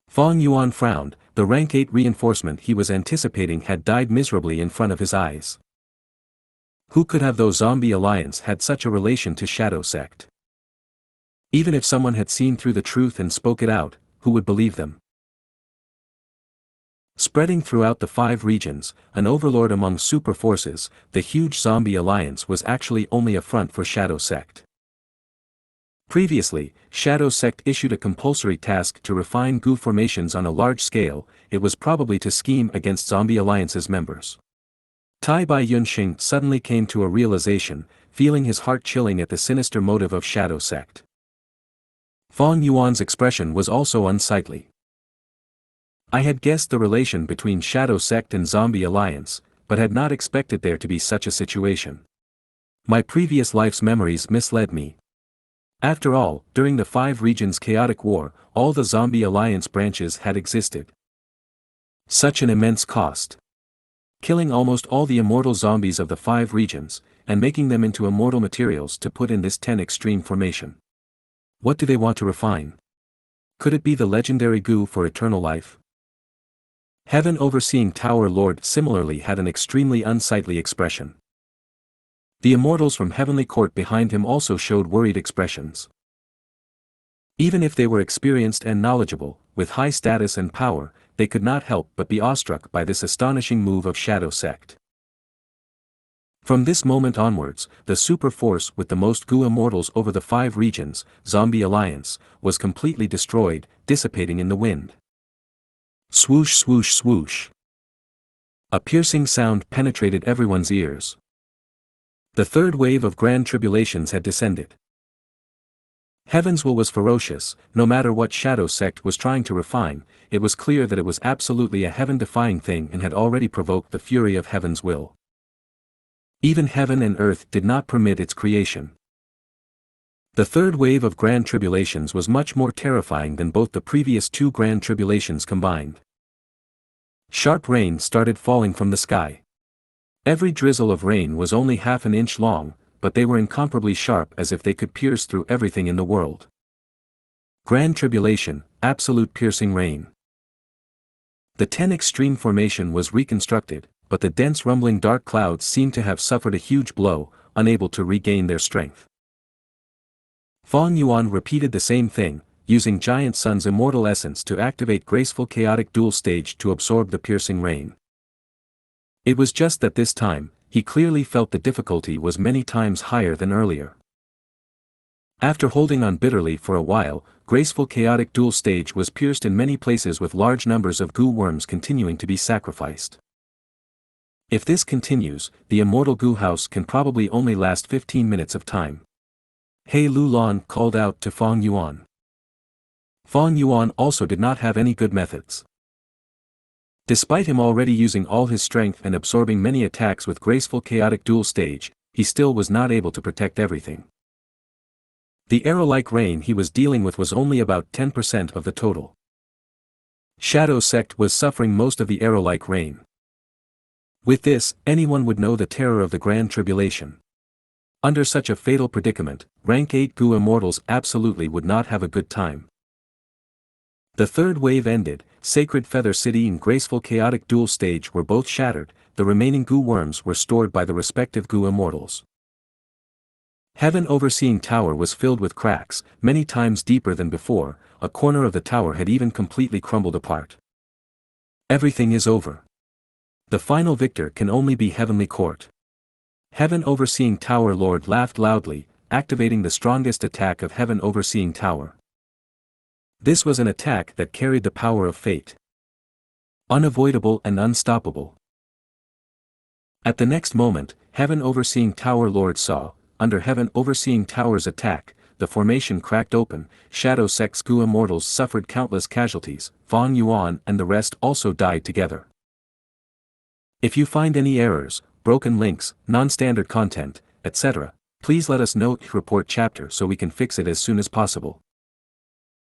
Fong Yuan frowned, the rank 8 reinforcement he was anticipating had died miserably in front of his eyes. Who could have those Zombie Alliance had such a relation to Shadow Sect? Even if someone had seen through the truth and spoke it out, who would believe them? Spreading throughout the 5 regions, an overlord among super forces, the huge Zombie Alliance was actually only a front for Shadow Sect. Previously, Shadow Sect issued a compulsory task to refine goo formations on a large scale. It was probably to scheme against Zombie Alliance's members. Tai Bai Yunxing suddenly came to a realization, feeling his heart chilling at the sinister motive of Shadow Sect. Fong Yuan's expression was also unsightly. I had guessed the relation between Shadow Sect and Zombie Alliance, but had not expected there to be such a situation. My previous life's memories misled me. After all, during the 5 regions' chaotic war, all the Zombie Alliance branches had existed. Such an immense cost. Killing almost all the immortal zombies of the 5 regions, and making them into immortal materials to put in this 10 Extreme Formation. What do they want to refine? Could it be the legendary goo for eternal life? Heaven Overseeing Tower Lord similarly had an extremely unsightly expression. The immortals from Heavenly Court behind him also showed worried expressions. Even if they were experienced and knowledgeable, with high status and power, they could not help but be awestruck by this astonishing move of Shadow Sect. From this moment onwards, the super force with the most goo immortals over the 5 regions, Zombie Alliance, was completely destroyed, dissipating in the wind. Swoosh swoosh swoosh. A piercing sound penetrated everyone's ears. The third wave of grand tribulations had descended. Heaven's will was ferocious. No matter what Shadow Sect was trying to refine, it was clear that it was absolutely a heaven-defying thing and had already provoked the fury of Heaven's will. Even heaven and earth did not permit its creation. The third wave of grand tribulations was much more terrifying than both the previous 2 grand tribulations combined. Sharp rain started falling from the sky. Every drizzle of rain was only half an inch long, but they were incomparably sharp as if they could pierce through everything in the world. Grand Tribulation, Absolute Piercing Rain. The 10 extreme formation was reconstructed, but the dense rumbling dark clouds seemed to have suffered a huge blow, unable to regain their strength. Fong Yuan repeated the same thing, using Giant Sun's immortal essence to activate graceful chaotic dual stage to absorb the piercing rain. It was just that this time, he clearly felt the difficulty was many times higher than earlier. After holding on bitterly for a while, graceful chaotic dual stage was pierced in many places with large numbers of Gu worms continuing to be sacrificed. If this continues, the immortal Gu house can probably only last 15 minutes of time. He Lulan called out to Fong Yuan. Fong Yuan also did not have any good methods. Despite him already using all his strength and absorbing many attacks with graceful chaotic dual stage, he still was not able to protect everything. The arrow-like rain he was dealing with was only about 10% of the total. Shadow Sect was suffering most of the arrow-like rain. With this, anyone would know the terror of the Grand Tribulation. Under such a fatal predicament, rank 8 Gu immortals absolutely would not have a good time. The third wave ended, Sacred Feather City and Graceful Chaotic Dual Stage were both shattered, the remaining Gu worms were stored by the respective Gu immortals. Heaven Overseeing Tower was filled with cracks, many times deeper than before, a corner of the tower had even completely crumbled apart. Everything is over. The final victor can only be Heavenly Court. Heaven Overseeing Tower Lord laughed loudly, activating the strongest attack of Heaven Overseeing Tower. This was an attack that carried the power of fate. Unavoidable and unstoppable. At the next moment, Heaven Overseeing Tower Lord saw, under Heaven Overseeing Tower's attack, the formation cracked open, Shadow Sect's Gu immortals suffered countless casualties, Fong Yuan and the rest also died together. If you find any errors, broken links, non-standard content, etc., please let us know. Report chapter so we can fix it as soon as possible.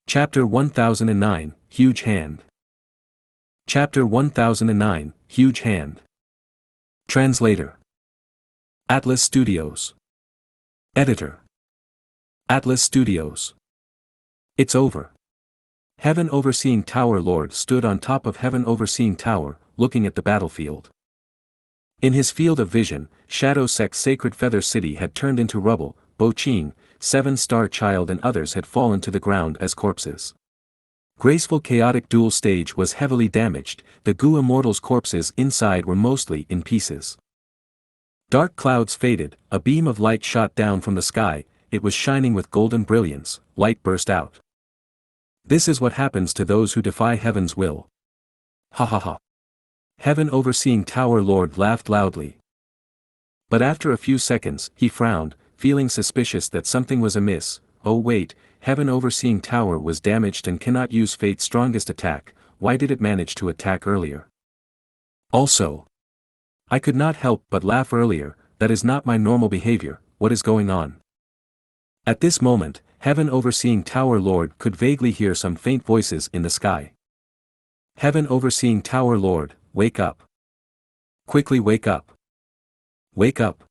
Chapter 1009, Huge Hand. Chapter 1009, Huge Hand. Translator. Atlas Studios. Editor. Atlas Studios. It's over. Heaven Overseeing Tower Lord stood on top of Heaven Overseeing Tower, looking at the battlefield. In his field of vision, Shadow Sect's Sacred Feather City had turned into rubble, Bo Qing, 7-Star Child and others had fallen to the ground as corpses. Graceful Chaotic Dual Stage was heavily damaged, the Gu Immortals' corpses inside were mostly in pieces. Dark clouds faded, a beam of light shot down from the sky, it was shining with golden brilliance, light burst out. This is what happens to those who defy Heaven's will. Ha ha ha. Heaven Overseeing Tower Lord laughed loudly. But after a few seconds, he frowned, feeling suspicious that something was amiss. Oh wait, Heaven Overseeing Tower was damaged and cannot use Fate's strongest attack, why did it manage to attack earlier? Also, I could not help but laugh earlier, that is not my normal behavior, what is going on? At this moment, Heaven Overseeing Tower Lord could vaguely hear some faint voices in the sky. Heaven Overseeing Tower Lord, wake up. Quickly wake up. Wake up.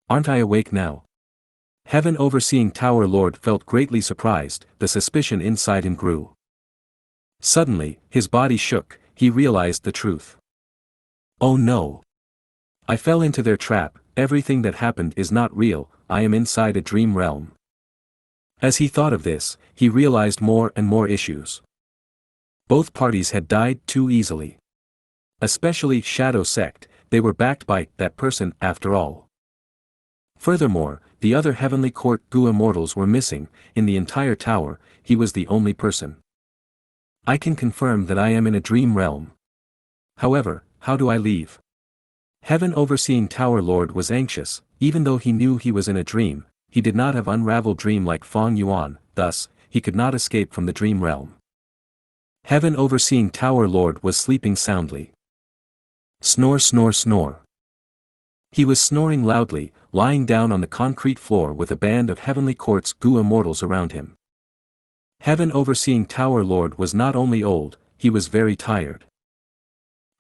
Aren't I awake now? Heaven Overseeing Tower Lord felt greatly surprised, the suspicion inside him grew. Suddenly, his body shook, he realized the truth. Oh no. I fell into their trap, everything that happened is not real, I am inside a dream realm. As he thought of this, he realized more and more issues. Both parties had died too easily. Especially Shadow Sect, they were backed by that person after all. Furthermore, the other Heavenly Court Gu immortals were missing, in the entire tower, he was the only person. I can confirm that I am in a dream realm. However, how do I leave? Heaven Overseeing Tower Lord was anxious, even though he knew he was in a dream, he did not have unraveled dream like Fong Yuan, thus, he could not escape from the dream realm. Heaven Overseeing Tower Lord was sleeping soundly. Snore snore snore. He was snoring loudly, lying down on the concrete floor with a band of Heavenly Court's Gu immortals around him. Heaven Overseeing Tower Lord was not only old, he was very tired.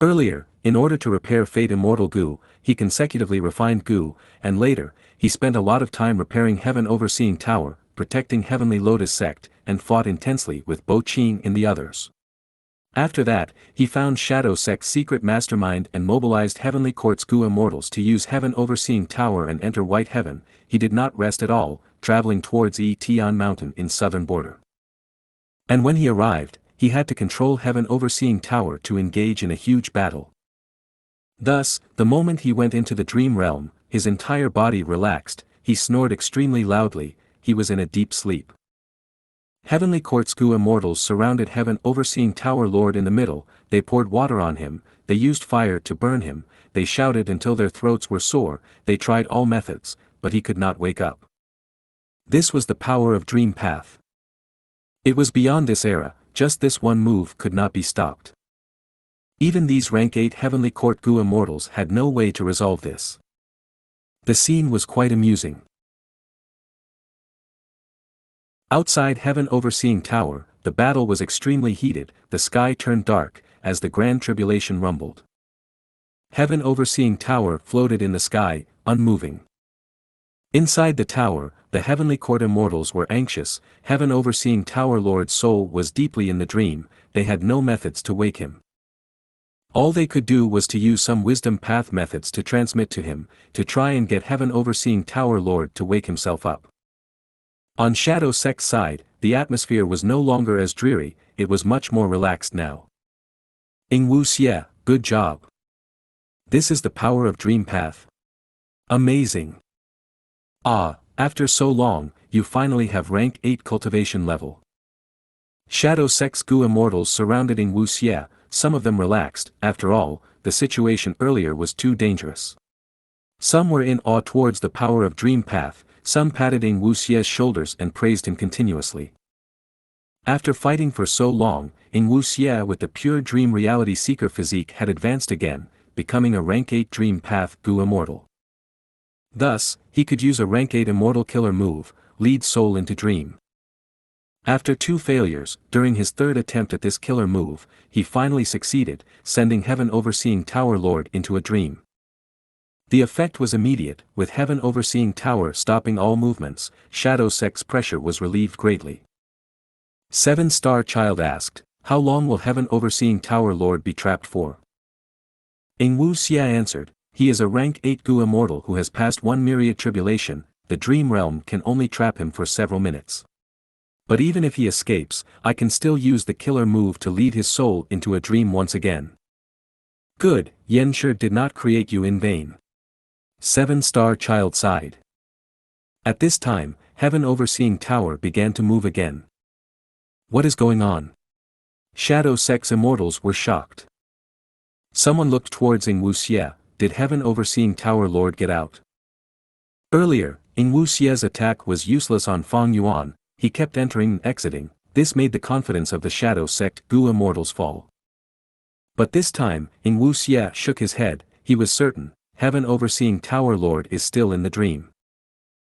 Earlier, in order to repair Fate Immortal Gu, he consecutively refined Gu, and later, he spent a lot of time repairing Heaven Overseeing Tower, protecting Heavenly Lotus Sect, and fought intensely with Bo Qing and the others. After that, he found Shadow Sect's secret mastermind and mobilized Heavenly Court's Gu immortals to use Heaven Overseeing Tower and enter White Heaven. He did not rest at all, traveling towards Tian Mountain in southern border. And when he arrived, he had to control Heaven Overseeing Tower to engage in a huge battle. Thus, the moment he went into the dream realm, his entire body relaxed, he snored extremely loudly, he was in a deep sleep. Heavenly Court's Gu immortals surrounded Heaven Overseeing Tower Lord in the middle, they poured water on him, they used fire to burn him, they shouted until their throats were sore, they tried all methods, but he could not wake up. This was the power of Dream Path. It was beyond this era, just this one move could not be stopped. Even these rank 8 Heavenly Court Gu immortals had no way to resolve this. The scene was quite amusing. Outside Heaven Overseeing Tower, the battle was extremely heated, the sky turned dark, as the Grand Tribulation rumbled. Heaven Overseeing Tower floated in the sky, unmoving. Inside the tower, the Heavenly Court immortals were anxious, Heaven Overseeing Tower Lord's soul was deeply in the dream, they had no methods to wake him. All they could do was to use some wisdom path methods to transmit to him, to try and get Heaven Overseeing Tower Lord to wake himself up. On Shadow Sect's side, the atmosphere was no longer as dreary, it was much more relaxed now. Xianxia, good job. This is the power of Dream Path. Amazing. Ah, after so long, you finally have rank 8 cultivation level. Shadow Sect's Gu immortals surrounded Xianxia, some of them relaxed, after all, the situation earlier was too dangerous. Some were in awe towards the power of Dream Path, some patted Xianxia's shoulders and praised him continuously. After fighting for so long, Xianxia with the pure dream reality seeker physique had advanced again, becoming a rank 8 Dream Path Gu immortal. Thus, he could use a rank 8 immortal killer move, lead soul into dream. After 2 failures, during his 3rd attempt at this killer move, he finally succeeded, sending Heaven Overseeing Tower Lord into a dream. The effect was immediate, with Heaven Overseeing Tower stopping all movements, Shadow Sect's pressure was relieved greatly. 7-Star Child asked, how long will Heaven Overseeing Tower Lord be trapped for? Xianxia answered, he is a rank 8 Gu immortal who has passed 1 myriad tribulation, the dream realm can only trap him for several minutes. But even if he escapes, I can still use the killer move to lead his soul into a dream once again. Good, Xianxia did not create you in vain. 7-Star Child sighed. At this time, Heaven Overseeing Tower began to move again. What is going on? Shadow Sect's immortals were shocked. Someone looked towards Xianxia, did Heaven Overseeing Tower Lord get out? Earlier, Xianxia's attack was useless on Fang Yuan, he kept entering and exiting, this made the confidence of the Shadow Sect Gu immortals fall. But this time, Xianxia shook his head, he was certain, Heaven Overseeing Tower Lord is still in the dream.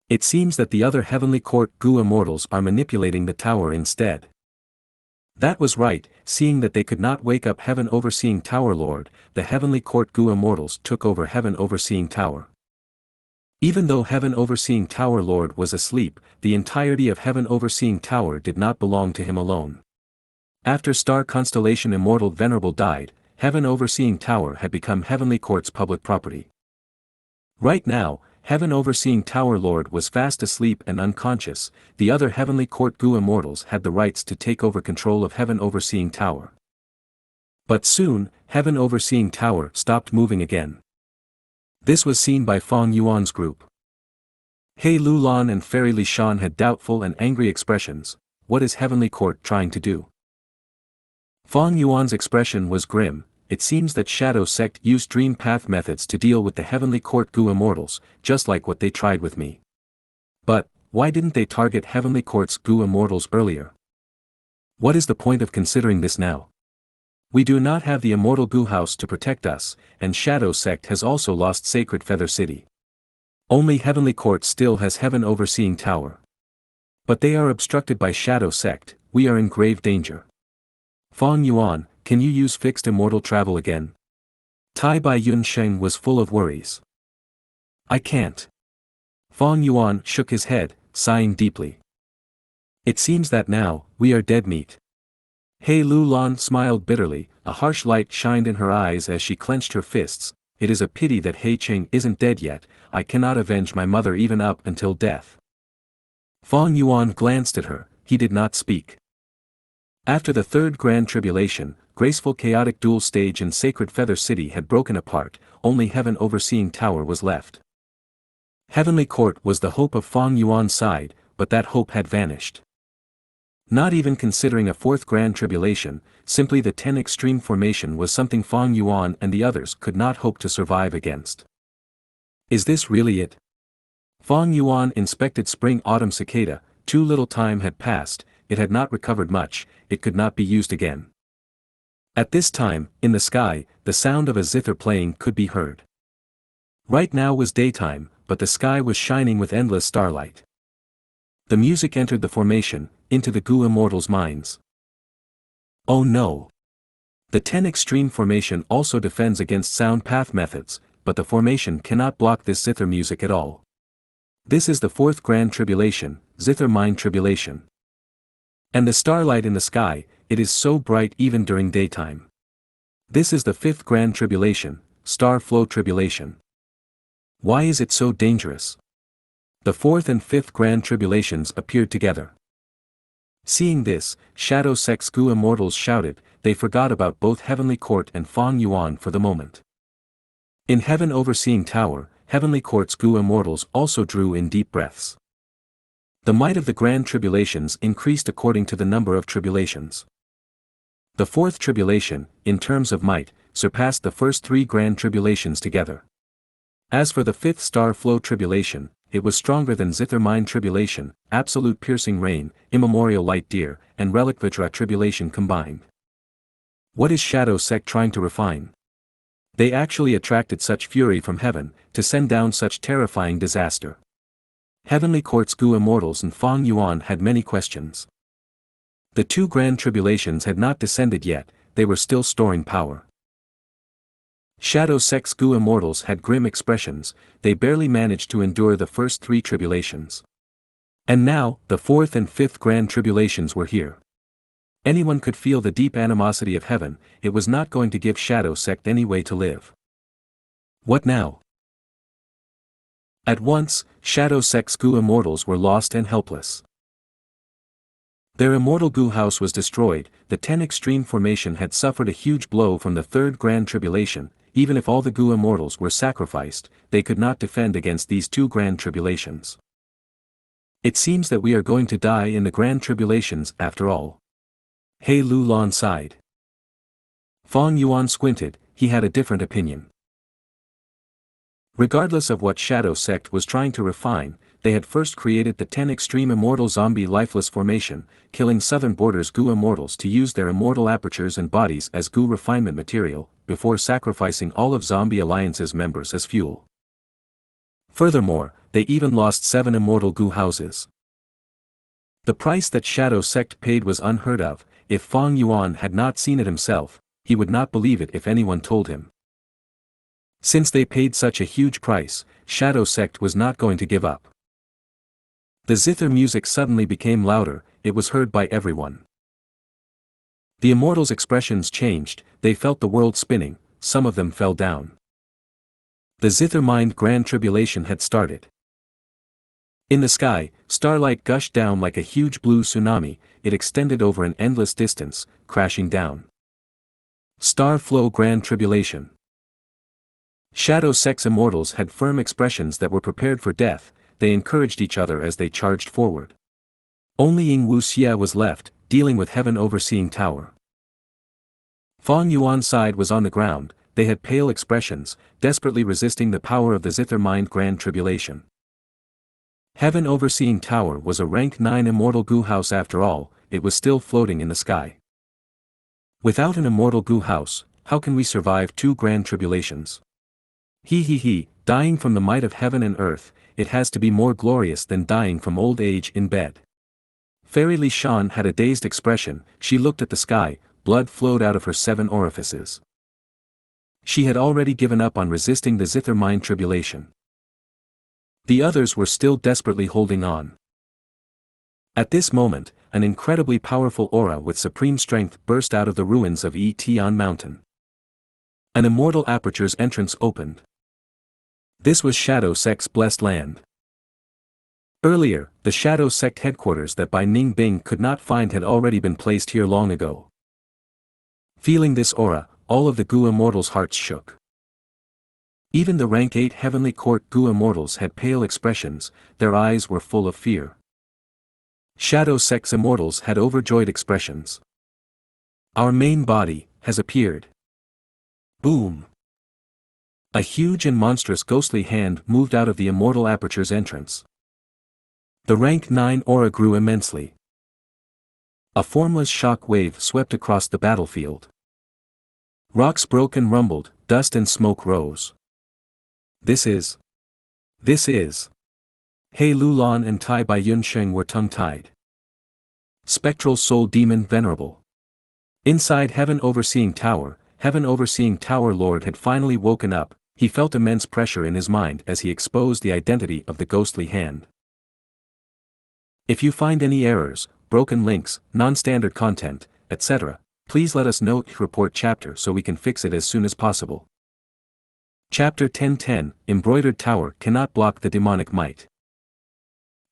It seems that the other Heavenly Court Gu immortals are manipulating the tower instead. That was right, seeing that they could not wake up Heaven Overseeing Tower Lord, the Heavenly Court Gu immortals took over Heaven Overseeing Tower. Even though Heaven Overseeing Tower Lord was asleep, the entirety of Heaven Overseeing Tower did not belong to him alone. After Star Constellation Immortal Venerable died, Heaven Overseeing Tower had become Heavenly Court's public property. Right now, Heaven Overseeing Tower Lord was fast asleep and unconscious, the other Heavenly Court Gu immortals had the rights to take over control of Heaven Overseeing Tower. But soon, Heaven Overseeing Tower stopped moving again. This was seen by Fang Yuan's group. He Lulan and Fairy Li Shan had doubtful and angry expressions, what is Heavenly Court trying to do? Fang Yuan's expression was grim, it seems that Shadow Sect used Dream Path methods to deal with the Heavenly Court Gu immortals, just like what they tried with me. But, why didn't they target Heavenly Court's Gu immortals earlier? What is the point of considering this now? We do not have the Immortal Gu House to protect us, and Shadow Sect has also lost Sacred Feather City. Only Heavenly Court still has Heaven Overseeing Tower. But they are obstructed by Shadow Sect, we are in grave danger. Fang Yuan, can you use fixed immortal travel again? Tai Bai Yunsheng was full of worries. I can't. Fang Yuan shook his head, sighing deeply. It seems that now, we are dead meat. He Lulan smiled bitterly, a harsh light shined in her eyes as she clenched her fists. It is a pity that He Ching isn't dead yet, I cannot avenge my mother even up until death. Fong Yuan glanced at her, he did not speak. After the third grand tribulation, graceful chaotic duel stage and sacred feather city had broken apart, only heaven overseeing tower was left. Heavenly court was the hope of Fong Yuan's side, but that hope had vanished. Not even considering a fourth grand tribulation, simply the 10 extreme formation was something Fong Yuan and the others could not hope to survive against. Is this really it? Fong Yuan inspected spring-autumn cicada, too little time had passed, it had not recovered much, it could not be used again. At this time, in the sky, the sound of a zither playing could be heard. Right now was daytime, but the sky was shining with endless starlight. The music entered the formation, into the Gu immortals' minds. Oh no! The 10 extreme formation also defends against sound path methods, but the formation cannot block this zither music at all. This is the fourth grand tribulation, zither mind tribulation. And the starlight in the sky, it is so bright even during daytime. This is the fifth grand tribulation, star flow tribulation. Why is it so dangerous? The fourth and fifth grand tribulations appeared together. Seeing this, Shadow Sect's Gu immortals shouted, they forgot about both Heavenly Court and Fong Yuan for the moment. In Heaven Overseeing Tower, Heavenly Court's Gu immortals also drew in deep breaths. The might of the grand tribulations increased according to the number of tribulations. The fourth tribulation, in terms of might, surpassed the first three grand tribulations together. As for the fifth star flow tribulation, it was stronger than zither mind tribulation, absolute piercing rain, immemorial light deer, and relic vajra tribulation combined. What is Shadow Sect trying to refine? They actually attracted such fury from heaven, to send down such terrifying disaster. Heavenly Court's Gu immortals and Fong Yuan had many questions. The two grand tribulations had not descended yet, they were still storing power. Shadow Sect's Gu immortals had grim expressions, they barely managed to endure the first three tribulations. And now, the fourth and fifth grand tribulations were here. Anyone could feel the deep animosity of heaven, it was not going to give Shadow Sect any way to live. What now? At once, Shadow Sect's Gu immortals were lost and helpless. Their immortal Gu house was destroyed, the 10 extreme formation had suffered a huge blow from the third grand tribulation, even if all the Gu immortals were sacrificed, they could not defend against these two grand tribulations. It seems that we are going to die in the grand tribulations after all. He Lulan sighed. Fong Yuan squinted, he had a different opinion. Regardless of what Shadow Sect was trying to refine, they had first created the 10 extreme immortal zombie lifeless formation, killing Southern Border's Gu immortals to use their immortal apertures and bodies as Gu refinement material, before sacrificing all of Zombie Alliance's members as fuel. Furthermore, they even lost 7 immortal Gu houses. The price that Shadow Sect paid was unheard of, if Fong Yuan had not seen it himself, he would not believe it if anyone told him. Since they paid such a huge price, Shadow Sect was not going to give up. The zither music suddenly became louder, it was heard by everyone. The immortals' expressions changed, they felt the world spinning, some of them fell down. The zither mind grand tribulation had started. In the sky, starlight gushed down like a huge blue tsunami, it extended over an endless distance, crashing down. Star flow grand tribulation. Shadow Sect's immortals had firm expressions that were prepared for death, they encouraged each other as they charged forward. Only Ying Wuxia was left, dealing with Heaven Overseeing Tower. Fong Yuan's side was on the ground, they had pale expressions, desperately resisting the power of the zither mind grand tribulation. Heaven Overseeing Tower was a rank 9 immortal Gu house after all, it was still floating in the sky. Without an immortal Gu house, how can we survive 2 grand tribulations? Dying from the might of heaven and earth, it has to be more glorious than dying from old age in bed. Fairy Li Shan had a dazed expression, she looked at the sky, blood flowed out of her 7 orifices. She had already given up on resisting the zither mind tribulation. The others were still desperately holding on. At this moment, an incredibly powerful aura with supreme strength burst out of the ruins of Tian Mountain. An immortal aperture's entrance opened. This was Shadow Sect's blessed land. Earlier, the Shadow Sect headquarters that Bai Ningbing could not find had already been placed here long ago. Feeling this aura, all of the Gu immortals' hearts shook. Even the rank 8 Heavenly Court Gu immortals had pale expressions, their eyes were full of fear. Shadow Sect's immortals had overjoyed expressions. Our main body has appeared. Boom! A huge and monstrous ghostly hand moved out of the immortal aperture's entrance. The rank 9 aura grew immensely. A formless shock wave swept across the battlefield. Rocks broke and rumbled, dust and smoke rose. This is. He Lulan and Tai Bai Yunsheng were tongue-tied. Spectral Soul Demon Venerable. Inside Heaven Overseeing Tower Lord had finally woken up. He felt immense pressure in his mind as he exposed the identity of the ghostly hand. If you find any errors, broken links, non-standard content, etc., please let us know. Report chapter so we can fix it as soon as possible. Chapter 1010, Embroidered Tower Cannot Block the Demonic Might.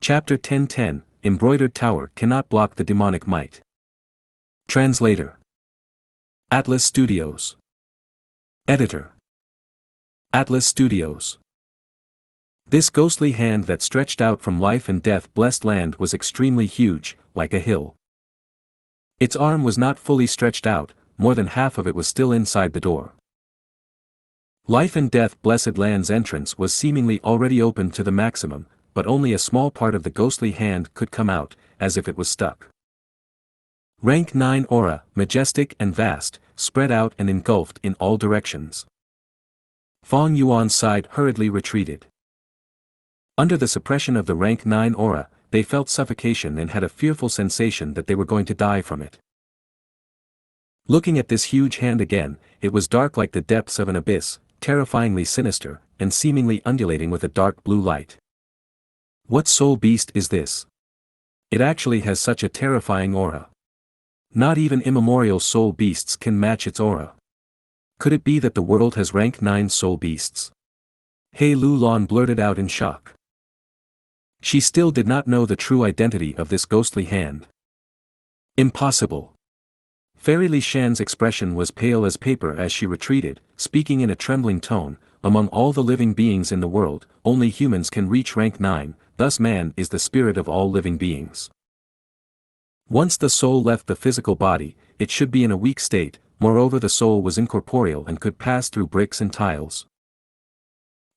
Chapter 1010, Embroidered Tower Cannot Block the Demonic Might. Translator. Atlas Studios. Editor. Atlas Studios. This ghostly hand that stretched out from life and death blessed land was extremely huge, like a hill. Its arm was not fully stretched out, more than half of it was still inside the door. Life and death blessed land's entrance was seemingly already open to the maximum, but only a small part of the ghostly hand could come out, as if it was stuck. Rank 9 aura, majestic and vast, spread out and engulfed in all directions. Fong Yuan's side hurriedly retreated. Under the suppression of the rank 9 aura, they felt suffocation and had a fearful sensation that they were going to die from it. Looking at this huge hand again, it was dark like the depths of an abyss, terrifyingly sinister, and seemingly undulating with a dark blue light. What soul beast is this? It actually has such a terrifying aura. Not even immemorial soul beasts can match its aura. Could it be that the world has rank 9 soul beasts? He Lulan blurted out in shock. She still did not know the true identity of this ghostly hand. Impossible. Fairy Li Shan's expression was pale as paper as she retreated, speaking in a trembling tone, among all the living beings in the world, only humans can reach rank 9, thus man is the spirit of all living beings. Once the soul left the physical body, it should be in a weak state, moreover the soul was incorporeal and could pass through bricks and tiles.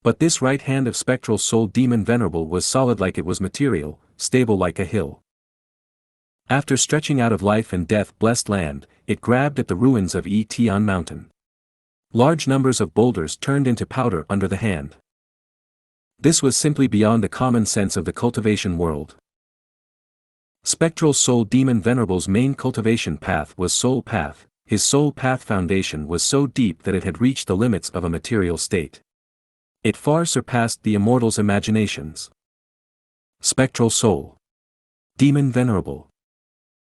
But this right hand of spectral soul demon venerable was solid like it was material, stable like a hill. After stretching out of life and death blessed land, it grabbed at the ruins of Tian Mountain. Large numbers of boulders turned into powder under the hand. This was simply beyond the common sense of the cultivation world. Spectral Soul Demon Venerable's main cultivation path was Soul Path. His Soul Path foundation was so deep that it had reached the limits of a material state. It far surpassed the immortals' imaginations. Spectral Soul Demon Venerable.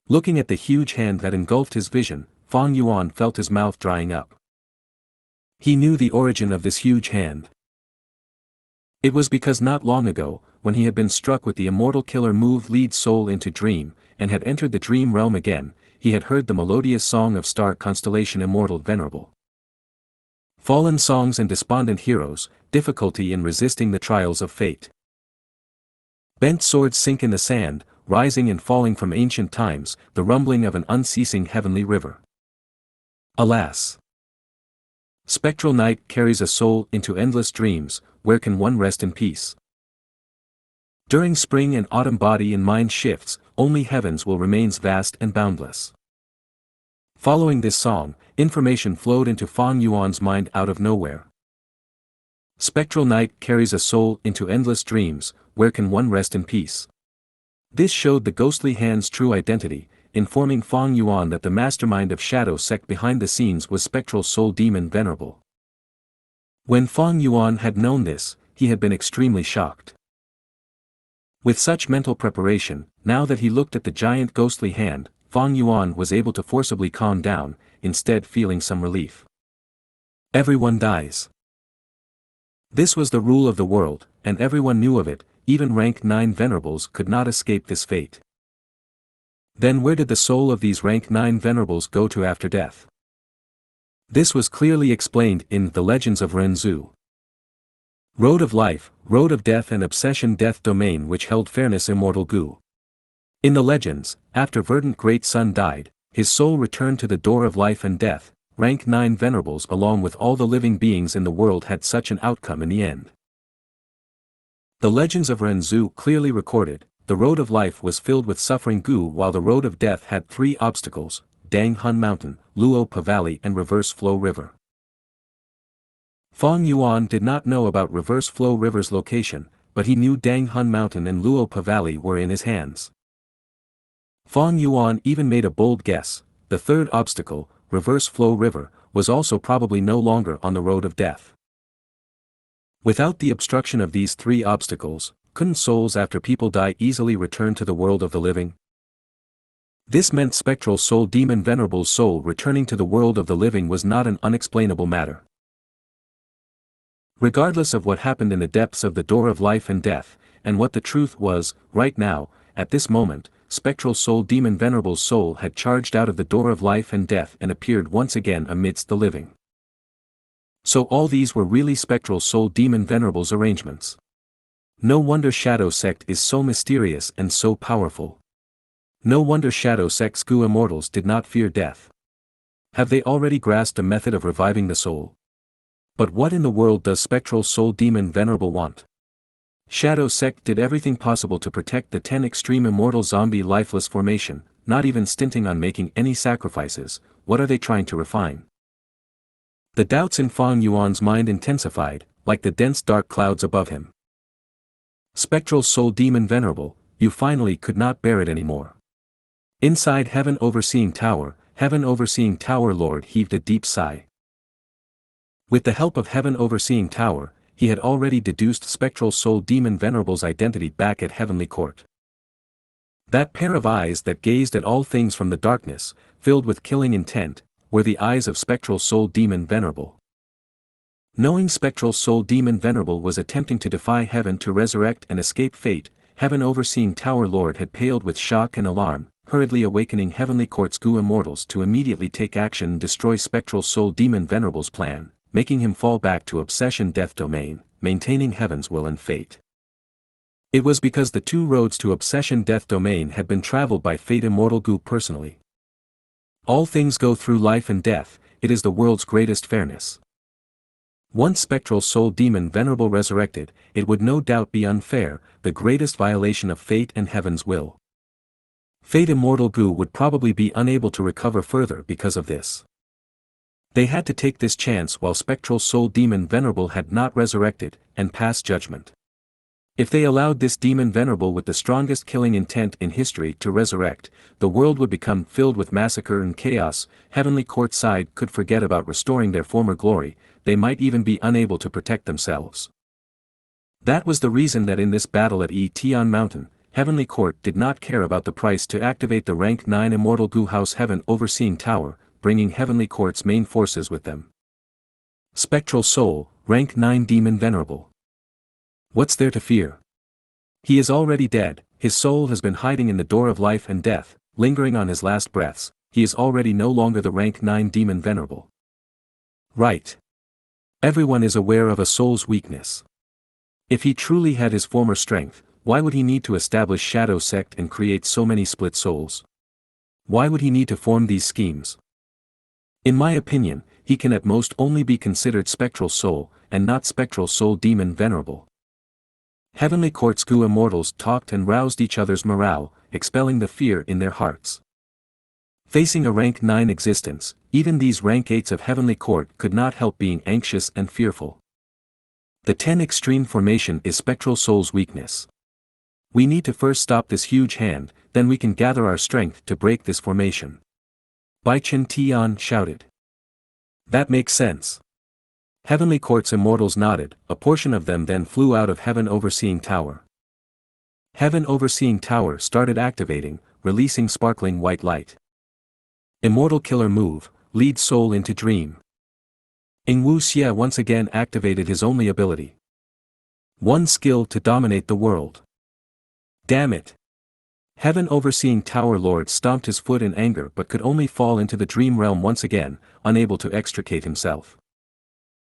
Looking at the huge hand that engulfed his vision, Fong Yuan felt his mouth drying up. He knew the origin of this huge hand. It was because not long ago, when he had been struck with the immortal killer move lead soul into dream, and had entered the dream realm again, he had heard the melodious song of star constellation immortal venerable. Fallen songs and despondent heroes, difficulty in resisting the trials of fate. Bent swords sink in the sand, rising and falling from ancient times, the rumbling of an unceasing heavenly river. Alas! Spectral night carries a soul into endless dreams, where can one rest in peace? During spring and autumn body and mind shifts, only heavens will remains vast and boundless. Following this song, information flowed into Fong Yuan's mind out of nowhere. Spectral night carries a soul into endless dreams, where can one rest in peace? This showed the ghostly hand's true identity, informing Fong Yuan that the mastermind of Shadow Sect behind the scenes was Spectral Soul Demon Venerable. When Fong Yuan had known this, he had been extremely shocked. With such mental preparation, now that he looked at the giant ghostly hand, Fang Yuan was able to forcibly calm down, instead feeling some relief. Everyone dies. This was the rule of the world, and everyone knew of it, even rank 9 venerables could not escape this fate. Then where did the soul of these rank 9 venerables go to after death? This was clearly explained in The Legends of Renzu. Road of Life, Road of Death and Obsession Death Domain which held fairness Immortal Gu. In the legends, after Verdant Great Sun died, his soul returned to the door of life and death. Rank 9 venerables along with all the living beings in the world had such an outcome in the end. The Legends of Renzu clearly recorded, the road of life was filled with suffering Gu while the road of death had 3 obstacles, Dang Hun Mountain, Luo Pa Valley and Reverse Flow River. Fang Yuan did not know about Reverse Flow River's location, but he knew Dang Hun Mountain and Luo Pa Valley were in his hands. Fang Yuan even made a bold guess, the 3rd obstacle, Reverse Flow River, was also probably no longer on the road of death. Without the obstruction of these 3 obstacles, couldn't souls after people die easily return to the world of the living? This meant Spectral Soul Demon Venerable's soul returning to the world of the living was not an unexplainable matter. Regardless of what happened in the depths of the door of life and death, and what the truth was, right now, at this moment, Spectral Soul Demon Venerable's soul had charged out of the door of life and death and appeared once again amidst the living. So all these were really Spectral Soul Demon Venerable's arrangements. No wonder Shadow Sect is so mysterious and so powerful. No wonder Shadow Sect's Gu immortals did not fear death. Have they already grasped a method of reviving the soul? But what in the world does Spectral Soul Demon Venerable want? Shadow Sect did everything possible to protect the 10 extreme immortal zombie lifeless formation, not even stinting on making any sacrifices. What are they trying to refine? The doubts in Fang Yuan's mind intensified, like the dense dark clouds above him. Spectral Soul Demon Venerable, you finally could not bear it anymore. Inside Heaven Overseeing Tower Lord heaved a deep sigh. With the help of Heaven Overseeing Tower, he had already deduced Spectral Soul Demon Venerable's identity back at Heavenly Court. That pair of eyes that gazed at all things from the darkness, filled with killing intent, were the eyes of Spectral Soul Demon Venerable. Knowing Spectral Soul Demon Venerable was attempting to defy heaven to resurrect and escape fate, Heaven Overseeing Tower Lord had paled with shock and alarm, hurriedly awakening Heavenly Court's Gu immortals to immediately take action and destroy Spectral Soul Demon Venerable's plan, making him fall back to Obsession Death Domain, maintaining heaven's will and fate. It was because the 2 roads to Obsession Death Domain had been traveled by Fate Immortal Gu personally. All things go through life and death, it is the world's greatest fairness. Once Spectral Soul Demon Venerable resurrected, it would no doubt be unfair, the greatest violation of fate and heaven's will. Fate Immortal Gu would probably be unable to recover further because of this. They had to take this chance while Spectral Soul Demon Venerable had not resurrected, and pass judgment. If they allowed this Demon Venerable with the strongest killing intent in history to resurrect, the world would become filled with massacre and chaos. Heavenly Court side could forget about restoring their former glory, they might even be unable to protect themselves. That was the reason that in this battle at Tian Mountain, Heavenly Court did not care about the price to activate the rank 9 Immortal Gu House Heaven Overseeing Tower, bringing Heavenly Court's main forces with them. Spectral Soul, rank 9 Demon Venerable. What's there to fear? He is already dead, his soul has been hiding in the door of life and death, lingering on his last breaths, he is already no longer the rank 9 Demon Venerable. Right. Everyone is aware of a soul's weakness. If he truly had his former strength, why would he need to establish Shadow Sect and create so many split souls? Why would he need to form these schemes? In my opinion, he can at most only be considered Spectral Soul, and not Spectral Soul Demon Venerable. Heavenly Court's Gu immortals talked and roused each other's morale, expelling the fear in their hearts. Facing a rank 9 existence, even these rank 8s of Heavenly Court could not help being anxious and fearful. The 10 extreme formation is Spectral Soul's weakness. We need to first stop this huge hand, then we can gather our strength to break this formation. Bai Chen Tian shouted. That makes sense. Heavenly Court's immortals nodded, a portion of them then flew out of Heaven Overseeing Tower. Heaven Overseeing Tower started activating, releasing sparkling white light. Immortal Killer Move, Lead Soul into Dream. Xianxia once again activated his only ability. One skill to dominate the world. Damn it! Heaven Overseeing Tower Lord stomped his foot in anger but could only fall into the dream realm once again, unable to extricate himself.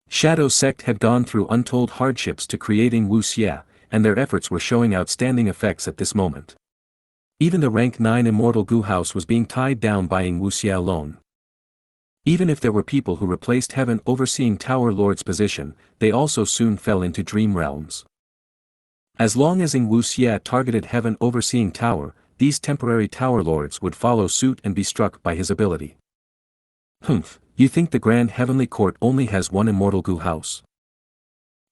Shadow Sect had gone through untold hardships to creating Xianxia, and their efforts were showing outstanding effects at this moment. Even the rank 9 Immortal Gu house was being tied down by Xianxia alone. Even if there were people who replaced Heaven Overseeing Tower Lord's position, they also soon fell into dream realms. As long as Xianxia targeted Heaven Overseeing Tower, these temporary Tower Lords would follow suit and be struck by his ability. Humph, you think the Grand Heavenly Court only has one Immortal Gu house?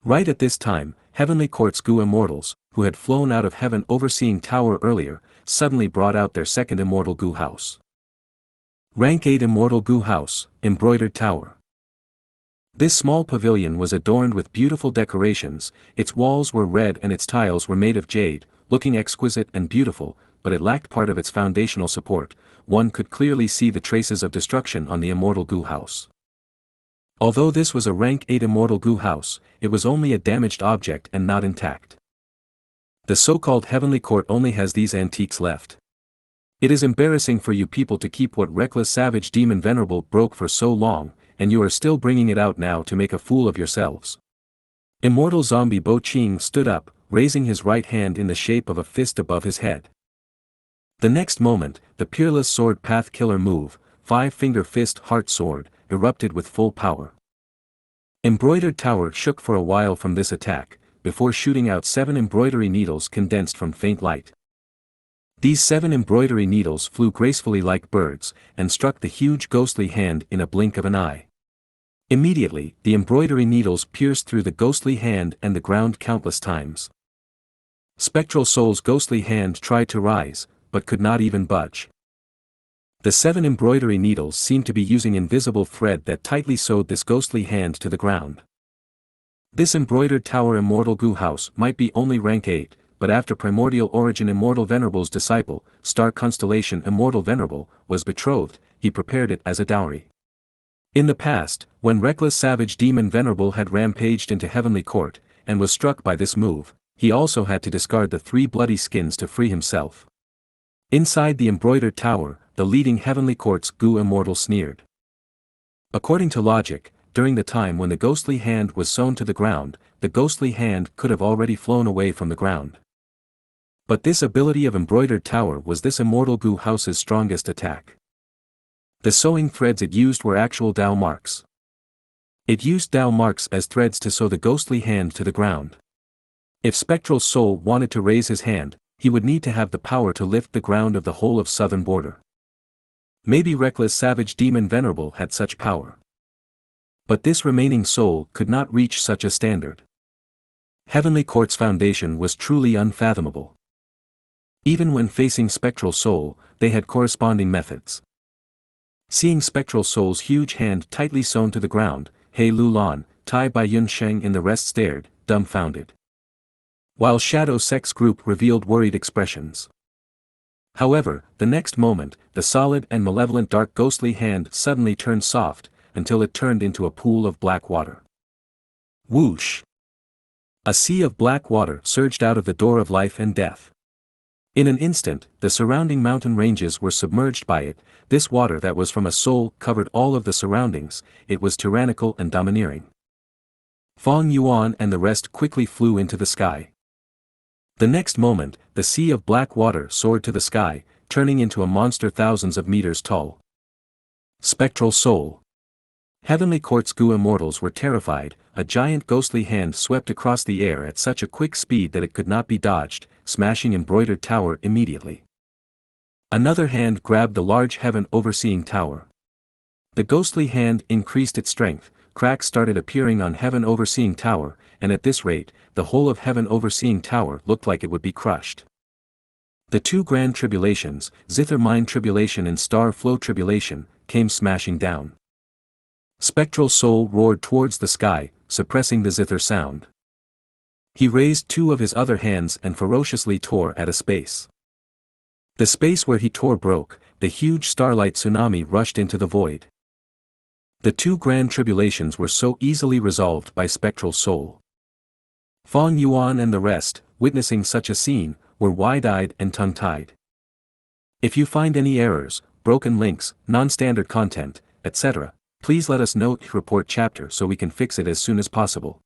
Right at this time, Heavenly Court's Gu Immortals, who had flown out of Heaven Overseeing Tower earlier, suddenly brought out their second Immortal Gu house. Rank 8 Immortal Gu House, Embroidered Tower. This small pavilion was adorned with beautiful decorations, its walls were red and its tiles were made of jade, looking exquisite and beautiful, but it lacked part of its foundational support. One could clearly see the traces of destruction on the Immortal Gu house. Although this was a rank 8 Immortal Gu house, it was only a damaged object and not intact. The so-called Heavenly Court only has these antiques left. It is embarrassing for you people to keep what reckless savage demon venerable broke for so long, and you are still bringing it out now to make a fool of yourselves. Immortal Zombie Bo Ching stood up, raising his right hand in the shape of a fist above his head. The next moment, the Peerless Sword Path Killer Move, 5-Finger Fist Heart Sword, erupted with full power. Embroidered Tower shook for a while from this attack, before shooting out 7 embroidery needles condensed from faint light. These 7 embroidery needles flew gracefully like birds, and struck the huge ghostly hand in a blink of an eye. Immediately, the embroidery needles pierced through the ghostly hand and the ground countless times. Spectral Soul's ghostly hand tried to rise, but could not even budge. The 7 embroidery needles seemed to be using invisible thread that tightly sewed this ghostly hand to the ground. This Embroidered Tower Immortal Gu house might be only rank 8, but after Primordial Origin Immortal Venerable's disciple, Star Constellation Immortal Venerable, was betrothed, he prepared it as a dowry. In the past, when Reckless Savage Demon Venerable had rampaged into Heavenly Court, and was struck by this move, he also had to discard the 3 bloody skins to free himself. Inside the Embroidered Tower, the leading Heavenly Court's Gu Immortal sneered. According to logic, during the time when the ghostly hand was sewn to the ground, the ghostly hand could have already flown away from the ground. But this ability of Embroidered Tower was this Immortal Gu house's strongest attack. The sewing threads it used were actual Dao marks. It used Dao marks as threads to sew the ghostly hand to the ground. If Spectral Soul wanted to raise his hand, he would need to have the power to lift the ground of the whole of southern border. Maybe Reckless Savage Demon Venerable had such power. But this remaining soul could not reach such a standard. Heavenly Court's foundation was truly unfathomable. Even when facing Spectral Soul, they had corresponding methods. Seeing Spectral Soul's huge hand tightly sewn to the ground, He Lulan, Tai Bai Yun Sheng and the rest stared, dumbfounded. While Shadow Sect's group revealed worried expressions. However, the next moment, the solid and malevolent dark ghostly hand suddenly turned soft, until it turned into a pool of black water. Whoosh! A sea of black water surged out of the door of life and death. In an instant, the surrounding mountain ranges were submerged by it. This water that was from a soul covered all of the surroundings. It was tyrannical and domineering. Fong Yuan and the rest quickly flew into the sky. The next moment, the sea of black water soared to the sky, turning into a monster thousands of meters tall. Spectral Soul. Heavenly Court's Gu Immortals were terrified. A giant ghostly hand swept across the air at such a quick speed that it could not be dodged, smashing Embroidered Tower immediately. Another hand grabbed the large Heaven Overseeing Tower. The ghostly hand increased its strength, cracks started appearing on Heaven Overseeing Tower, and at this rate, the whole of Heaven Overseeing Tower looked like it would be crushed. The 2 Grand Tribulations, Zither Mind Tribulation and Star Flow Tribulation, came smashing down. Spectral Soul roared towards the sky, suppressing the zither sound. He raised two of his other hands and ferociously tore at a space. The space where he tore broke, the huge starlight tsunami rushed into the void. The two grand tribulations were so easily resolved by spectral soul. Feng Yuan and the rest, witnessing such a scene, were wide-eyed and tongue-tied. If you find any errors, broken links, non-standard content, etc., please let us know. Report chapter so we can fix it as soon as possible.